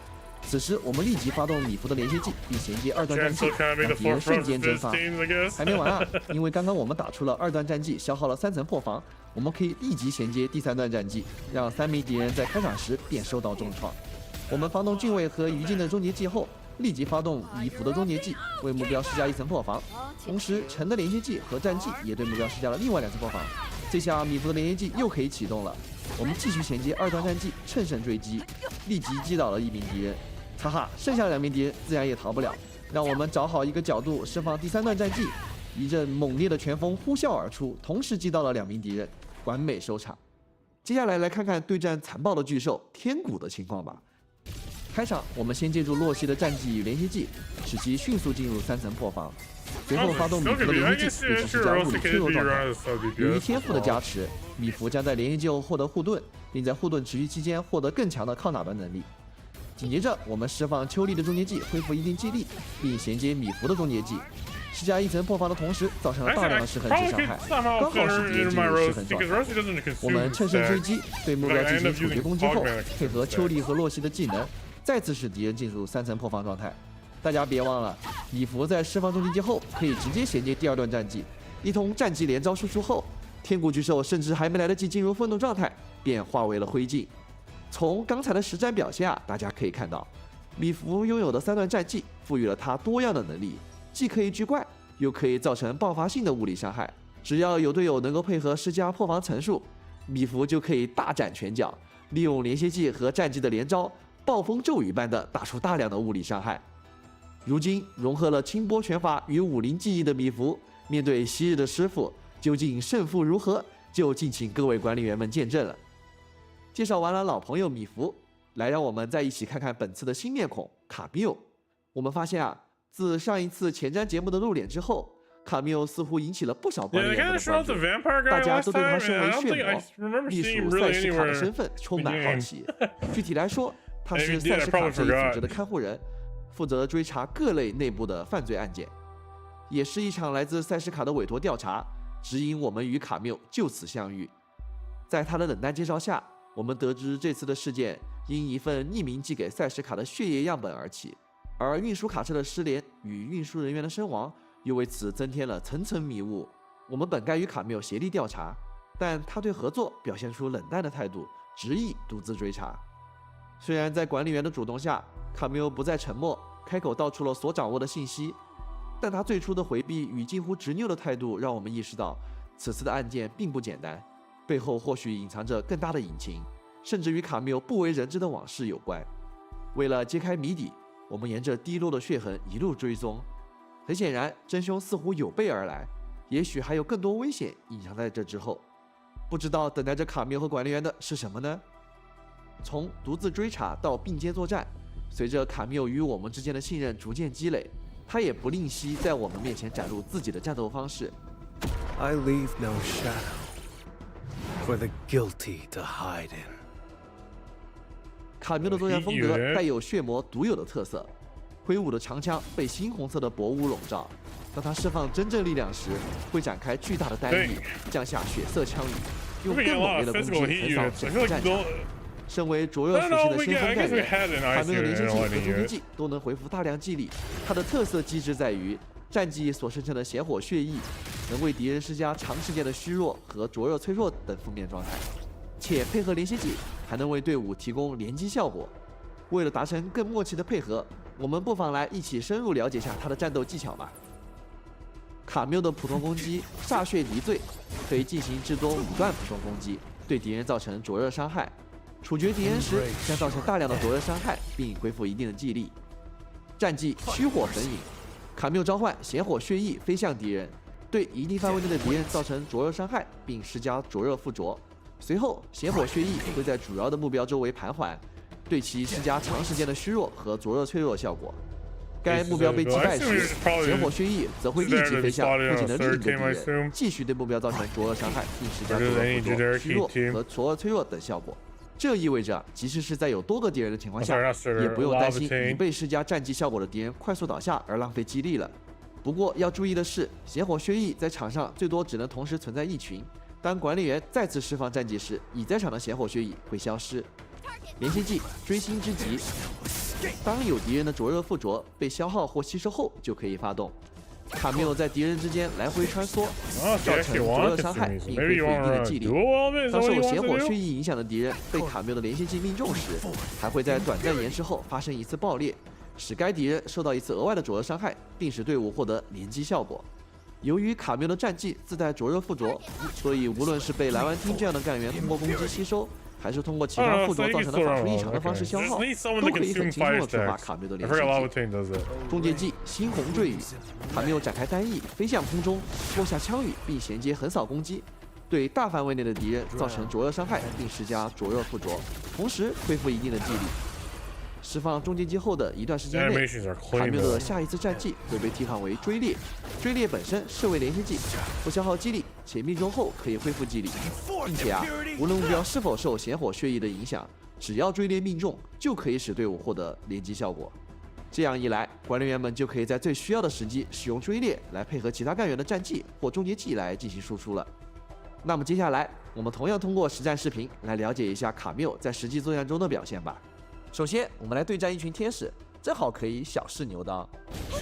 此时，我们立即发动米服的连续技，并衔接2段战绩，让敌人瞬间蒸发。还没完啊！因为刚刚我们打出了2段战绩，消耗了3层破防，我们可以立即衔接第3段战绩，让3名敌人在开场时便受到重创。我们发动俊卫和于禁的终结技后，立即发动米服的终结技，为目标施加1层破防。同时，陈的连续技和战技也对目标施加了另外2层破防。这下米服的连续技又可以启动了。我们继续衔接2段战绩，乘胜追击，立即击倒了1名敌人。哈哈，剩下2名敌人自然也逃不了。让我们找好一个角度，释放第3段战绩，一阵猛烈的拳风呼啸而出，同时击倒了2名敌人，完美收场。接下来来看看对战残暴的巨兽天谷的情况吧。开场，我们先借助洛希的战绩与连续技，使其迅速进入3层破防，随后发动米服的连续技，对其施加物理脆弱状态。由于天赋的加持，米服将在连续技后获得护盾，并在护盾持续期间获得更强的抗打断能力。紧接着，我们释放秋丽的终结技，恢复一定技力，并衔接米服的终结技，施加1层破防的同时，造成了大量的10分值伤害，刚好使敌人进入10分状态。我们乘胜追击，对目标进行处决攻击后，配合秋丽和洛希的技能，再次使敌人进入3层破防状态。大家别忘了，米服在释放终极技后，可以直接衔接第2段战绩，一通战绩连招输出后，天谷巨兽甚至还没来得及进入愤怒状态，便化为了灰烬。从刚才的实战表现大家可以看到，米服拥有的3段战绩赋予了他多样的能力，既可以狙怪，又可以造成爆发性的物理伤害。只要有队友能够配合施加破防层数，米服就可以大展拳脚，利用连续技和战绩的连招，暴风骤雨般的打出大量的物理伤害。如今融合了清波拳法与武林技艺的米服，面对昔日的师傅，究竟胜负如何，就敬请各位管理员们见证了。介绍完了老朋友米服，来让我们再一起看看本次的新面孔卡缪。我们发现自上一次前瞻节目的露脸之后，卡缪似乎引起了不少管理员们的关注，大家都对他身为血魔、隶属赛事卡的身份充满好奇。具体来说，他是赛事卡这一组织的看护人，负责追查各类内部的犯罪案件，也是一场来自赛事卡的委托调查，指引我们与卡缪就此相遇。在他的冷淡介绍下，我们得知这次的事件因一份匿名寄给赛事卡的血液样本而起，而运输卡车的失联与运输人员的身亡又为此增添了层层迷雾。我们本该与卡缪协力调查，但他对合作表现出冷淡的态度，执意独自追查。虽然在管理员的主动下，卡缪不再沉默，开口道出了所掌握的信息，但他最初的回避与近乎执拗的态度让我们意识到，此次的案件并不简单，背后或许隐藏着更大的隐情，甚至与卡缪不为人知的往事有关。为了揭开谜底，我们沿着滴落的血痕一路追踪，很显然，真凶似乎有备而来，也许还有更多危险隐藏在这之后。不知道等待着卡缪和管理员的是什么呢？从独自追查到并肩作战，随着卡缪与我们之间的信任逐渐积累，他也不吝惜在我们面前展露自己的战斗方式。I leave no shadow for the guilty to hide in。卡缪的作战风格带有血魔独有的特色，挥舞的长枪被猩红色的薄雾笼罩。当他释放真正力量时，会展开巨大的弹翼，降下血色枪雨，用更猛烈的攻击横扫整个战场。身为灼热属性的先锋干员，卡缪的连线技和终结技都能回复大量技力。它的特色机制在于，战技所生成的血火血翼能为敌人施加长时间的虚弱和灼热脆弱等负面状态，且配合连线技还能为队伍提供连击效果。为了达成更默契的配合，我们不妨来一起深入了解下他的战斗技巧吧。卡缪的普通攻击歃血离罪，可以进行至多5段普通攻击，对敌人造成灼热伤害。处决敌人时将造成大量的灼热伤害，并恢复一定的技力。战技虚火焚影，卡缪召唤血火血翼飞向敌人，对一定范围内的敌人造成灼热伤害，并施加灼热附着。随后，血火血翼会在主要的目标周围盘桓，对其施加长时间的虚弱和灼热脆弱效果。该目标被击败时，血火血翼则会立即飞向附近的另一个敌人，继续对目标造成灼热伤害，并施加灼热附着、虚弱和灼热脆弱等效果。这意味着，即使是在有多个敌人的情况下，也不用担心已被施加战技效果的敌人快速倒下而浪费激励了。不过要注意的是，血火血翼在场上最多只能同时存在一群。当管理员再次释放战技时，已在场的血火血翼会消失。连线技追星之极，当有敌人的灼热附着被消耗或吸收后，就可以发动。卡缪在敌人之间来回穿梭，造成灼热伤害，并恢复一定的技力。当受血火血翼影响的敌人被卡缪的连线技命中时，还会在短暂延时后发生一次爆裂，使该敌人受到一次额外的灼热伤害，并使队伍获得连击效果。由于卡缪的战技自带灼热附着，所以无论是被蓝丸町这样的干员通过攻击吸收，还是通过其他附着造成的法术异常的方式消耗，都可以很轻松地触发卡缪的连线技。终结技猩红坠雨，卡缪展开单翼飞向空中，落下枪雨，并衔接横扫攻击，对大范围内的敌人造成灼热伤害，并施加灼热附着，同时恢复一定的技力。释放终结技后的一段时间内，卡缪的下一次战技会被替换为追猎。追猎本身是为连线技，不消耗激力，且命中后可以恢复激力，并且无论目标是否受血火血翼的影响，只要追猎命中，就可以使队伍获得连击效果。这样一来，管理员们就可以在最需要的时机使用追猎来配合其他干员的战技或终结技来进行输出了。那么接下来，我们同样通过实战视频来了解一下卡缪在实际作战中的表现吧。首先，我们来对战一群天使，正好可以小试牛刀。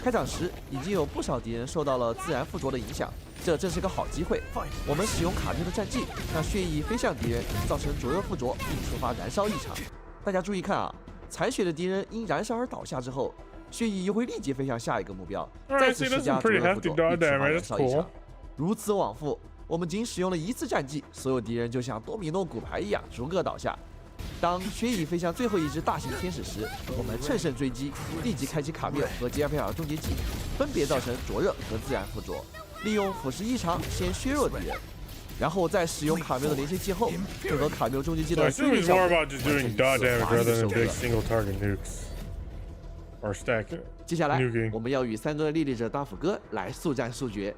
开场时，已经有不少敌人受到了自然附着的影响，这正是个好机会。我们使用卡缪的战技，让血翼飞向敌人，造成灼热附着，并触发燃烧异常。大家注意看啊，残血的敌人因燃烧而倒下之后，血翼又会立即飞向下一个目标，再次施加灼热附着，并触发燃烧异常。如此往复，我们仅使用了一次战技，所有敌人就像多米诺骨牌一样逐个倒下。当血蚁飞向最后一只大型天使时，我们乘胜追击，立即开启卡缪和吉尔佩尔终结技，分别造成灼热和自然附着，利用腐蚀异常先削弱敌人，然后在使用卡缪的连线技后，配合卡缪终结技的追猎效果，完成一次华丽的收割。接下来，我们要与3个历练者大斧哥来速战速决。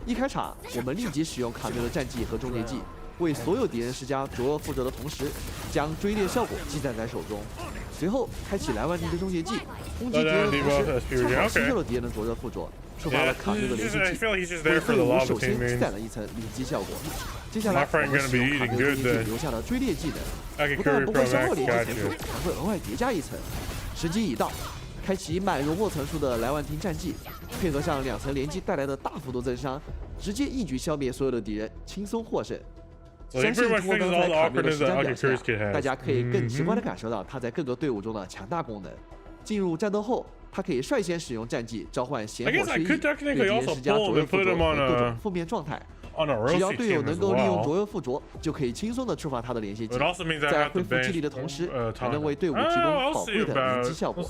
一开场，我们立即使用卡缪的战技和终结技，为所有敌人施加灼热附着的同时，将追猎效果积攒在手中。随后开启蓝丸町的终结技，攻击敌人的同时，恰好吸收了敌人的灼热附着，触发了卡缪的连续技，为队伍首先积攒了一层连击效果。接下来，我们使用卡缪终结技留下的追猎技能，不但不会消耗连击层数，还会额外叠加一层。时机已到，开启满容获层数的蓝丸町战技，配合上2层连击带来的大幅度增伤，直接一举消灭所有的敌人，轻松获胜。相信通过刚才卡缪的实战表现，大家可以更直观地感受到他在各个队伍中的强大功能。进入战斗后，他可以率先使用战技召唤血火血翼，对敌人施加灼热附着和各种负面状态，只要队友能够利用卓越附着，就可以轻松的触发他的连线技，在恢复技力的同时，还能为队伍提供宝贵的连击效果。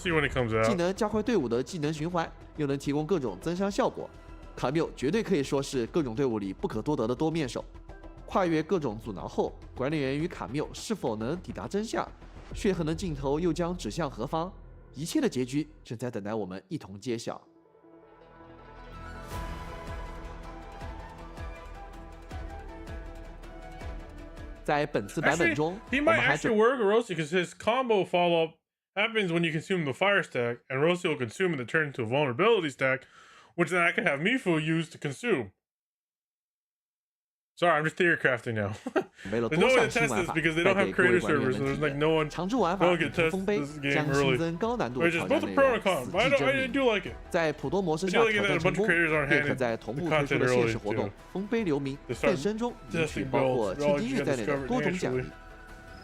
既能加快队伍的技能循环，又能提供各种增伤效果。卡缪绝对可以说是各种队伍里不可多得的多面手。跨越各种阻挠后，管理员与卡缪是否能抵达真相？血痕的尽头又将指向何方？一切的结局正在等待我们一同揭晓。在本次版本中， he might actually work Rosie because his combo follow-up happens when you consume the fire stack, and Rosie will consume it to turn into a vulnerability stack, which then I can have Mifu use to consume. Sorry, I'm just theory crafting now. There's no way to test this because they don't have creator servers, so there's like no one can test this game early. Which is both a pro and a con, but I do like it. 在普通模式下挑战成功，便可在同步推出的现实活动“丰碑留名”变身中领取包括千金玉在内的多种奖励。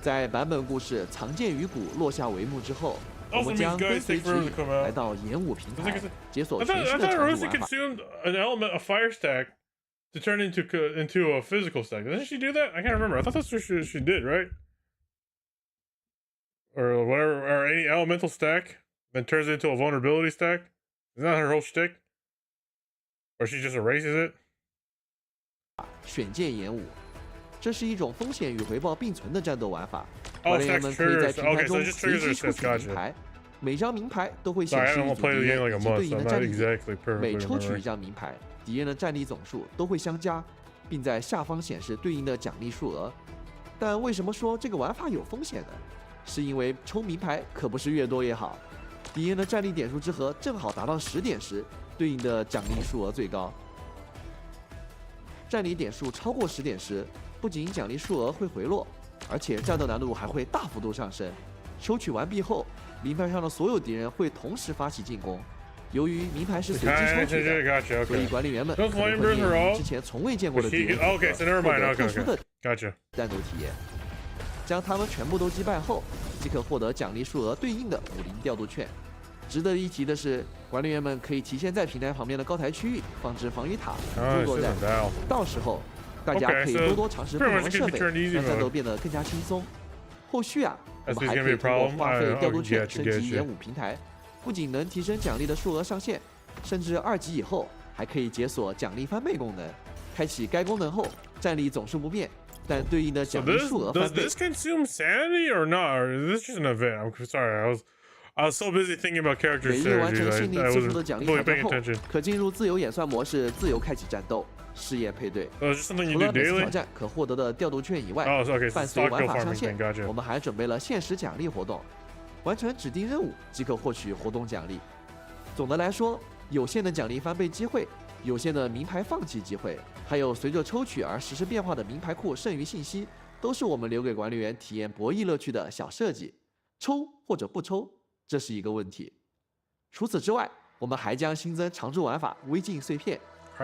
在版本故事藏剑于谷落下帷幕之后，我们将跟随指引来到演武平台，解锁全新的常驻玩法。To turn into a physical stack. Doesn't she do that? I can't remember. I thought that's what she did, right? Or whatever, or any elemental stack, then turns it into a vulnerability stack. Isn't that her whole shtick? Or she just erases it? 选剑演武，这是一种风险与回报并存的战斗玩法。管理员们可以在平台中随机抽取名牌，每张名牌都会显示一组敌人以及对应的战力值。每抽取一张名牌，敌人的战力总数都会相加，并在下方显示对应的奖励数额。但为什么说这个玩法有风险呢？是因为抽名牌可不是越多越好。敌人的战力点数之和正好达到10点时，对应的奖励数额最高。战力点数超过10点时，不仅奖励数额会回落，而且战斗难度还会大幅度上升。抽取完毕后，名牌上的所有敌人会同时发起进攻。由于名牌是随机抽取的，所以管理员们可能会面临之前从未见过的敌人，获得特殊的战斗体验。将他们全部都击败后，即可获得奖励数额对应的武林调度券。值得一提的是，管理员们可以提前在平台旁边的高台区域放置防御塔、助作战，到时候大家可以多多尝试不同的设备，让战斗变得更加轻松。后续啊，我们还可以通过花费调度券升级演武平台。不仅能提升奖励的数额上限，甚至2级以后还可以解锁奖励翻倍功能。开启该功能后，战力总数不变，但对应的奖励数额翻倍。Does this consume sanity or not? Or is this just an event? I'm sorry, I was so busy thinking about character synergy. 每日完成胜利次数的奖励挑战后，可进入自由演算模式，自由开启战斗、试验配对。除了每次挑战可获得的调度券以外，伴随玩法上线，我们还准备了限时奖励活动。完成指定任务即可获取活动奖励。总的来说，有限的奖励翻倍机会，有限的名牌放弃机会，还有随着抽取而实时变化的名牌库剩余信息，都是我们留给管理员体验博弈乐趣的小设计。抽或者不抽，这是一个问题。除此之外，我们还将新增常驻玩法微镜碎片。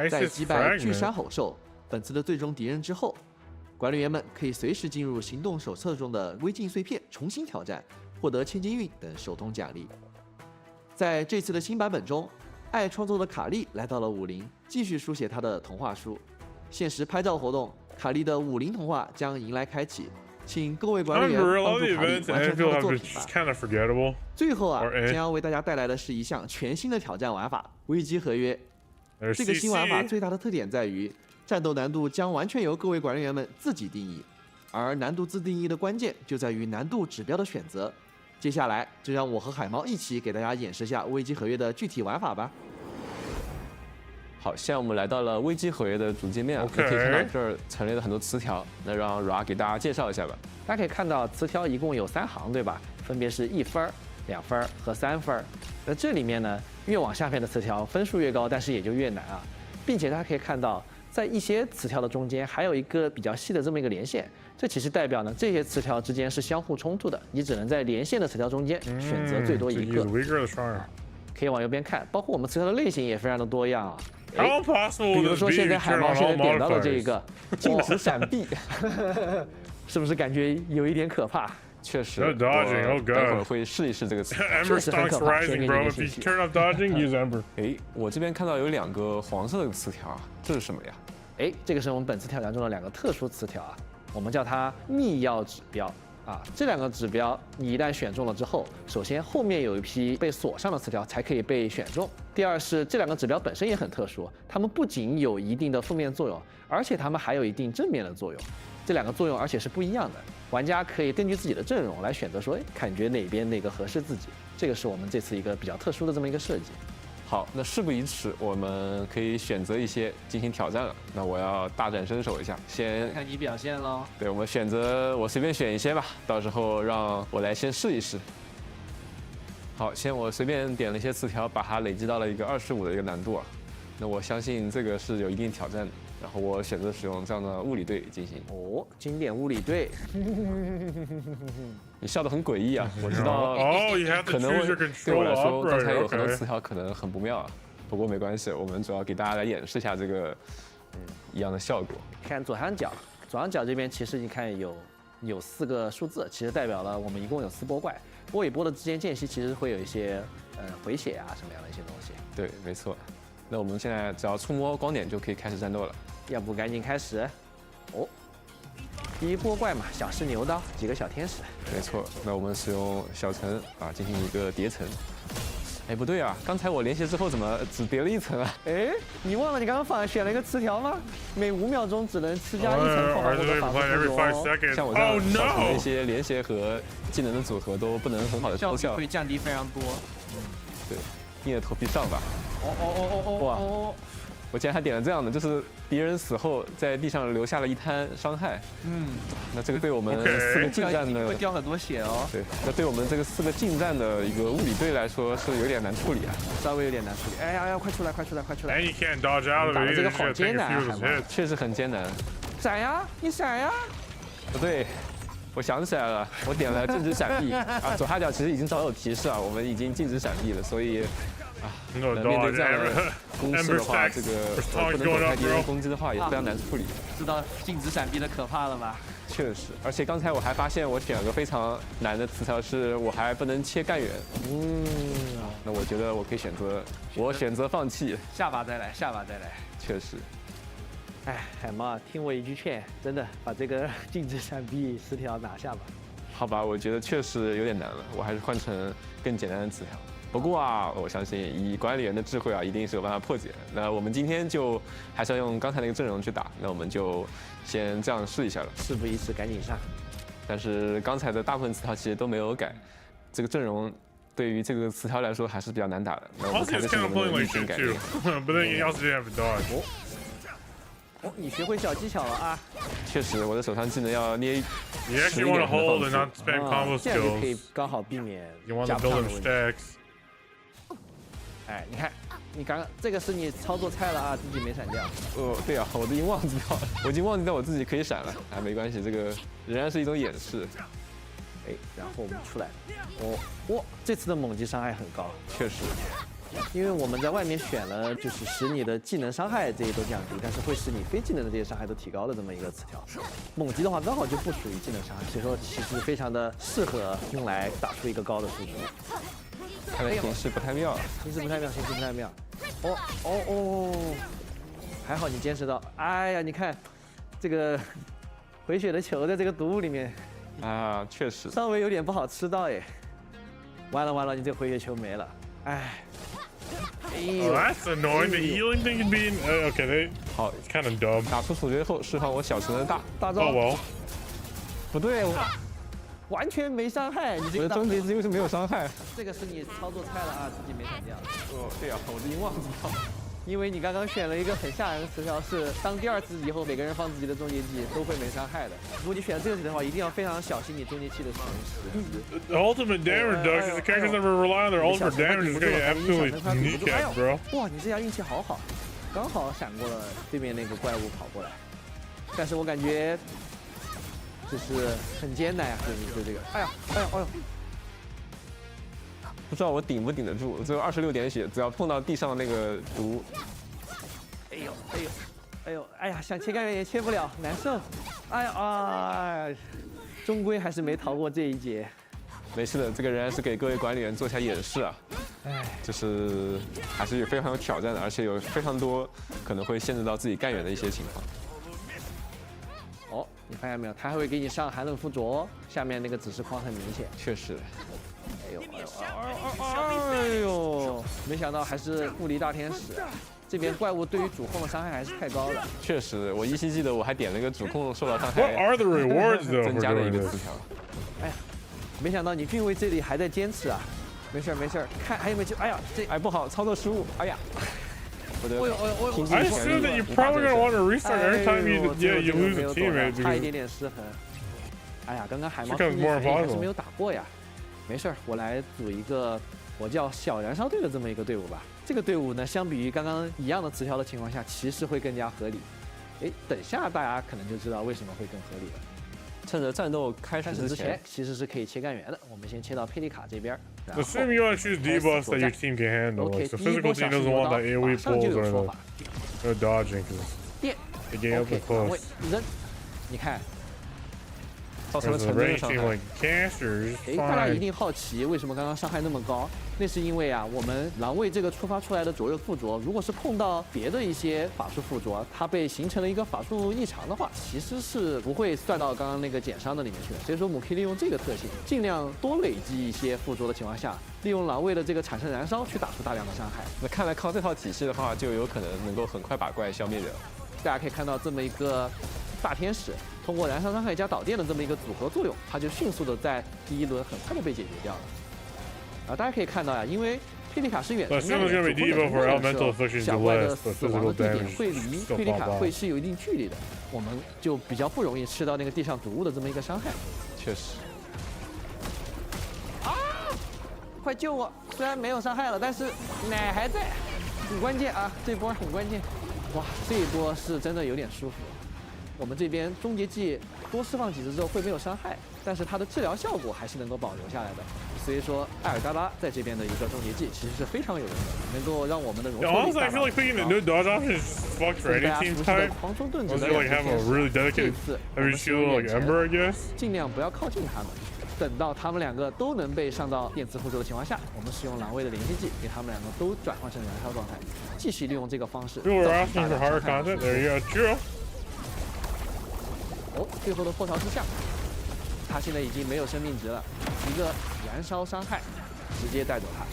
在击败巨山吼兽本次的最终敌人之后，管理员们可以随时进入行动手册中的微镜碎片重新挑战，获得千金运等手动奖励。在这次的新版本中，爱创作的卡莉来到了武林，继续书写她的童话书。限时拍照活动，卡莉的武林童话将迎来开启，请各位管理员帮助卡莉完成她的作品吧。最后啊，将要为大家带来的是一项全新的挑战玩法——危机合约。这个新玩法最大的特点在于，战斗难度将完全由各位管理员们自己定义，而难度自定义的关键就在于难度指标的选择。接下来就让我和海猫一起给大家演示下危机合约的具体玩法吧。好，现在我们来到了危机合约的主界面啊，可以看到这儿陈列了很多词条，那让 Ra 给大家介绍一下吧。大家可以看到词条一共有3行，对吧？分别是1分、2分和3分。那这里面呢，越往下面的词条分数越高，但是也就越难啊，并且大家可以看到，在一些词条的中间还有一个比较细的这么一个连线，这其实代表呢这些词条之间是相互冲突的，你只能在连线的词条中间选择最多一个。可以往右边看，包括我们词条的类型也非常的多样啊。比如说现在海猫现在点到了这一个禁止闪避，是不是感觉有一点可怕？确实，我待会儿会试一试这个词。确实很可怕。哎，我这边看到有2个黄色的词条啊，这是什么呀？哎，这个是我们本次挑战中的2个特殊词条啊，我们叫它密钥指标。啊，这2个指标你一旦选中了之后，首先后面有一批被锁上的词条才可以被选中。第二是这2个指标本身也很特殊，它们不仅有一定的负面作用，而且它们还有一定正面的作用。这2个作用而且是不一样的，玩家可以根据自己的阵容来选择说，感觉哪个合适自己。这个是我们这次一个比较特殊的这么一个设计。好，那事不宜迟，我们可以选择一些进行挑战了。那我要大展身手一下，先看你表现喽。对，我们选择，我随便选一些吧，到时候让我来先试一试。好，我随便点了一些词条，把它累积到了一个25的一个难度啊。那我相信这个是有一定挑战的。然后我选择使用这样的物理队进行。哦，经典物理队。你笑得很诡异啊！我知道，可能对我来说，刚才有很多词条可能很不妙啊。不过没关系，我们主要给大家来演示一下这个一样的效果。看左上角这边，其实你看有4个数字，其实代表了我们一共有4波怪。波与波的之间间隙其实会有一些回血啊什么样的一些东西。对，没错。那我们现在只要触摸光点就可以开始战斗了。要不赶紧开始？哦，第一波怪嘛，小试牛刀，几个小天使。没错，那我们使用小层啊进行一个叠层。哎，不对啊，刚才我连线之后怎么只叠了1层啊？哎，你忘了你刚刚选了一个词条吗？每5秒钟只能施加1层泡泡或者法术附着。像我这样小层的一些连携和技能的组合都不能很好的奏效，会降低非常多。对，硬着头皮上吧。哇！我竟然还点了这样的，就是敌人死后在地上留下了一滩伤害。那这个对我们4个近战的会掉很多血哦。对，那对我们这个4个近战的一个物理队来说是有点难处理啊，稍微有点难处理。哎呀，快出来！And you can't dodge out of it. 打的这个好艰难啊，确实很艰难。闪呀，你闪呀！不对，我想起来了，我点了禁止闪避啊，左下角其实已经早有提示啊，我们已经禁止闪避了，所以。面对这样的攻势的话，这个不能躲开敌人攻击的话，也非常难处理。知道禁止闪避的可怕了吧？确实，而且刚才我还发现我选了个非常难的词条，是我还不能切干远。那我觉得我可以选择放弃，下把再来。确实。哎，海猫，听我一句劝，真的把这个禁止闪避10条拿下吧。好吧，我觉得确实有点难了，我还是换成更简单的词条。不过啊，我相信以管理员的智慧啊，一定是有办法破解。那我们今天就还是要用刚才那个阵容去打，那我们就先这样试一下了。事不宜迟，赶紧上。但是刚才的大部分词条其实都没有改，这个阵容对于这个词条来说还是比较难打的。那我们看看是我们的运行改变。哦，你学会小技巧了啊！确实，我的手上技能要捏实一点才能放出。这样就可以刚好避免加不上的问题。哎，你看，你刚刚这个是你操作菜了啊，自己没闪掉。对啊，我已经忘记掉了，我已经忘记掉我自己可以闪了。啊，没关系，这个仍然是一种演示。哎，然后我们出来，哇，这次的猛击伤害很高，确实。因为我们在外面选了，就是使你的技能伤害这些都降低，但是会使你非技能的这些伤害都提高的这么一个词条。猛击的话刚好就不属于技能伤害，所以说其实非常的适合用来打出一个高的输出。看来形势不太妙，形势不太妙。还好你坚持到。哎呀，你看这个回血的球在这个毒物里面啊，确实稍微有点不好吃到哎。完了，你这个回血球没了。哎。That's annoying. The healing thing can be in. Okay, 好 ，it's kind of dumb. 打出处决后释放我小城的大招。不对，我完全没伤害。你这个终极之又是没有伤害。这个是你操作菜了啊，自己没闪掉。对啊，我已经忘记掉。因为你刚刚选了一个很吓人的词条，是当第2次以后，每个人放自己的终结技都会没伤害的。如果你选这个的话，一定要非常小心你终结器的使用时。Ultimate damage reduction. The characters never rely on their ultimate damage. It's gonna absolutely kneecap, bro. 哇，你这下运气好，刚好闪过了对面那个怪物跑过来。但是我感觉就是很艰难啊，就这个。哎呦！不知道我顶不顶得住，只有26点血，只要碰到地上那个毒。哎呀，想切干也切不了，难受。哎呀，终归还是没逃过这一劫。没事的，这个仍然是给各位管理员做一下演示啊。就是还是非常有挑战的，而且有非常多可能会限制到自己干员的一些情况。哦，你发现没有？他还会给你上寒冷附着哦，下面那个指示框很明显。确实。哎呦，没想到还是物理大天使。这边怪物对于主控的伤害还是太高了。确实，我依稀记得我还点了一个主控受到伤害 What are the rewards though 增加的一个词条。哎呀，没想到你俊威这里还在坚持啊！没事没事，看还有没有？哎呀，这不好，操作失误！哎呀，我的。I assume that you probably gonna want to restart every time you lose a teammate. 差一点点失衡。哎呀，刚刚海猫还是没有打过呀。没事，我来组一个我叫小燃烧队的这么一个队伍吧。这个队伍呢，相比于刚刚一样的词条的情况下，其实会更加合理。哎，等下大家可能就知道为什么会更合理了。趁着战斗开始之前，其实是可以切干员的。我们先切到佩丽卡这边。Assume you want to choose debuffs that your team can handle. Like the physical team doesn't want that AoE pulls or the dodging because they get up close. 扔，你看。造成了沉重的伤害。大家一定好奇为什么刚刚伤害那么高？那是因为啊，我们狼卫这个触发出来的灼热附着，如果是碰到别的一些法术附着，它被形成了一个法术异常的话，其实是不会算到刚刚那个减伤的里面去的。所以说，我们可以利用这个特性，尽量多累积一些附着的情况下，利用狼卫的这个产生燃烧去打出大量的伤害。那看来靠这套体系的话，就有可能能够很快把怪消灭掉。大家可以看到这么一个大天使。通过燃烧伤害加导电的这么一个组合作用，它就迅速的在第一轮很快的被解决掉了。啊，大家可以看到呀，因为佩丽卡是远程的，小怪的死亡的地点会离佩丽卡会是有一定距离的，我们就比较不容易吃到那个地上毒物的这么一个伤害。确实。啊！快救我！虽然没有伤害了，但是奶还在，很关键啊！这波很关键。哇，这一波是真的有点舒服。我们这边终结技多释放几次之后会没有伤害，但是它的治疗效果还是能够保留下来的。所以说，艾尔达拉在这边的一个终结技其实是非常有用的，能够让我们的容错率大大提高。大家熟悉的狂冲盾指的这次我们使用远程，尽量不要靠近他们。等到他们两个都能被上到电磁附着的情况下，我们使用狼卫的连接技给他们两个都转换成燃烧状态，继续利用这个方式。哦，最后的破巢之下，他现在已经没有生命值了，一个燃烧伤害直接带走他。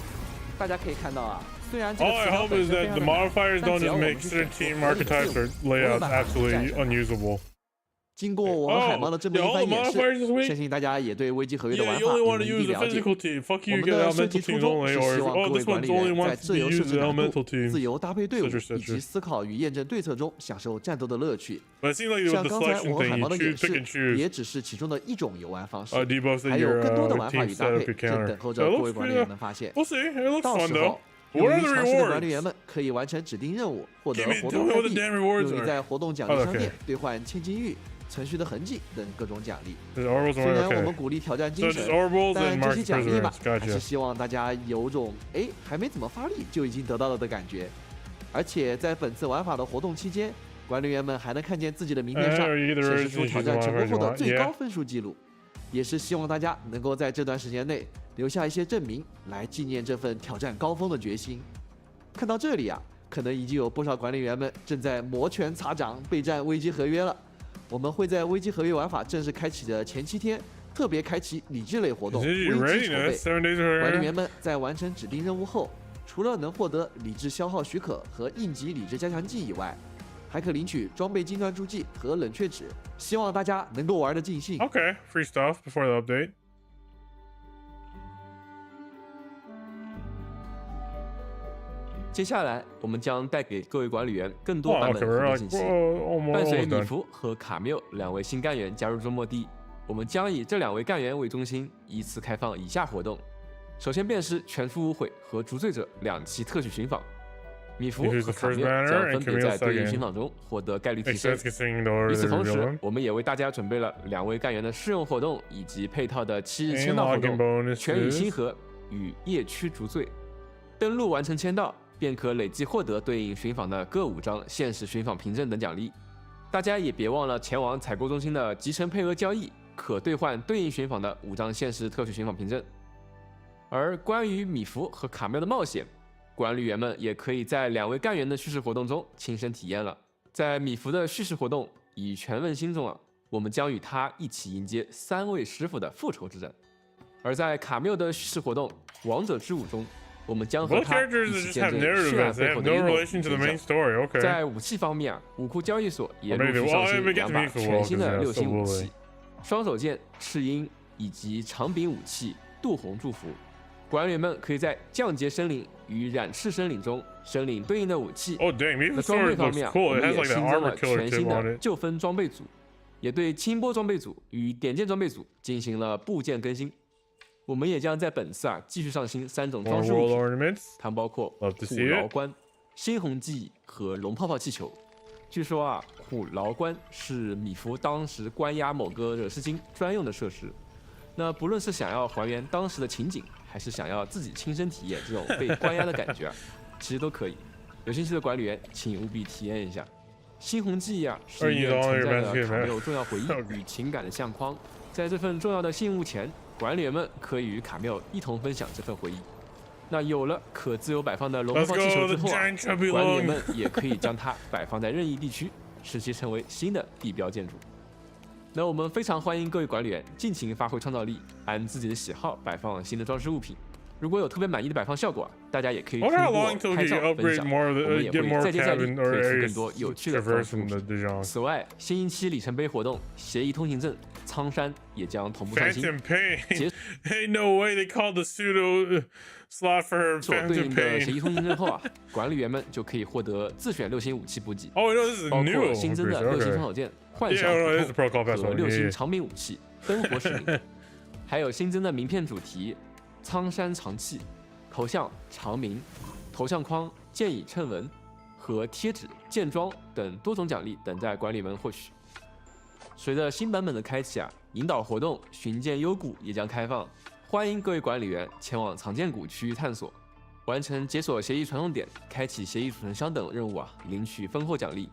大家可以看到啊，虽然这个 All I hope is that the modifiers don't just make certain team archetypes or layouts absolutely unusable. 经过我们海猫的这么一番演示，相信大家也对危机合约的玩法有一定了解。我们的设计初衷是希望各位管理员在自由设置难度、自由搭配队伍以及思考与验证对策中享受战斗的乐趣。像刚才我和海猫的演示，也只是其中的一种游玩方式，还有更多的玩法与搭配正等候着各位管理员们发现。到时候，勇于尝试的管理员们可以完成指定任务，获得活动快币，用于在活动奖励商店兑换千金玉、程序的痕迹等各种奖励。虽然我们鼓励挑战精神，但这些奖励嘛，还是希望大家有种还没怎么发力就已经得到了的感觉。而且在本次玩法的活动期间，管理员们还能看见自己的名片上显示出挑战成功后的最高分数记录，也是希望大家能够在这段时间内留下一些证明，来纪念这份挑战高峰的决心。看到这里啊，可能已经有不少管理员们正在摩拳擦掌备战危机合约了。我们会在危机合约玩法正式开启的前7天，特别开启理智类活动危机筹备。管理员们在完成指定任务后，除了能获得理智消耗许可和应急理智加强剂以外，还可领取装备金砖助记和冷却纸。希望大家能够玩得尽兴。Okay, free stuff before the update. 接下来，我们将带给各位管理员更多版本活动信息。伴随米芙和卡缪2位新干员加入周末地，我们将以这2位干员为中心，依次开放以下活动。首先便是全服无悔和逐罪者2期特许寻访。米芙和卡缪将分别在对应寻访中获得概率提升。与此同时，我们也为大家准备了2位干员的试用活动以及配套的7日签到活动：全宇星河与夜区逐罪。登录完成签到，便可累计获得对应寻访的各5张限时寻访凭证等奖励。大家也别忘了前往采购中心的集成配额交易，可兑换对应寻访的5张限时特许寻访凭证。而关于米芾和卡缪的冒险，管理员们也可以在2位干员的叙事活动中亲身体验了。在米芾的叙事活动以全问心中我们将与他一起迎接3位师傅的复仇之战；而在卡缪的叙事活动王者之舞中，我们将和他一起见证血案背后的阴谋。在武器方面武库交易所也陆续上新2把全新的6星武器，双手剑赤鹰以及长柄武器杜红祝福。管理员们可以在降阶森林与染赤森林中申领对应的武器。那装备方面我们也新增了全新的旧分装备组，也对轻波装备组与点剑装备组进行了部件更新。我们也将在本次继续上新3种装饰物品，它们包括虎牢关、猩红记和龙泡泡气球。据说虎牢关是米芾当时关押某个惹事精专用的设施。那不论是想要还原当时的情景，还是想要自己亲身体验这种被关押的感觉其实都可以。有兴趣的管理员请务必体验一下。猩红记是一个存在的卡缪重要回忆与情感的相框，在这份重要的信物前，管理员们可以与卡缪一同分享这份回忆。那有了可自由摆放的龙泡泡气球之后管理员们也可以将它摆放在任意地区，使其成为新的地标建筑。那我们非常欢迎各位管理员尽情发挥创造力，按自己的喜好摆放新的装饰物品。如果有特别满意的摆放效果大家也可以通过拍照分享，我们也会再接再厉，推出更多有趣的装饰物品。此外，新一期里程碑活动协议通行证苍山也将同步上新。Hey, no way they called the pseudo slot for her Phantom Pain. 对应的协议通行证后管理员们就可以获得自选6星武器补给，包括新增的6星双手剑、幻想斧头和6星长柄武器灯火使命，还有新增的名片主题苍山长气、头像长鸣、头像框剑以衬纹和贴纸、剑装等多种奖励等待管理们获取。随着新版本的开启引导活动寻剑幽谷也将开放，欢迎各位管理员前往藏剑谷区域探索，完成解锁协议传送点、开启协议储存箱等任务领取丰厚奖励。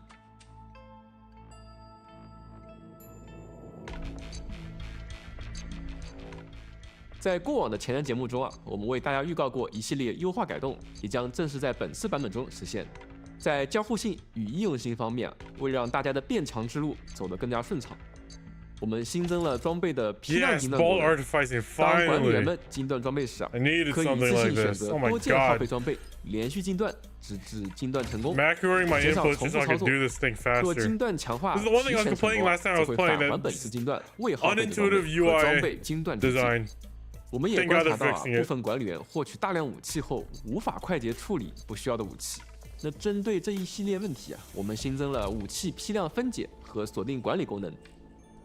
在过往的前瞻节目中我们为大家预告过一系列优化改动，也将正式在本次版本中实现。在交互性与易用性方面为了让大家的变强之路走得更加顺畅，我们新增了装备的批量精锻功能。当管理员们精锻装备时可以一次性选择多件耗费装备，连续精锻直至精锻成功，减少重复操作。若精锻强化提前成功则会返还本次精锻未耗费的装备和装备精锻直接。我们也观察到部分管理员获取大量武器后无法快捷处理不需要的武器。那针对这一系列问题我们新增了武器批量分解和锁定管理功能。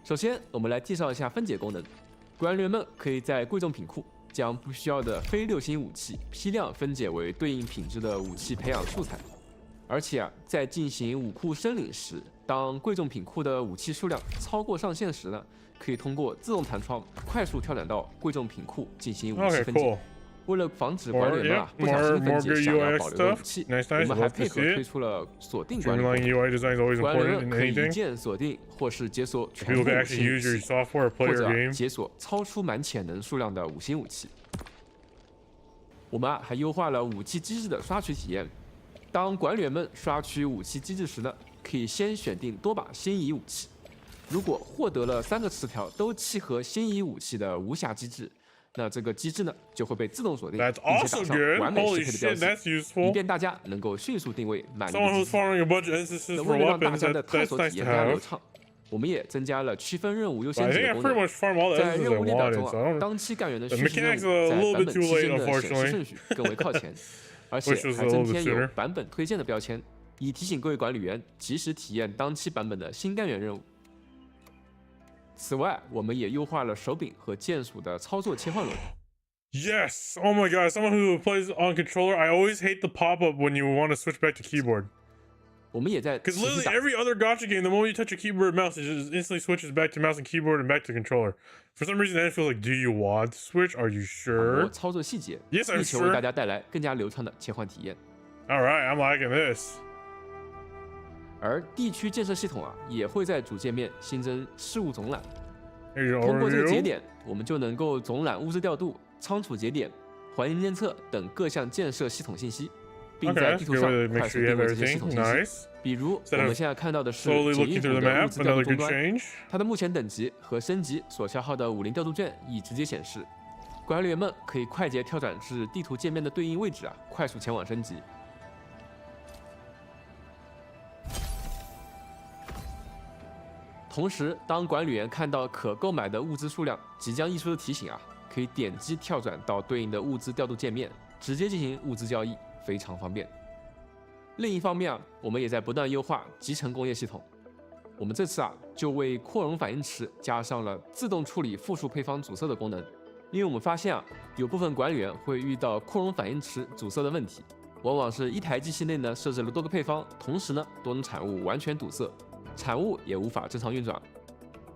首先我们来介绍一下分解功能。管理员们可以在贵重品库将不需要的非6星武器批量分解为对应品质的武器培养素材，而且在进行武库申领时，当贵重品库的武器数量超过上限时可以通过自动弹窗快速跳转到贵重品库进行武器分解。为了防止管理员不小心分解想要保留的武器，我们还配合推出了锁定管理功能。管理员可以一键锁定或是解锁全部5星武器，或者解锁超出满潜能数量的5星武器。我们还优化了武器机制的刷取体验。当管理员们刷取武器机制时可以先选定多把心仪武器。如果获得了3个词条都契合心仪武器的无瑕机制，那这个机制就会被自动锁定，并且打上完美适配的标记，以便大家能够迅速定位满意的机制。那为了让大家的探索体验更加流畅，我们也增加了区分任务优先级的功能。在任务列表中当期干员的叙事任务在版本期间的显示顺序更为靠前，而且还增添有版本推荐的标签，以提醒各位管理员及时体验当期版本的新干员任务。此外，我们也优化了手柄和键鼠的操作切换轮。Yes! Oh my god, someone who plays on controller, I always hate the pop-up when you want to switch back to keyboard. 我们也在 Because literally every other gacha game, the moment you touch a keyboard and mouse, it just instantly switches back to mouse and keyboard and back to controller. For some reason, I feel like, do you want to switch? Are you sure? 操作细节， Yes, I'm 力求为大家带来更加流畅的切换体验。Alright, I'm liking this. 而地区建设系统也会在主界面新增事务总览。 通过这个节点，我们就能够总览物资调度、仓储节点、环境监测等各项建设系统信息，并在地图上快速对过这些系统信息。比如我们现在看到的是锦衣谷的物资调度终端，它的目前等级和升级所消耗的武林调度券已直接显示，管理员们可以快捷跳转至地图界面的对应位置快速前往升级。同时，当管理员看到可购买的物资数量即将溢出的提醒可以点击跳转到对应的物资调度界面，直接进行物资交易，非常方便。另一方面我们也在不断优化集成工业系统。我们这次就为扩容反应池加上了自动处理复数配方阻塞的功能，因为我们发现有部分管理员会遇到扩容反应池阻塞的问题，往往是一台机器内呢设置了多个配方，同时呢多种产物完全堵塞，产物也无法正常运转。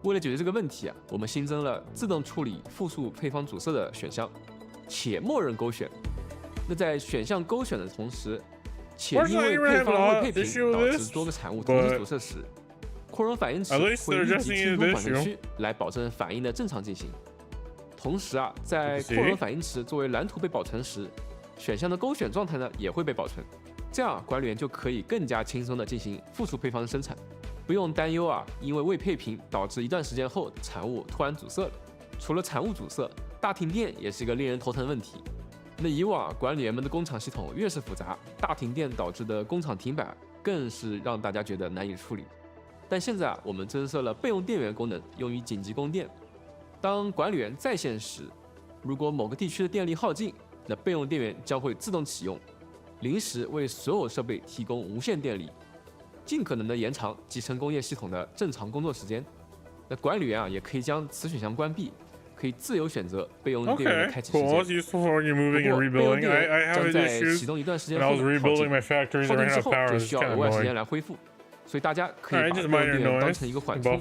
为了解决这个问题我们新增了自动处理复数配方阻塞的选项，且默认勾选。那在选项勾选的同时，且因为配方未配平导致多个产物同时阻塞时，扩容反应池会立即清空缓冲区，来保证反应的正常进行。同时在扩容反应池作为蓝图被保存时，选项的勾选状态呢也会被保存，这样管理员就可以更加轻松的进行复数配方的生产，不用担忧因为未配平导致一段时间后产物突然阻塞了。除了产物阻塞，大停电也是一个令人头疼的问题。那以往管理员们的工厂系统越是复杂，大停电导致的工厂停摆更是让大家觉得难以处理。但现在我们增设了备用电源功能，用于紧急供电。当管理员在线时，如果某个地区的电力耗尽，那备用电源将会自动启用，临时为所有设备提供无线电力，尽可能的延长集成工业系统的正常工作时间。那管理员也可以将此选项关闭，可以自由选择备用电源的开启时间。不过备用电源将在启动一段时间后耗尽，耗尽之后就需要额外时间来恢复。所以大家可以把备用电源当成一个缓冲，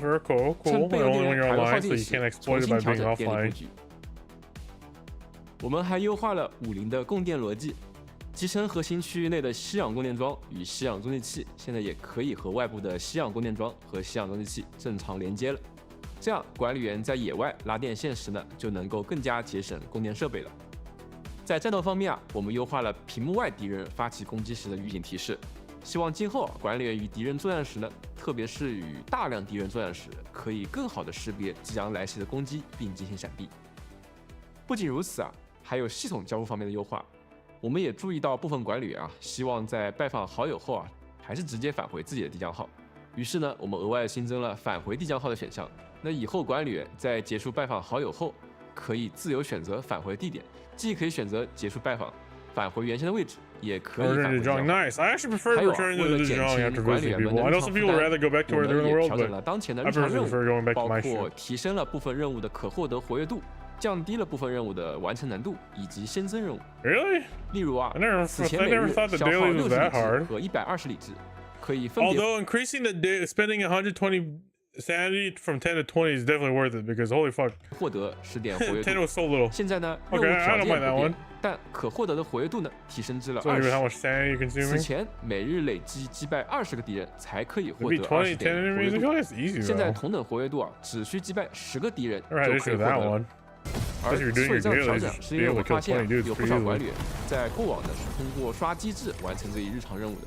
趁备用电源还未耗尽时，重新调整电力布局。我们还优化了武林的供电逻辑，集成核心区域内的吸氧供电桩与吸氧中继器，现在也可以和外部的吸氧供电桩和吸氧中继器正常连接了。这样管理员在野外拉电线时呢，就能够更加节省供电设备了。在战斗方面我们优化了屏幕外敌人发起攻击时的预警提示，希望今后管理员与敌人作战时呢，特别是与大量敌人作战时，可以更好的识别即将来袭的攻击并进行闪避。不仅如此还有系统交互方面的优化。我们也注意到部分管理员希望在拜访好友后还是直接返回自己的地江号，于是呢，我们额外新增了返回地江号的选项。那以后管理员在结束拜访好友后，可以自由选择返回地点，既可以选择结束拜访，返回原先的位置，也可以返回地江号。还有为了减轻管理员们的日常负担，我们也调整了当前的日常任务，包括提升了部分任务的可获得活跃度，降低了部分任务的完成难度，以及新增任务。例如此前每日消耗60理智和120理智，可以分别。Although increasing the spending 120 sanity from 10 to 20 is definitely worth it because holy fuck. 获得10点活跃度。10 was so little. 现在呢，任务条件不变，但可获得的活跃度呢提升至了20。此前每日累计击败20个敌人才可以获得20点活跃度，现在同等活跃度只需击败10个敌人就可以获得。而之所以这样调整，是因为我发现有不少管理员在过往呢是通过刷机制完成这一日常任务的，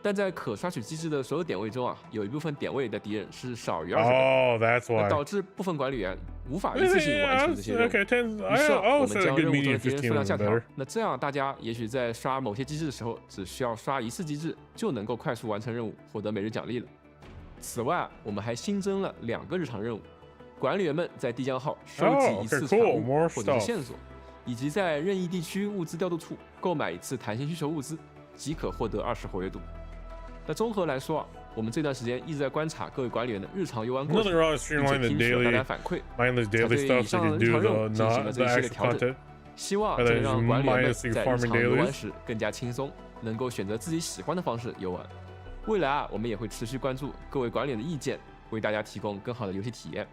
但在可刷取机制的所有点位中有一部分点位的敌人是少于20个，导致部分管理员无法一次性完成这些任务。于是我们将任务中的敌人数量下调，那这样大家也许在刷某些机制的时候，只需要刷一次机制就能够快速完成任务，获得每日奖励了。此外我们还新增了2个日常任务。管理员们在地江号收集一次产物或者是线索，以及在任意地区物资调度处购买一次弹性需求物资，即可获得20活跃度。那综合来说我们这段时间一直在观察各位管理员的日常游玩过程，并且听取了大家反馈，才对以上的日常任务进行了这一系列调整。希望这能让管理员们在日常游玩时更加轻松，能够选择自己喜欢的方式游玩。未来我们也会持续关注各位管理员的意见，为大家提供更好的游戏体验。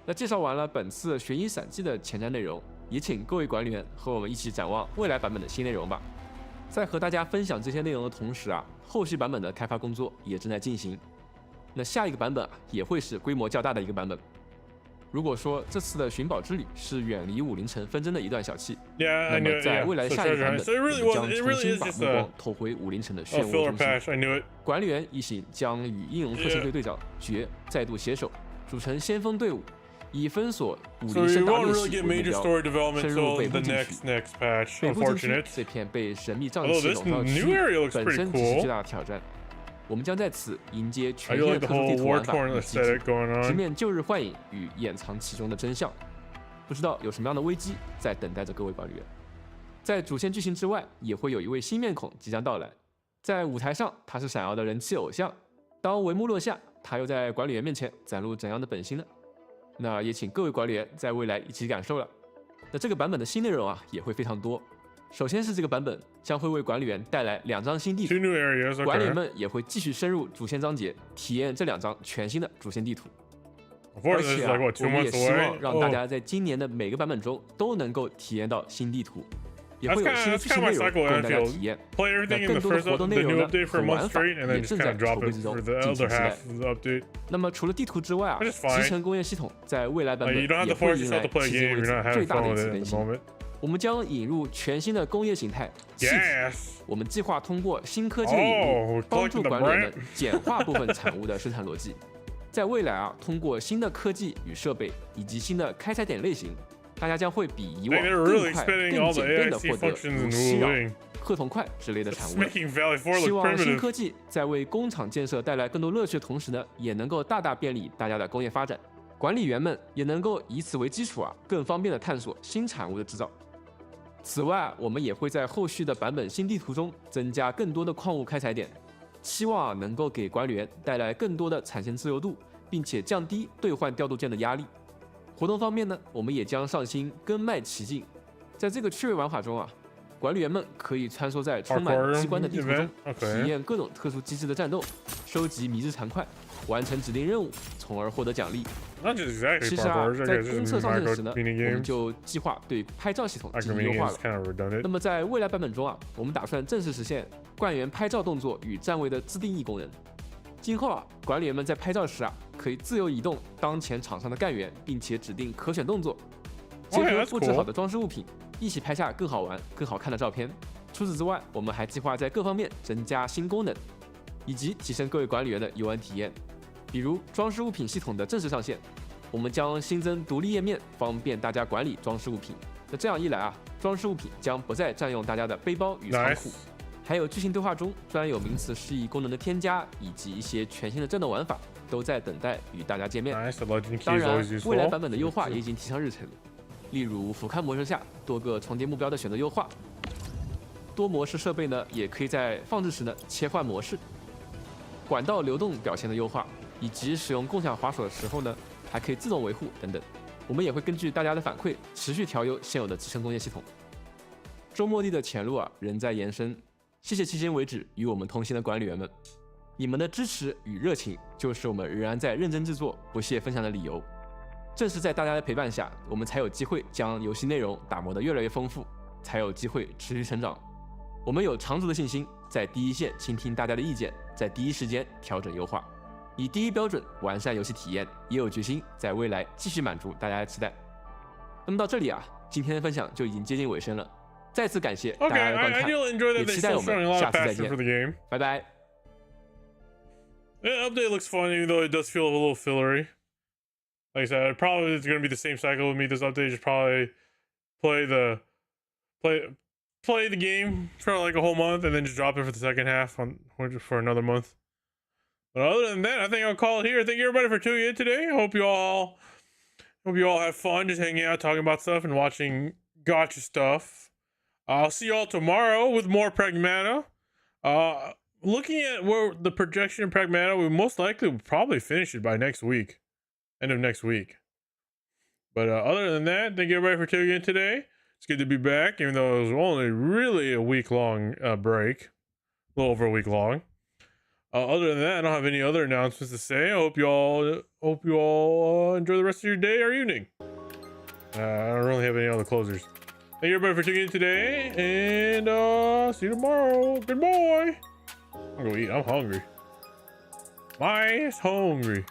那介绍完了本次悬疑散记的前瞻内容，也请各位管理员和我们一起展望未来版本的新内容吧。在和大家分享这些内容的同时后续版本的开发工作也正在进行。那下一个版本也会是规模较大的一个版本。如果说这次的寻宝之旅是远离武林城纷争的一段小憩，那么在未来下一个版本，我们将重新把目光投回武林城的漩涡中心。管理员一行将与英勇特遣队队长绝再度携手，组成先锋队伍，以封锁武林盛大劣势为目标，深入北部禁区。北部禁区这片被神秘瘴气笼罩的区域本身只是巨大的挑战。我们将在此迎接全新的特殊地图玩法与机制，直面旧日幻影与掩藏其中的真相。不知道有什么样的危机在等待着各位管理员。在主线剧情之外，也会有一位新面孔即将到来。在舞台上，他是闪耀的人气偶像。当帷幕落下，他又在管理员面前展露怎样的本性呢？那也请各位管理员在未来一起感受了。那这个版本的新内容也会非常多。首先是这个版本将会为管理员带来2张新地图，管理员们也会继续深入主线章节，体验这2张全新的主线地图。而且我们也希望让大家在今年的每个版本中都能够体验到新地图，也会有新的剧情内容供大家体验。那更多的活动内容呢和玩法也正在筹备之中，敬请期待。那么除了地图之外集成工业系统在未来版本也会迎来迄今为止最大的一次更新。我们将引入全新的工业形态气体，我们计划通过新科技的引入，帮助管理员们简化部分产物的生产逻辑。在未来通过新的科技与设备以及新的开采点类型，大家将会比以往更快、更简便地获得如稀扰、褐铜块之类的产物。希望新科技在为工厂建设带来更多乐趣的同时呢，也能够大大便利大家的工业发展。管理员们也能够以此为基础更方便地探索新产物的制造。此外，我们也会在后续的版本新地图中增加更多的矿物开采点，希望能够给管理员带来更多的产线自由度，并且降低兑换调度件的压力。活动方面呢，我们也将上新跟卖奇境。在这个趣味玩法中管理员们可以穿梭在充满机关的地图中，体验各种特殊机制的战斗，收集迷之残块，完成指定任务，从而获得奖励。其实在公测上线时呢，我们就计划对拍照系统进行优化了。那么在未来版本中我们打算正式实现管理员拍照动作与站位的自定义功能。今后管理员们在拍照时可以自由移动当前场上的干员，并且指定可选动作，结合布置好的装饰物品，一起拍下更好玩、更好看的照片。除此之外，我们还计划在各方面增加新功能，以及提升各位管理员的游玩体验。比如装饰物品系统的正式上线，我们将新增独立页面，方便大家管理装饰物品。那这样一来装饰物品将不再占用大家的背包与仓库。还有剧情对话中专有名词释义功能的添加，以及一些全新的战斗玩法，都在等待与大家见面。当然，未来版本的优化也已经提上日程，例如俯瞰模式下多个重叠目标的选择优化，多模式设备呢也可以在放置时呢切换模式，管道流动表现的优化，以及使用共享滑手的时候呢还可以自动维护等等。我们也会根据大家的反馈持续调优现有的集成工业系统。周末地的前路仍在延伸，谢谢迄今为止与我们同行的管理员们，你们的支持与热情就是我们仍然在认真制作、不懈分享的理由。正是在大家的陪伴下，我们才有机会将游戏内容打磨得越来越丰富，才有机会持续成长。我们有长足的信心，在第一线倾听大家的意见，在第一时间调整优化，以第一标准完善游戏体验，也有决心在未来继续满足大家的期待。那么到这里今天的分享就已经接近尾声了，再次感谢大家的观看，也期待我们下次再见，拜拜。The update looks fun, even though it does feel a little fillery. Like I said, probably it's going to be the same cycle with me. This update is probably play the game for like a whole month and then just drop it for the second half for another month. But other than that, I think I'll call it here. Thank you everybody for tuning in today. Hope you all have fun just hanging out, talking about stuff and watching gotcha stuff. I'll see you all tomorrow with more Pragmata. Looking at where the projection in Pragmata, we most likely will probably finish it by next week. End of next week. But other than that, thank you everybody for tuning in today. It's good to be back, even though it was only really a week-long break. A little over a week long. Other than that, I don't have any other announcements to say. I hope you all enjoy the rest of your day or evening. I don't really have any other closers. Thank you everybody for tuning in today, and see you tomorrow. Goodbye. I'm gonna go eat. I'm hungry. My is hungry.